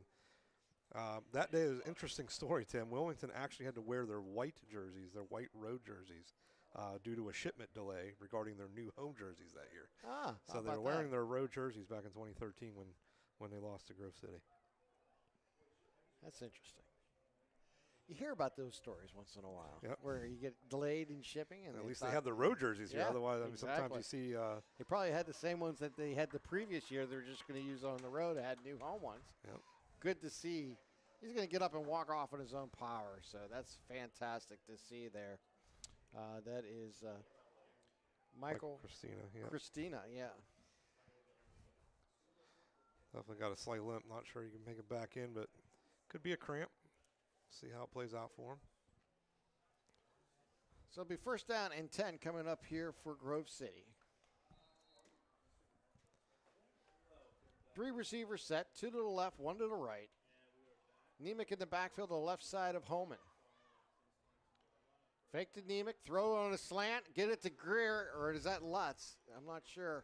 That day is an interesting story, Tim. Wilmington actually had to wear their white jerseys, their white road jerseys, due to a shipment delay regarding their new home jerseys that year. So they were wearing their road jerseys back in 2013 when they lost to Grove City. That's interesting. You hear about those stories once in a while, where you get delayed in shipping. And at least they have the road jerseys here. Otherwise, I mean, sometimes you see. They probably had the same ones that they had the previous year. They're just going to use on the road. They had new home ones. Good to see. He's going to get up and walk off on his own power. So that's fantastic to see there. That is Michael Christina. Christina, Definitely got a slight limp. Not sure you can make it back in, but could be a cramp. See how it plays out for him. So it'll be 1st down and 10 coming up here for Grove City. 3 receivers set, 2 to the left, 1 to the right. Nemec in the backfield to the left side of Holman. Fake to Nemec, throw on a slant, get it to Greer, or is that Lutz? I'm not sure.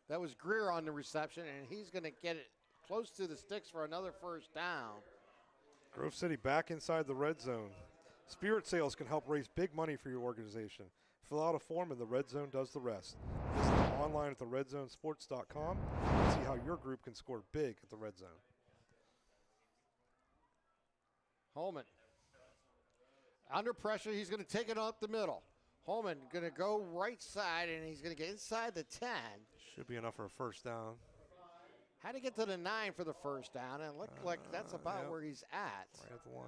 That was Greer on the reception, and he's going to get it close to the sticks for another first down. Grove City back inside the red zone. Spirit Sales can help raise big money for your organization. Fill out a form and the Red Zone does the rest. Visit them online at theredzonesports.com and see how your group can score big at the Red Zone. Holman. Under pressure, he's going to take it up the middle. Holman going to go right side, and he's going to get inside the 10. Should be enough for a first down. Had to get to the 9 for the first down, and it looked like that's about where he's at. Right at the line.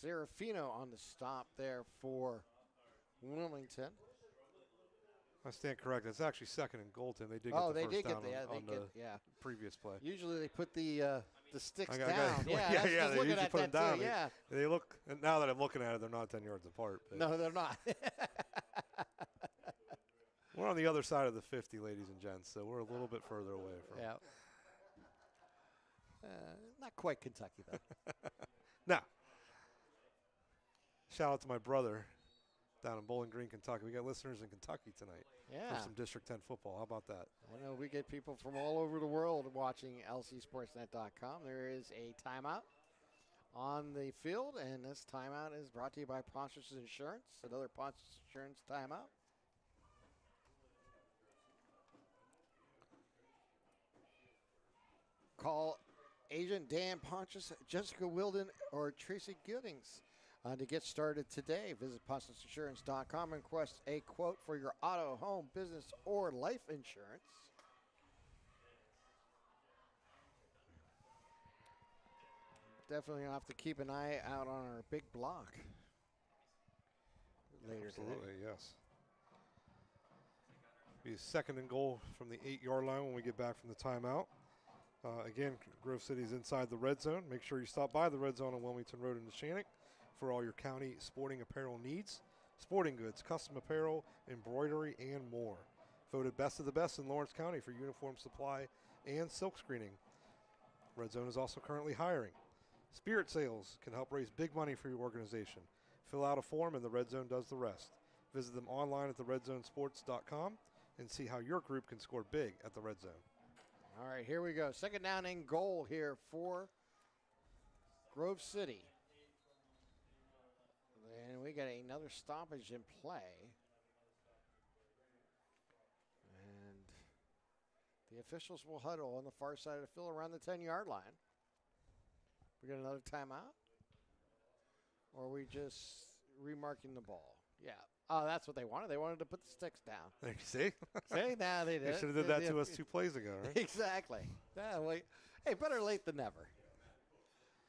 Serafino on the stop there for Wilmington. I stand correct. It's actually second and goal, Tim. They did get the first down on the previous play. Usually they put the sticks down. Yeah, they usually put them down. Yeah. They look, and now that I'm looking at it, they're not 10 yards apart. But no, they're not. We're on the other side of the 50, ladies and gents, so we're a little bit further away from it. Not quite Kentucky, though. No. Shout out to my brother down in Bowling Green, Kentucky. We got listeners in Kentucky tonight for some District 10 football. How about that? I know we get people from all over the world watching lcsportsnet.com. There is a timeout on the field, and this timeout is brought to you by Ponchos Insurance, another Ponchos Insurance timeout. Call Agent Dan Ponchos, Jessica Wilden, or Tracy Giddings to get started today. Visit PonchosInsurance.com and request a quote for your auto, home, business, or life insurance. Definitely have to keep an eye out on our big block later Absolutely, today. Yes. Be second and goal from the 8-yard line when we get back from the timeout. Again, Grove City's inside the red zone. Make sure you stop by the red zone on Wilmington Road in Neshannock for all your county sporting apparel needs. Sporting goods, custom apparel, embroidery, and more. Voted best of the best in Lawrence County for uniform supply and silk screening. Red Zone is also currently hiring. Spirit Sales can help raise big money for your organization. Fill out a form and the Red Zone does the rest. Visit them online at theredzonesports.com and see how your group can score big at the Red Zone. All right, here we go. Second down and goal here for Grove City. And we got another stoppage in play. And the officials will huddle on the far side of the field around the 10-yard line. We got another timeout? Or are we just remarking the ball? Yeah. Oh, that's what they wanted. They wanted to put the sticks down. There you see? See, now they did. They should have did that to us 2 plays ago, right? Exactly. Yeah, wait. Hey, better late than never.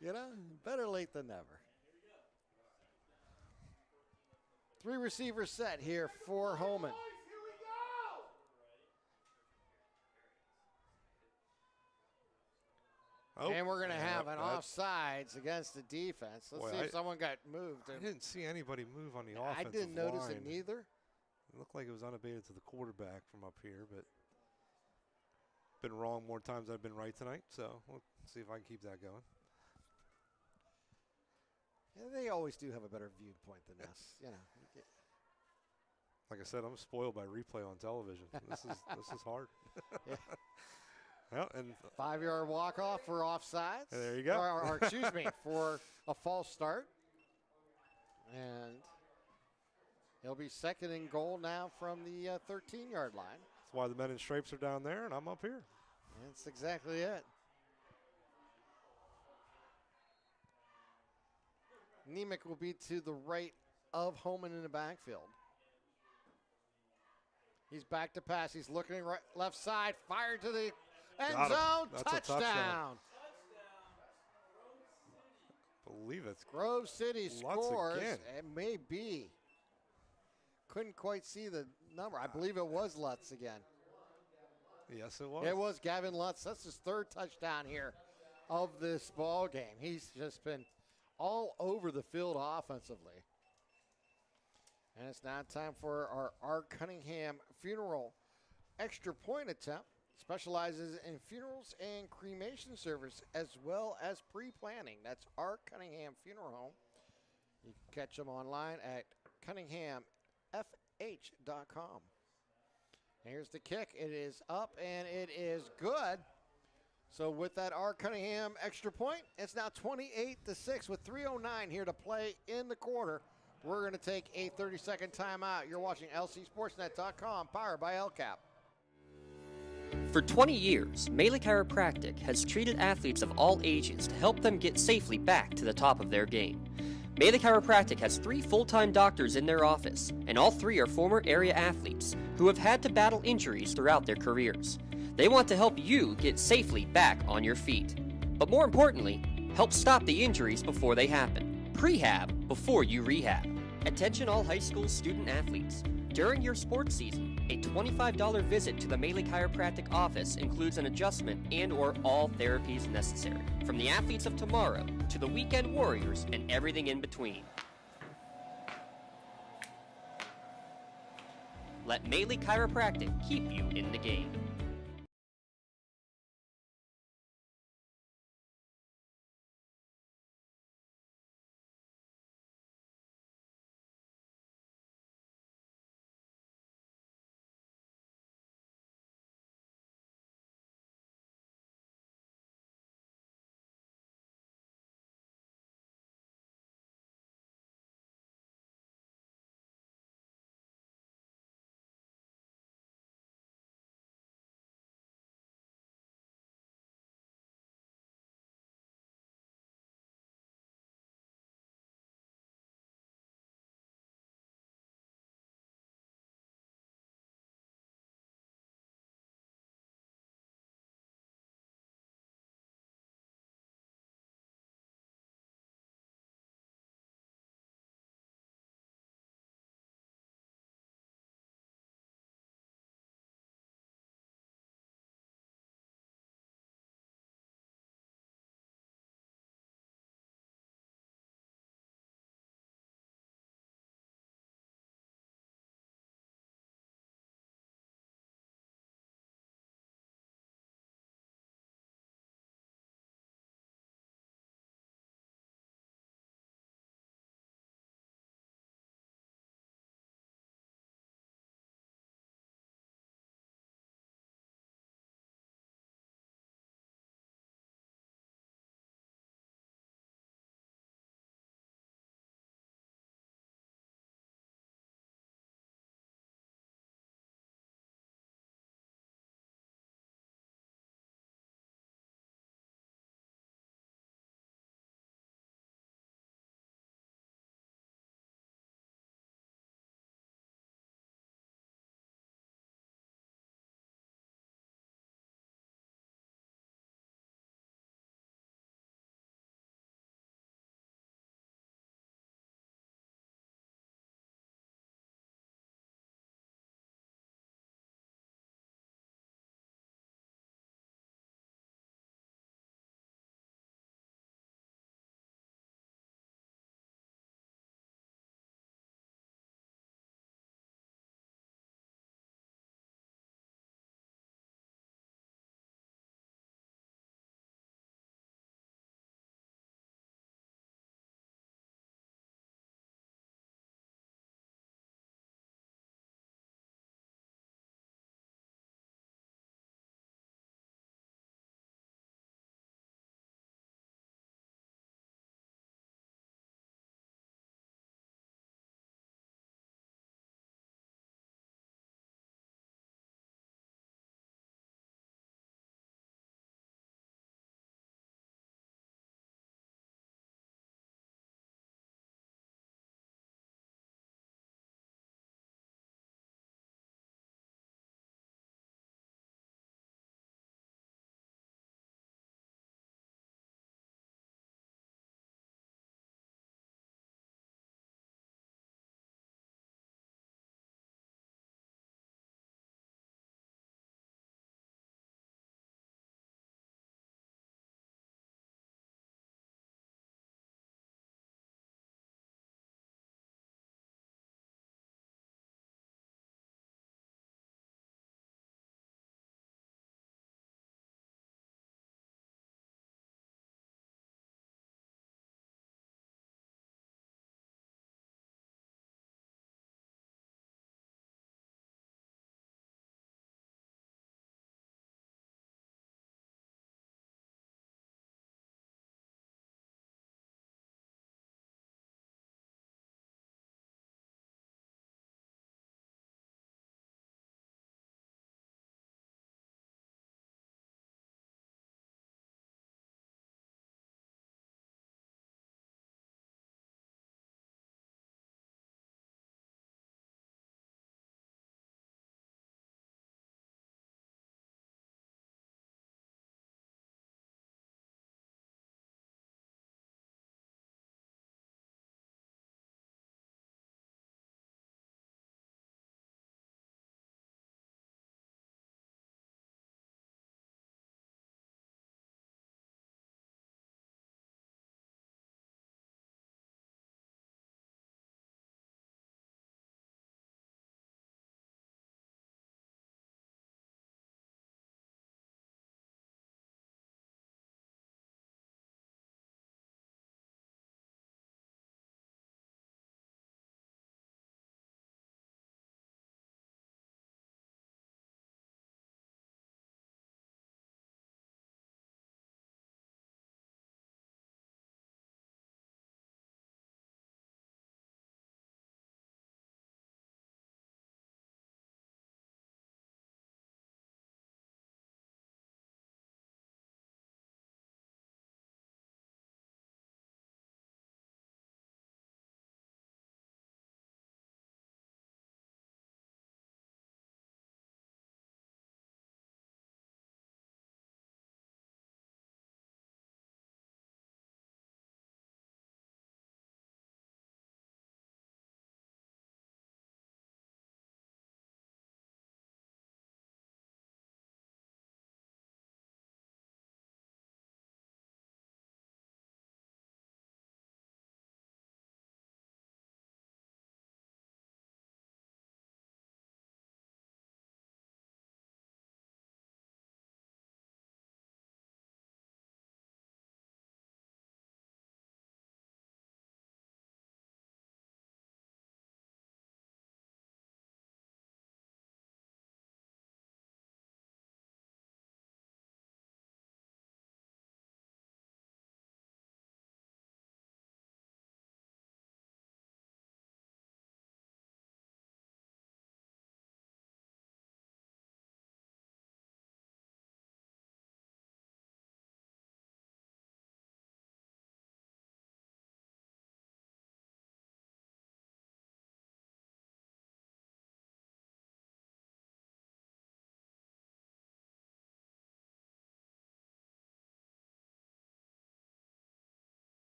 You know, better late than never. 3 receivers set here for Holman. Oh, and we're going to have an offsides against the defense. Let's see if someone got moved. I didn't see anybody move on the offensive line. I didn't notice it neither. It looked like it was unabated to the quarterback from up here, but been wrong more times than I've been right tonight, so we'll see if I can keep that going. Yeah, they always do have a better viewpoint than us, you know. Like I said, I'm spoiled by replay on television. This is hard. Yeah. Well, and 5-yard walk-off for offsides. There you go. Or excuse me, for a false start. And it'll be second and goal now from the 13-yard line. That's why the men in stripes are down there, and I'm up here. That's exactly it. Nemec will be to the right of Holman in the backfield. He's back to pass. He's looking right, left side, fired to the end zone, touchdown. Believe it. Grove City scores. Again. It may be. Couldn't quite see the number. I believe it was Lutz again. Yes, it was. It was Gavin Lutz. That's his 3rd touchdown here of this ball game. He's just been all over the field offensively. And it's now time for our Cunningham Funeral extra point attempt. Specializes in funerals and cremation service as well as pre-planning. That's our Cunningham Funeral Home. You can catch them online at cunninghamfh.com. Here's the kick. It is up and it is good. So with that R. Cunningham extra point, it's now 28-6 with 3:09 here to play in the quarter. We're going to take a 30-second timeout. You're watching LCSportsNet.com, powered by LCAP. For 20 years, Melee Chiropractic has treated athletes of all ages to help them get safely back to the top of their game. Melee Chiropractic has 3 full-time doctors in their office, and all 3 are former area athletes who have had to battle injuries throughout their careers. They want to help you get safely back on your feet. But more importantly, help stop the injuries before they happen. Prehab before you rehab. Attention all high school student athletes. During your sports season, a $25 visit to the Melee Chiropractic office includes an adjustment and/or all therapies necessary. From the athletes of tomorrow to the weekend warriors and everything in between. Let Melee Chiropractic keep you in the game.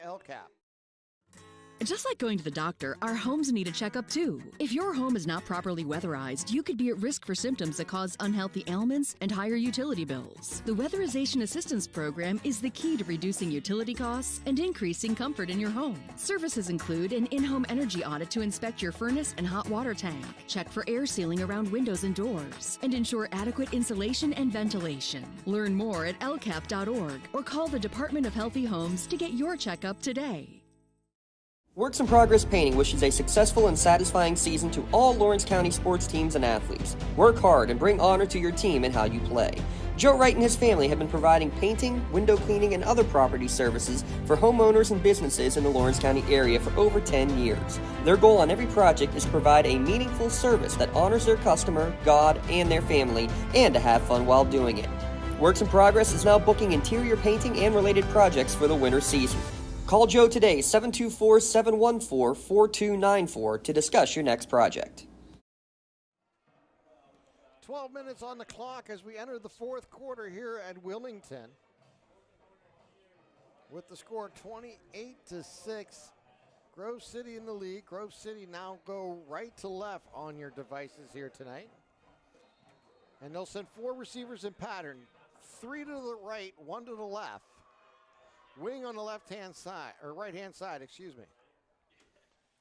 LCAP. Just like going to the doctor, our homes need a checkup too. If your home is not properly weatherized, you could be at risk for symptoms that cause unhealthy ailments and higher utility bills. The Weatherization Assistance Program is the key to reducing utility costs and increasing comfort in your home. Services include an in-home energy audit to inspect your furnace and hot water tank, check for air sealing around windows and doors, and ensure adequate insulation and ventilation. Learn more at lcap.org or call the Department of Healthy Homes to get your checkup today. Works in Progress Painting wishes a successful and satisfying season to all Lawrence County sports teams and athletes. Work hard and bring honor to your team in how you play. Joe Wright and his family have been providing painting, window cleaning, and other property services for homeowners and businesses in the Lawrence County area for over 10 years. Their goal on every project is to provide a meaningful service that honors their customer, God, and their family, and to have fun while doing it. Works in Progress is now booking interior painting and related projects for the winter season. Call Joe today, 724-714-4294, to discuss your next project. 12 minutes on the clock as we enter the fourth quarter here at Wilmington. With the score 28-6, Grove City in the lead. Grove City now go right to left on your devices here tonight. And they'll send 4 receivers in pattern, 3 to the right, 1 to the left. Wing on the left-hand side, or right-hand side, excuse me.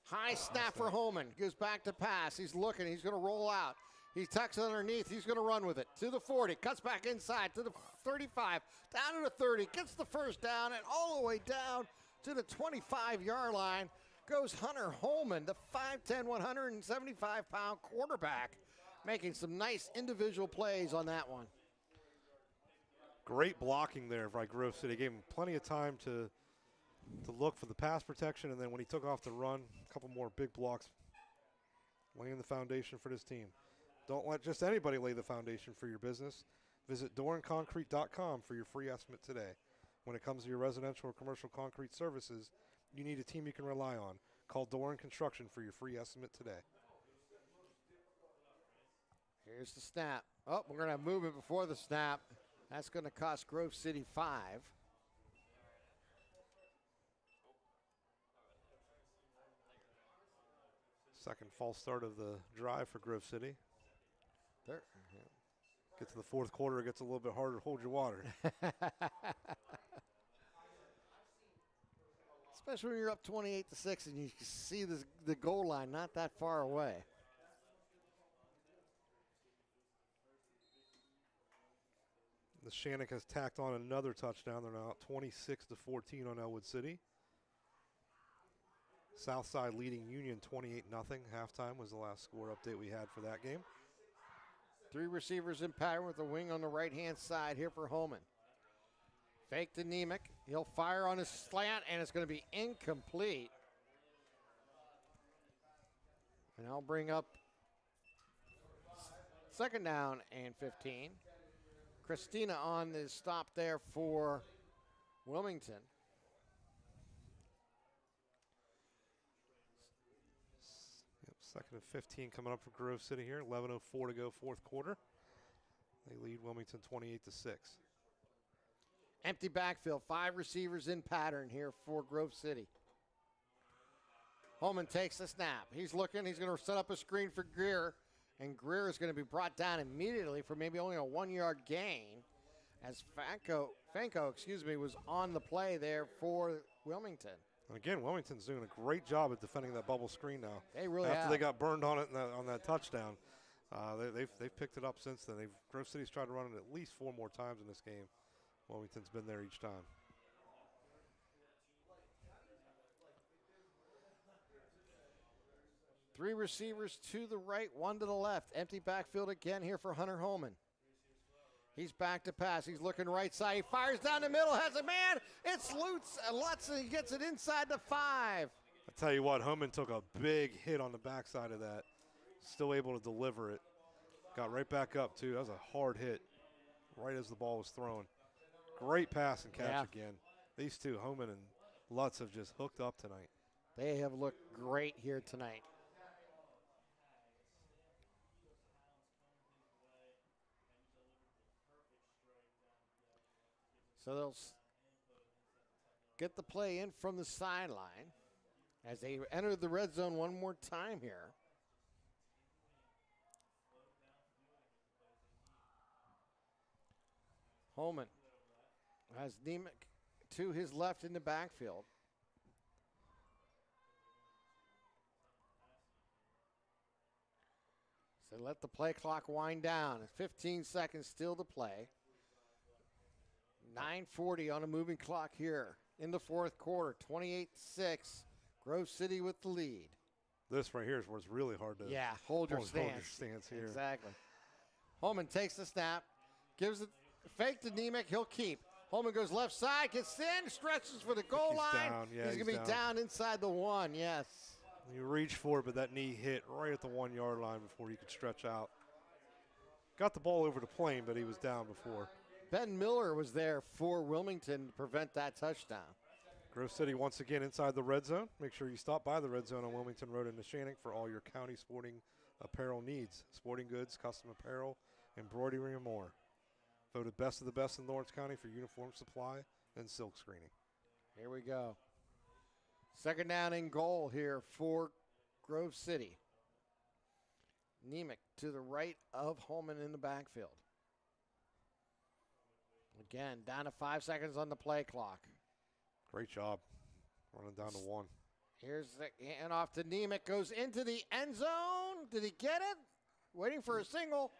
High snap for Holman. Goes back to pass. He's looking. He's going to roll out. He tucks it underneath. He's going to run with it. To the 40. Cuts back inside to the 35. Down to the 30. Gets the first down and all the way down to the 25-yard line goes Hunter Holman, the 5'10", 175-pound quarterback, making some nice individual plays on that one. Great blocking there by Grove City. Gave him plenty of time to look for the pass protection, and then when he took off to run, a couple more big blocks, laying the foundation for this team. Don't let just anybody lay the foundation for your business. Visit doranconcrete.com for your free estimate today. When it comes to your residential or commercial concrete services, you need a team you can rely on. Call Doran Construction for your free estimate today. Here's the snap. Oh, we're going to have movement before the snap. That's going to cost Grove City 5. Second false start of the drive for Grove City. There. Get to the fourth quarter, it gets a little bit harder to hold your water. Especially when you're up 28-6 and you see the goal line not that far away. The Shannock has tacked on another touchdown. They're now 26-14 on Elwood City. Southside leading Union 28-0. Halftime was the last score update we had for that game. 3 receivers in pattern with the wing on the right-hand side here for Holman. Fake to Nemec. He'll fire on his slant, and it's going to be incomplete. And I'll bring up second down and 15. Christina on the stop there for Wilmington. Second and 15 coming up for Grove City here. 11:04 to go, fourth quarter. They lead Wilmington 28-6. Empty backfield, 5 receivers in pattern here for Grove City. Holman takes the snap. He's looking. He's going to set up a screen for Greer. And Greer is going to be brought down immediately for maybe only a 1-yard gain as Fanko was on the play there for Wilmington. And again, Wilmington's doing a great job at defending that bubble screen now. They really After have. they got burned on it on that touchdown, they've picked it up since then. Grove City's tried to run it at least 4 more times in this game. Wilmington's been there each time. Three receivers to the right, 1 to the left. Empty backfield again here for Hunter Holman. He's back to pass. He's looking right side. He fires down the middle, has a man. It's Lutz, and he gets it inside the 5. I tell you what, Holman took a big hit on the backside of that. Still able to deliver it. Got right back up, too. That was a hard hit right as the ball was thrown. Great pass and catch again. These two, Holman and Lutz, have just hooked up tonight. They have looked great here tonight. So get the play in from the sideline as they enter the red zone one more time here. Holman has Nemec to his left in the backfield. So let the play clock wind down. 15 seconds still to play. 9:40 on a moving clock here in the fourth quarter. 28-6. Grove City with the lead. This right here is where it's really hard to hold your stance. Hold your stance here. Exactly. Holman takes the snap, gives it fake to Nemec. He'll keep. Holman goes left side, gets in, stretches for the goal line. Down. Yeah, he's going to be down inside the 1, yes. You reach for it, but that knee hit right at the 1 yard line before he could stretch out. Got the ball over the plane, but he was down before. Ben Miller was there for Wilmington to prevent that touchdown. Grove City once again inside the red zone. Make sure you stop by the red zone on Wilmington Road in Neshannock for all your county sporting apparel needs. Sporting goods, custom apparel, embroidery, and more. Voted best of the best in Lawrence County for uniform supply and silk screening. Here we go. Second down and goal here for Grove City. Nemec to the right of Holman in the backfield. Again, down to 5 seconds on the play clock. Great job running down to 1. Here's the handoff to Nemec. Goes into the end zone. Did he get it? Waiting for a single.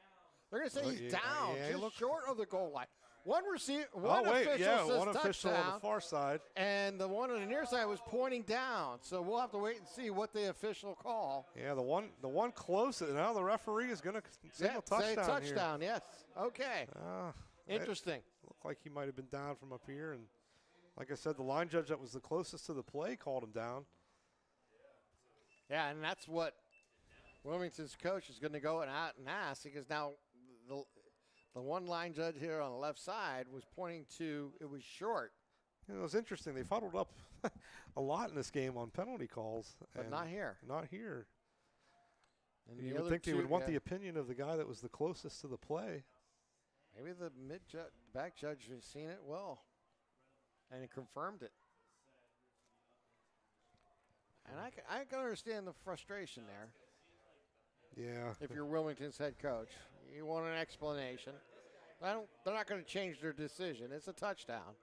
They're going to say he's down, just short of the goal line. One official says one touchdown, official on the far side. And the one on the near side was pointing down. So we'll have to wait and see what the official call. Yeah, the one close. Now the referee is going to signal touchdown. Say touchdown, yes. Okay. Interesting. Looked like he might have been down from up here. And like I said, the line judge that was the closest to the play called him down. Yeah, and that's what Wilmington's coach is going to go out and ask, because now the one line judge here on the left side was pointing to it was short. You know, it was interesting. They fuddled up a lot in this game on penalty calls. But not here. Not here. And you would think they would want the opinion of the guy that was the closest to the play. Maybe the back judge has seen it well, and he confirmed it. And I can understand the frustration there. Yeah. If you're Wilmington's head coach, you want an explanation. They're not going to change their decision. It's a touchdown.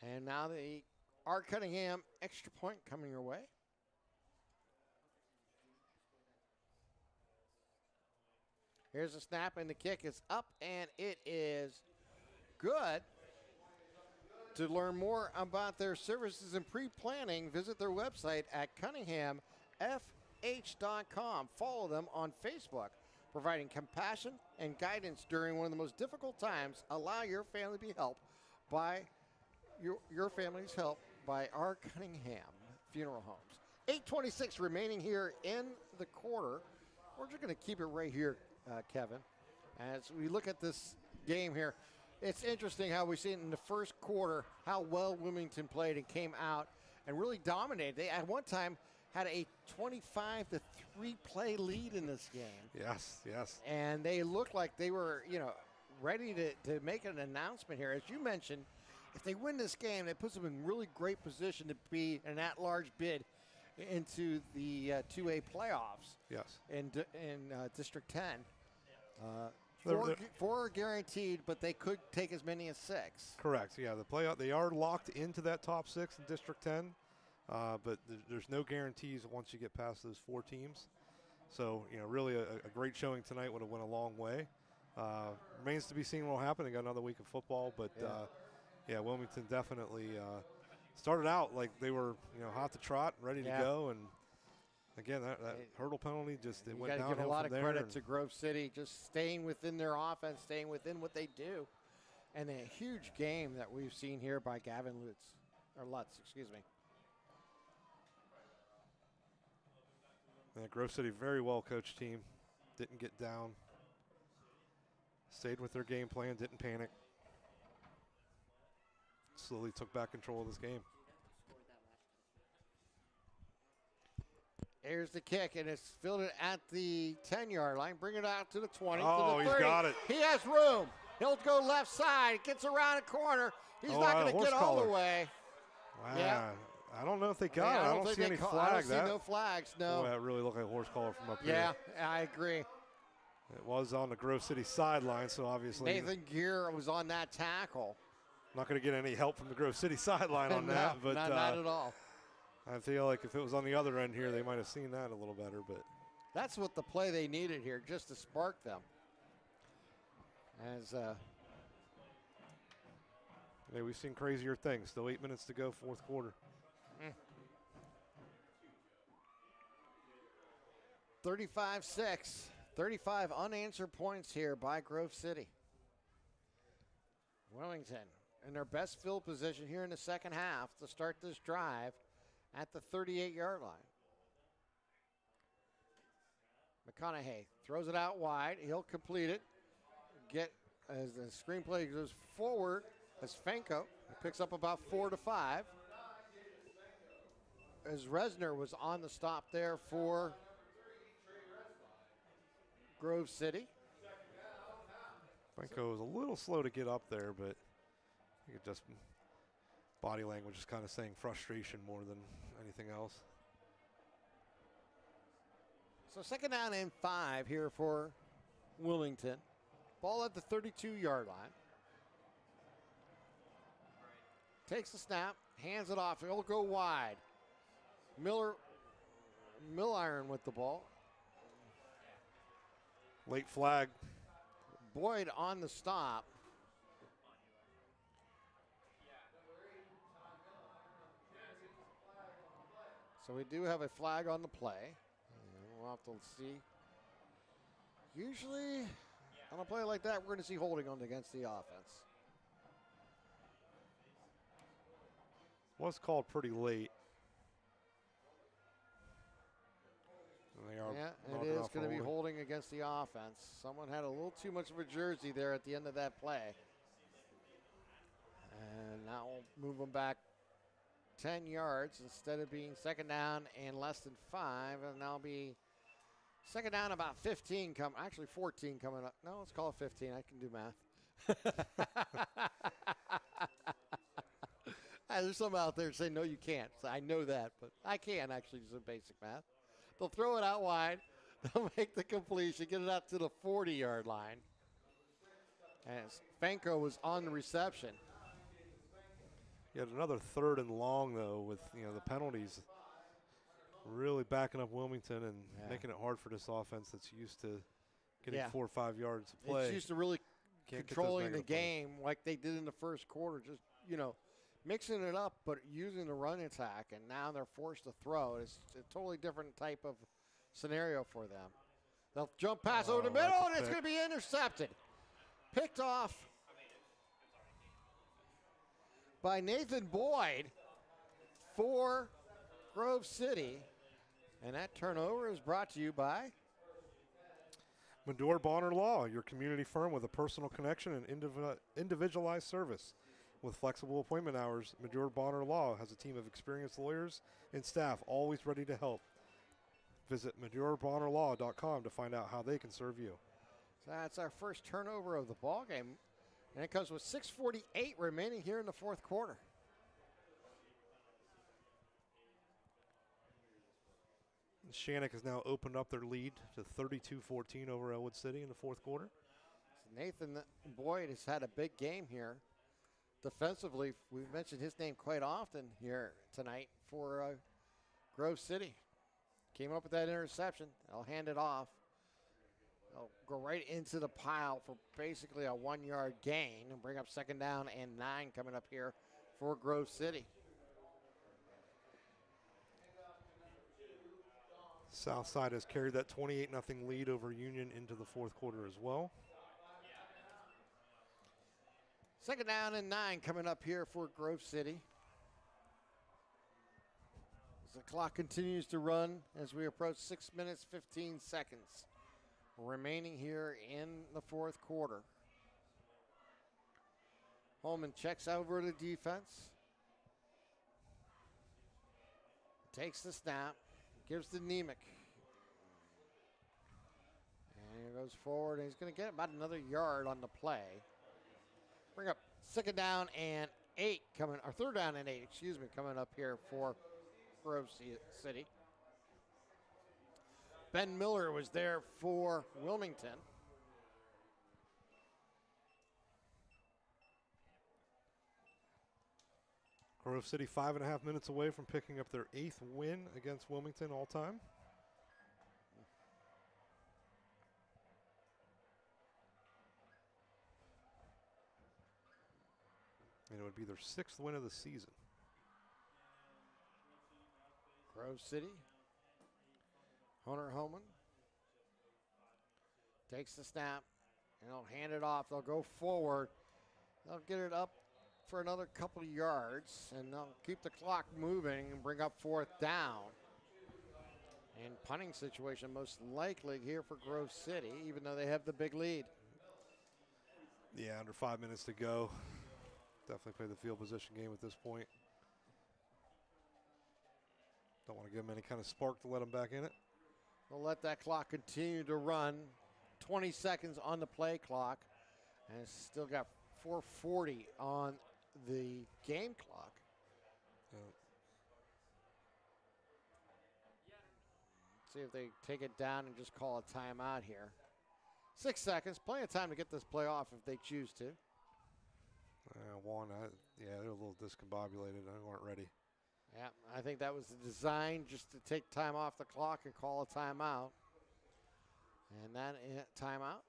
And now the Art Cunningham extra point coming your way. Here's the snap, and the kick is up, and it is good. To learn more about their services and pre-planning, visit their website at cunninghamfh.com. Follow them on Facebook. Providing compassion and guidance during one of the most difficult times. Allow your family to be helped by your family's help by our Cunningham Funeral Homes. 8:26 remaining here in the quarter. We're just going to keep it right here, Kevin. As we look at this game here, it's interesting how we've seen in the first quarter how well Wilmington played and came out and really dominated. They at one time had a 25-3 play lead in this game. Yes. And they looked like they were, ready to make an announcement here. As you mentioned, if they win this game, it puts them in really great position to be an at-large bid into the 2A playoffs. Yes. In District 10. Four are guaranteed, but they could take as many as 6. Correct. Yeah, the playoff, they are locked into that top 6 in District 10, but there's no guarantees once you get past those 4 teams. So, really a great showing tonight would have went a long way. Remains to be seen what will happen. They got another week of football, but Wilmington definitely started out like they were, hot to trot, ready to go, and again, that hurdle penalty just went downhill from there. You got to give a lot of credit to Grove City, just staying within their offense, staying within what they do. And a huge game that we've seen here by Gavin Lutz, excuse me. Yeah, Grove City, very well coached team. Didn't get down. Stayed with their game plan, didn't panic. Slowly took back control of this game. Here's the kick, and it's fielded at the 10-yard line. Bring it out to the 20, oh, to the 30. He's got it. He has room. He'll go left side. Gets around a corner. He's not going to get all the way. Wow. Yeah. I don't know if they got it. I don't see any flags. I don't see no flags, no. Boy, that really looked like a horse collar from up here. Yeah, I agree. It was on the Grove City sideline, so obviously. Nathan Gear was on that tackle. Not going to get any help from the Grove City sideline on that. But not at all. I feel like if it was on the other end here, they might have seen that a little better. But that's what the play they needed here, just to spark them. As we've seen crazier things. Still 8 minutes to go, fourth quarter. 35-6. 35 unanswered points here by Grove City. Wilmington in their best field position here in the second half to start this drive at the 38-yard line. McConaughey throws it out wide. He'll complete it. As the screenplay goes forward, as Fanko picks up about 4 to 5. As Resner was on the stop there for Grove City. Franco was a little slow to get up there, but I think it just body language is kind of saying frustration more than anything else. So 2nd down and 5 here for Wilmington. Ball at the 32-yard line. Takes the snap, hands it off. He'll go wide. Milliron with the ball. Late flag. Boyd on the stop. So we do have a flag on the play. And we'll have to see. Usually on a play like that, we're going to see holding on against the offense. Was called pretty late. And they are it is going to be holding against the offense. Someone had a little too much of a jersey there at the end of that play. And now we'll move them back 10 yards instead of being 2nd down and less than 5. And now be 2nd down about 15 actually 14 coming up. No, let's call it 15. I can do math. There's some out there saying, no, you can't. So I know that, but I can actually do some basic math. They'll throw it out wide. They'll make the completion, get it out to the 40-yard line. As Fanko was on the reception. You had another 3rd and long, though, with the penalties really backing up Wilmington and making it hard for this offense that's used to getting 4 or 5 yards of play. It's used to really controlling the game like they did in the first quarter, just, mixing it up but using the run attack, and now they're forced to throw. It's a totally different type of scenario for them. They'll jump pass over the middle, and it's going to be intercepted. Picked off by Nathan Boyd for Grove City. And that turnover is brought to you by Medore Bonner Law, your community firm with a personal connection and individualized service. With flexible appointment hours, Medore Bonner Law has a team of experienced lawyers and staff always ready to help. Visit MedureBonnerLaw.com to find out how they can serve you. So that's our first turnover of the ball game, and it comes with 6:48 remaining here in the fourth quarter. Shannock has now opened up their lead to 32-14 over Elwood City in the fourth quarter. So Nathan Boyd has had a big game here. Defensively, we've mentioned his name quite often here tonight for Grove City. Came up with that interception. I'll hand it off. They'll go right into the pile for basically a 1-yard gain and bring up 2nd down and 9 coming up here for Grove City. Southside has carried that 28-0 lead over Union into the fourth quarter as well. 2nd down and 9 coming up here for Grove City. As the clock continues to run as we approach 6 minutes, 15 seconds remaining here in the fourth quarter. Holman checks over the defense. Takes the snap. Gives to Nemec. And he goes forward, and he's going to get about another yard on the play. Bring up second down and 8 coming, or third down and 8, excuse me, coming up here for Grove City. Ben Miller was there for Wilmington. Grove City 5.5 minutes away from picking up their 8th win against Wilmington all time. And it would be their 6th win of the season. Grove City. Hunter Homan takes the snap, and they'll hand it off. They'll go forward. They'll get it up for another couple of yards, and they'll keep the clock moving and bring up 4th down. And punting situation most likely here for Grove City, even though they have the big lead. Yeah, under 5 minutes to go. Definitely play the field position game at this point. Don't want to give them any kind of spark to let them back in it. They'll let that clock continue to run. 20 seconds on the play clock, and it's still got 4:40 on the game clock. See if they take it down and just call a timeout here. 6 seconds, plenty of time to get this play off if they choose to. They're a little discombobulated. They weren't ready. Yeah, I think that was the design, just to take time off the clock and call a timeout. And that timeout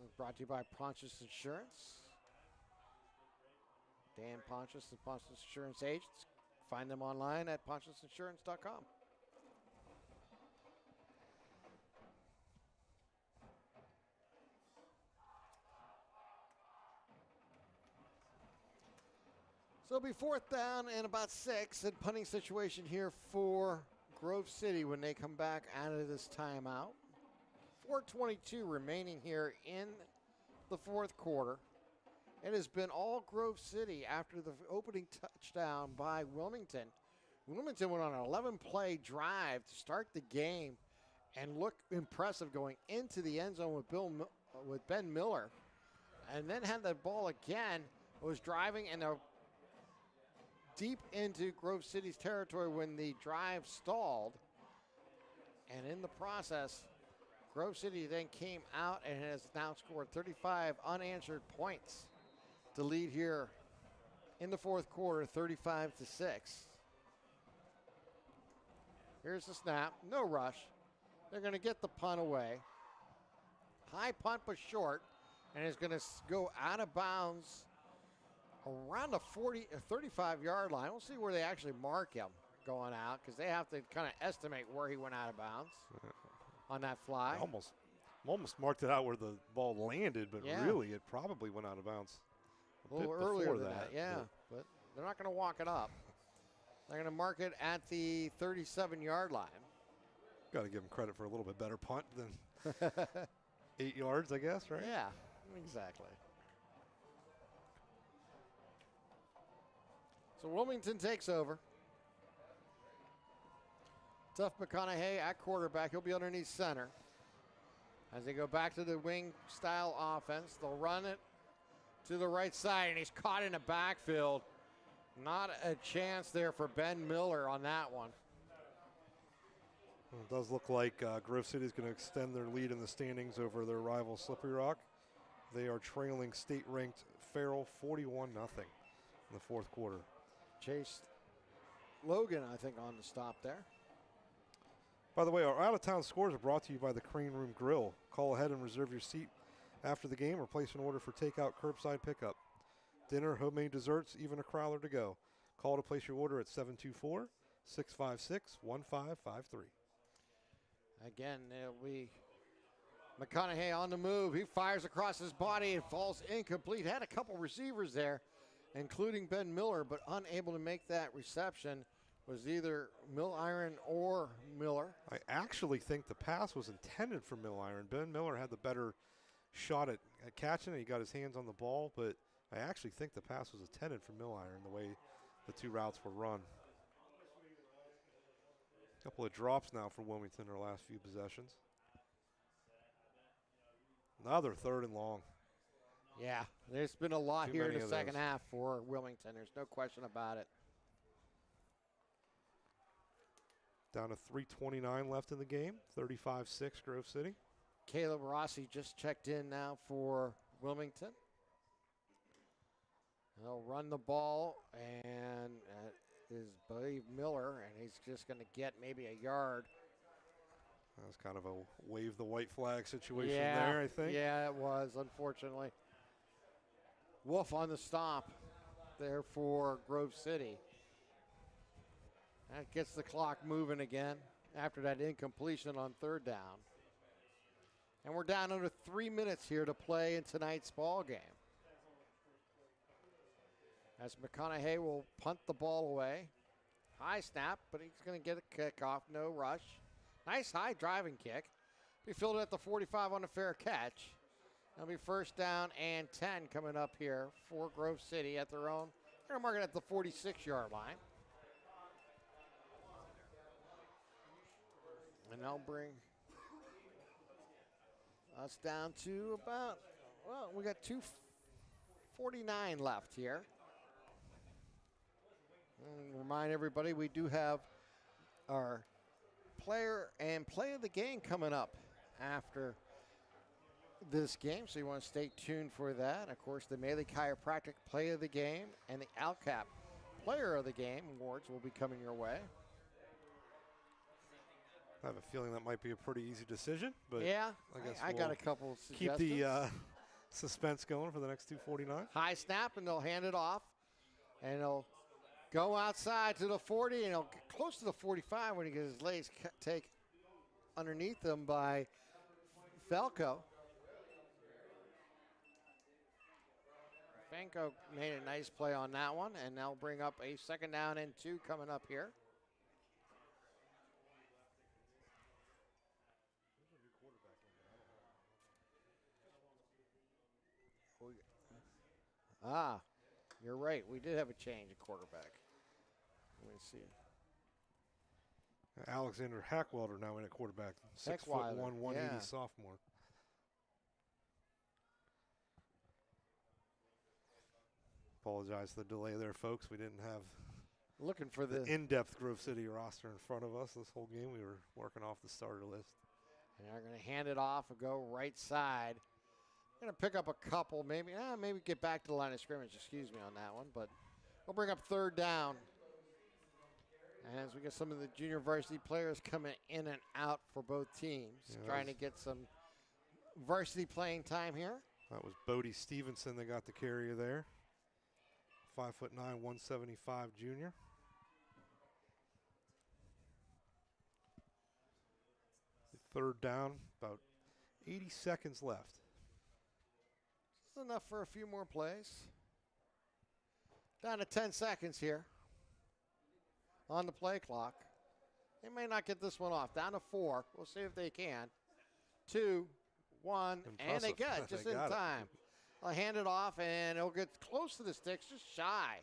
was brought to you by Pontius Insurance. Dan Pontius and Pontius Insurance agents. Find them online at pontiusinsurance.com. So it'll be 4th down and about 6, and punting situation here for Grove City when they come back out of this timeout. 4:22 remaining here in the 4th quarter. It has been all Grove City after the opening touchdown by Wilmington. Wilmington went on an 11-play drive to start the game and look impressive going into the end zone with Ben Miller, and then had the ball again. Was driving, and they're deep into Grove City's territory when the drive stalled. And in the process, Grove City then came out and has now scored 35 unanswered points to lead here in the 4th quarter, 35-6. Here's the snap, no rush. They're going to get the punt away. High punt but short, and it's going to go out of bounds around the 35-yard line. We'll see where they actually mark him going out, because they have to kind of estimate where he went out of bounds on that fly. Almost marked it out where the ball landed, but really it probably went out of bounds a little earlier than that. Yeah, but they're not going to walk it up. They're going to mark it at the 37-yard line. Got to give them credit for a little bit better punt than 8 yards, I guess, right? Yeah, exactly. So Wilmington takes over. Tuff McConaughey at quarterback. He'll be underneath center. As they go back to the wing-style offense, they'll run it to the right side, and he's caught in the backfield. Not a chance there for Ben Miller on that one. Well, it does look like Grove City is going to extend their lead in the standings over their rival Slippery Rock. They are trailing state-ranked Farrell 41-0 in the 4th quarter. Chase Logan, I think, on the stop there. By the way, our out-of-town scores are brought to you by the Crane Room Grill. Call ahead and reserve your seat after the game or place an order for takeout curbside pickup. Dinner, homemade desserts, even a crowler to go. Call to place your order at 724-656-1553. Again, it'll be McConaughey on the move. He fires across his body and falls incomplete. Had a couple receivers there, including Ben Miller, but unable to make that reception. Was either Milliron or Miller. I actually think the pass was intended for Milliron. Ben Miller had the better shot at catching it. He got his hands on the ball, but I actually think the pass was intended for Milliron the way the two routes were run. A couple of drops now for Wilmington in their last few possessions. Another 3rd and long. Yeah, there's been a lot Too here in many the of second those. half for Wilmington. There's no question about it. Down to 3:29 left in the game. 35-6 Grove City. Caleb Rossi just checked in now for Wilmington. They'll run the ball, and is Believe Miller, and he's just going to get maybe a yard. That was kind of a wave the white flag situation there, I think. Yeah, it was, unfortunately. Wolf on the stop there for Grove City. That gets the clock moving again after that incompletion on third down. And we're down under 3 minutes here to play in tonight's ball game. As McConaughey will punt the ball away. High snap, but he's going to get a kickoff, no rush. Nice high driving kick. Be fielded at the 45 on a fair catch. That'll be first down and 10 coming up here for Grove City at their own. They're going to mark it at the 46-yard line. And they'll bring us down to about, well, we got 2:49 left here. And remind everybody, we do have our player and play of the game coming up after this game, so you want to stay tuned for that. Of course, the Melee Chiropractic play of the game and the ALCAP player of the game awards will be coming your way. I have a feeling that might be a pretty easy decision, but yeah, I guess I got a couple keep suggestions. the suspense going for the next 2:49. High snap, and they'll hand it off, and they'll go outside to the 40, and he'll get close to the 45 when he gets his legs take underneath him by Falco. Falco made a nice play on that one, and they'll bring up a second down and 2 coming up here. You're right. We did have a change at quarterback. Let me see. Alexander Hackwelder now in at quarterback. 6'1", 180 yeah. sophomore. Apologize for the delay there, folks. We didn't have looking for the in-depth Grove City roster in front of us this whole game. We were working off the starter list. And they're going to hand it off and go right side. Going to pick up a couple, maybe get back to the line of scrimmage, excuse me on that one, but we'll bring up third down. As we get some of the junior varsity players coming in and out for both teams, trying to get some varsity playing time here. That was Bodie Stevenson that got the carrier there. 5'9", 175 junior. Third down, about 80 seconds left. This is enough for a few more plays. Down to 10 seconds here on the play clock. They may not get this one off. Down to 4. We'll see if they can. 2, 1, Impressive. and they got it just in time. I'll hand it off, and it'll get close to the sticks, just shy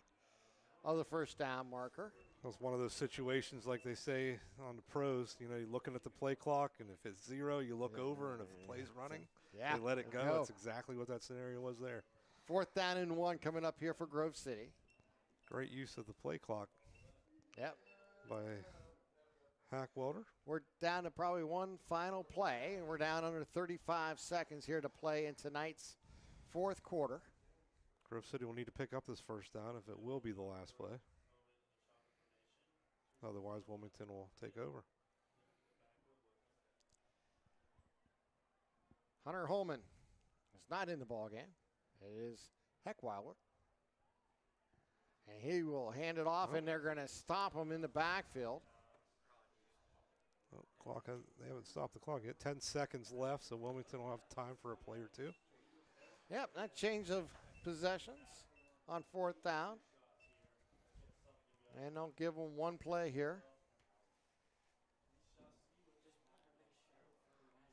of the first down marker. That was one of those situations, like they say on the pros, you're looking at the play clock, and if it's 0, you look over, and if the play's running, they let it go. That's exactly what that scenario was there. 4th down and 1 coming up here for Grove City. Great use of the play clock. Yep. By Hackwelder. We're down to probably one final play, and we're down under 35 seconds here to play in tonight's 4th quarter. Grove City will need to pick up this first down if it will be the last play. Otherwise, Wilmington will take over. Hunter Holman is not in the ball game. It is Heckweiler. And he will hand it off, and they're going to stop him in the backfield. They haven't stopped the clock yet. 10 seconds left, so Wilmington will have time for a play or two. Yep, that change of possessions on 4th down. And they'll give them one play here.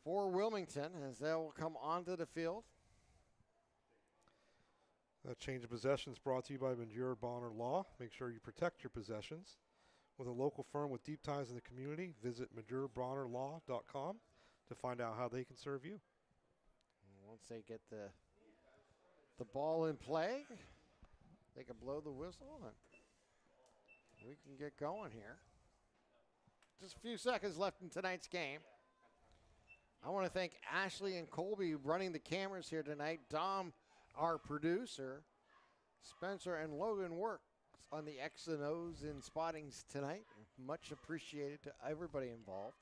For Wilmington, as they will come onto the field. That change of possessions brought to you by Madure Bonner Law. Make sure you protect your possessions. With a local firm with deep ties in the community, visit MadureBonnerLaw.com to find out how they can serve you. And once they get the the ball in play. They can blow the whistle and we can get going here. Just a few seconds left in tonight's game. I want to thank Ashley and Colby running the cameras here tonight. Dom, our producer. Spencer and Logan works on the X and O's and spottings tonight. Much appreciated to everybody involved.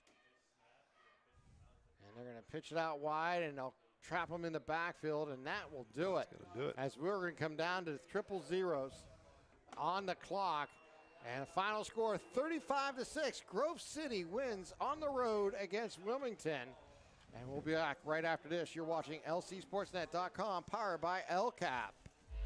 And they're going to pitch it out wide, and they'll trap them in the backfield, and that will do it. Do it. As we're going to come down to triple zeros on the clock. And final score 35-6. Grove City wins on the road against Wilmington. And we'll be back right after this. You're watching LCSportsNet.com, powered by LCAP.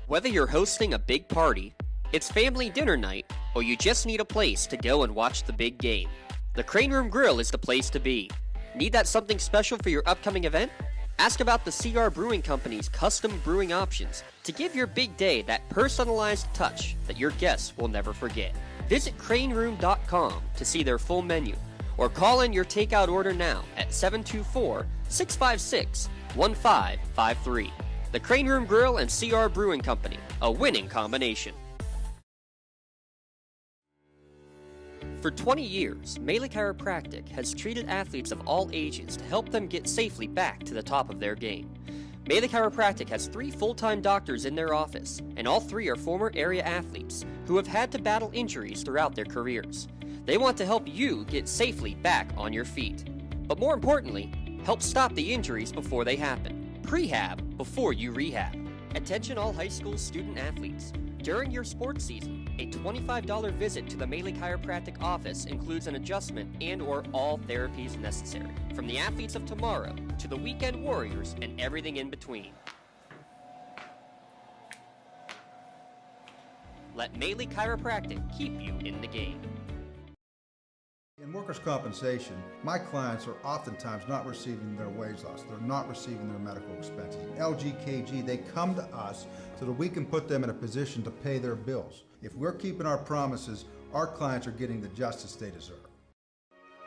Whether you're hosting a big party, it's family dinner night, or you just need a place to go and watch the big game, the Crane Room Grill is the place to be. Need that something special for your upcoming event? Ask about the CR Brewing Company's custom brewing options to give your big day that personalized touch that your guests will never forget. Visit craneroom.com to see their full menu, or call in your takeout order now at 724-656-1553. The Crane Room Grill and CR Brewing Company, a winning combination. For 20 years, Melee Chiropractic has treated athletes of all ages to help them get safely back to the top of their game. Melee Chiropractic has 3 full-time doctors in their office, and all 3 are former area athletes who have had to battle injuries throughout their careers. They want to help you get safely back on your feet. But more importantly, help stop the injuries before they happen. Prehab before you rehab. Attention all high school student athletes. During your sports season, a $25 visit to the Melee Chiropractic office includes an adjustment and/or all therapies necessary, from the athletes of tomorrow to the weekend warriors and everything in between. Let Melee Chiropractic keep you in the game. In workers' compensation, my clients are oftentimes not receiving their wage loss. They're not receiving their medical expenses. LGKG, they come to us so that we can put them in a position to pay their bills. If we're keeping our promises, our clients are getting the justice they deserve.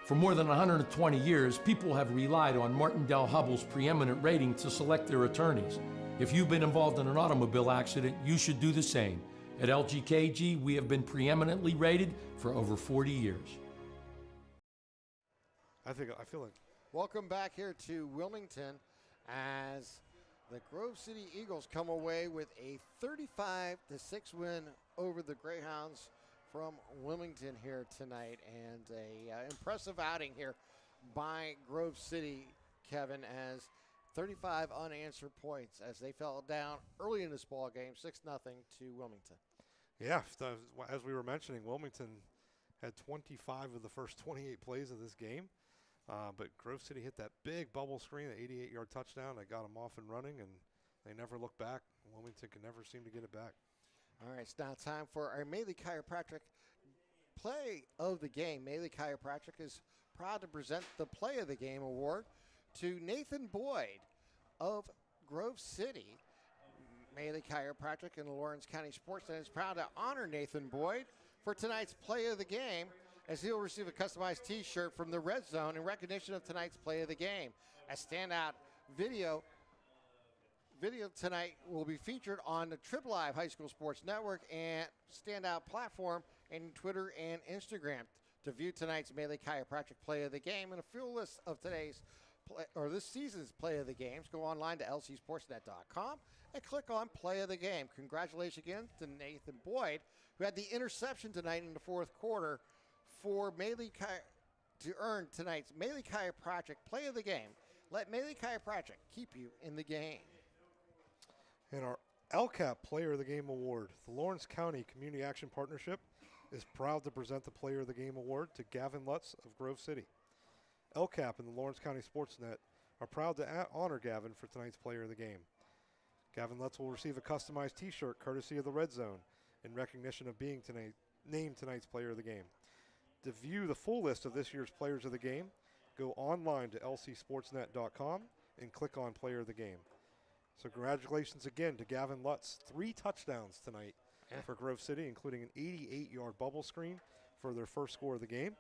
For more than 120 years, people have relied on Martindale Hubbell's preeminent rating to select their attorneys. If you've been involved in an automobile accident, you should do the same. At LGKG, we have been preeminently rated for over 40 years. I feel like. Welcome back here to Wilmington as the Grove City Eagles come away with a 35-6 win over the Greyhounds from Wilmington here tonight, and a impressive outing here by Grove City, Kevin, as 35 unanswered points as they fell down early in this ball game, 6-0 to Wilmington. Yeah, as we were mentioning, Wilmington had 25 of the first 28 plays of this game. But Grove City hit that big bubble screen, an 88-yard touchdown that got them off and running, and they never looked back. Wilmington can never seem to get it back. All right, it's now time for our Melee Chiropractic Play of the Game. Melee Chiropractic is proud to present the Play of the Game award to Nathan Boyd of Grove City. Melee Chiropractic and the Lawrence County SportsNet is proud to honor Nathan Boyd for tonight's Play of the Game, as he'll receive a customized T-shirt from the Red Zone in recognition of tonight's Play of the Game. A standout video tonight will be featured on the Triple Live High School Sports Network and standout platform in Twitter and Instagram. To view tonight's Melee Chiropractic Play of the Game and a full list of this season's Play of the Games, go online to lcsportsnet.com and click on Play of the Game. Congratulations again to Nathan Boyd, who had the interception tonight in the fourth quarter for to earn tonight's Melee Chiropractic Play of the Game. Let Melee Chiropractic keep you in the game. And our LCAP Player of the Game Award, the Lawrence County Community Action Partnership is proud to present the Player of the Game Award to Gavin Lutz of Grove City. LCAP and the Lawrence County SportsNet are proud to honor Gavin for tonight's Player of the Game. Gavin Lutz will receive a customized T-shirt courtesy of the Red Zone in recognition of being named tonight's Player of the Game. To view the full list of this year's Players of the Game, go online to lcsportsnet.com and click on Player of the Game. So congratulations again to Gavin Lutz. 3 touchdowns tonight for Grove City, including an 88-yard bubble screen for their first score of the game.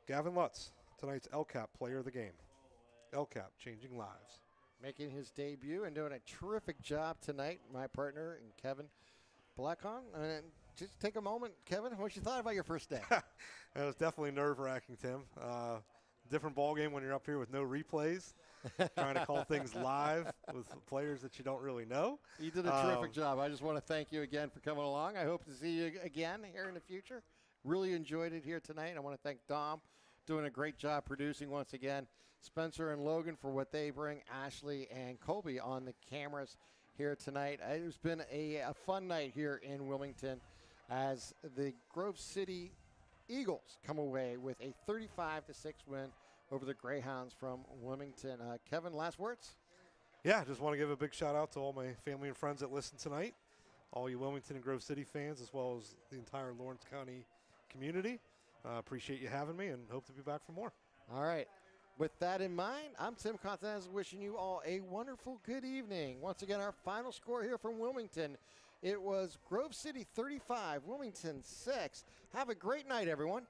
Gavin Lutz, tonight's LCAP Player of the Game. LCAP, changing lives. making his debut and doing a terrific job tonight, my partner and Kevin Blackon. And just take a moment, Kevin, what you thought about your first day? It was definitely nerve-wracking, Tim. Different ball game when you're up here with no replays, trying to call things live with players that you don't really know. You did a terrific job. I just want to thank you again for coming along. I hope to see you again here in the future. Really enjoyed it here tonight. I want to thank Dom, doing a great job producing once again. Spencer and Logan for what they bring. Ashley and Colby on the cameras here tonight. It's been a fun night here in Wilmington as the Grove City Eagles come away with a 35-6 win over the Greyhounds from Wilmington. Kevin, last words? Yeah, just want to give a big shout out to all my family and friends that listen tonight, all you Wilmington and Grove City fans, as well as the entire Lawrence County community. Appreciate you having me and hope to be back for more. All right. With that in mind, I'm Tim Continenza wishing you all a wonderful good evening. Once again, our final score here from Wilmington, it was Grove City 35, Wilmington 6. Have a great night, everyone.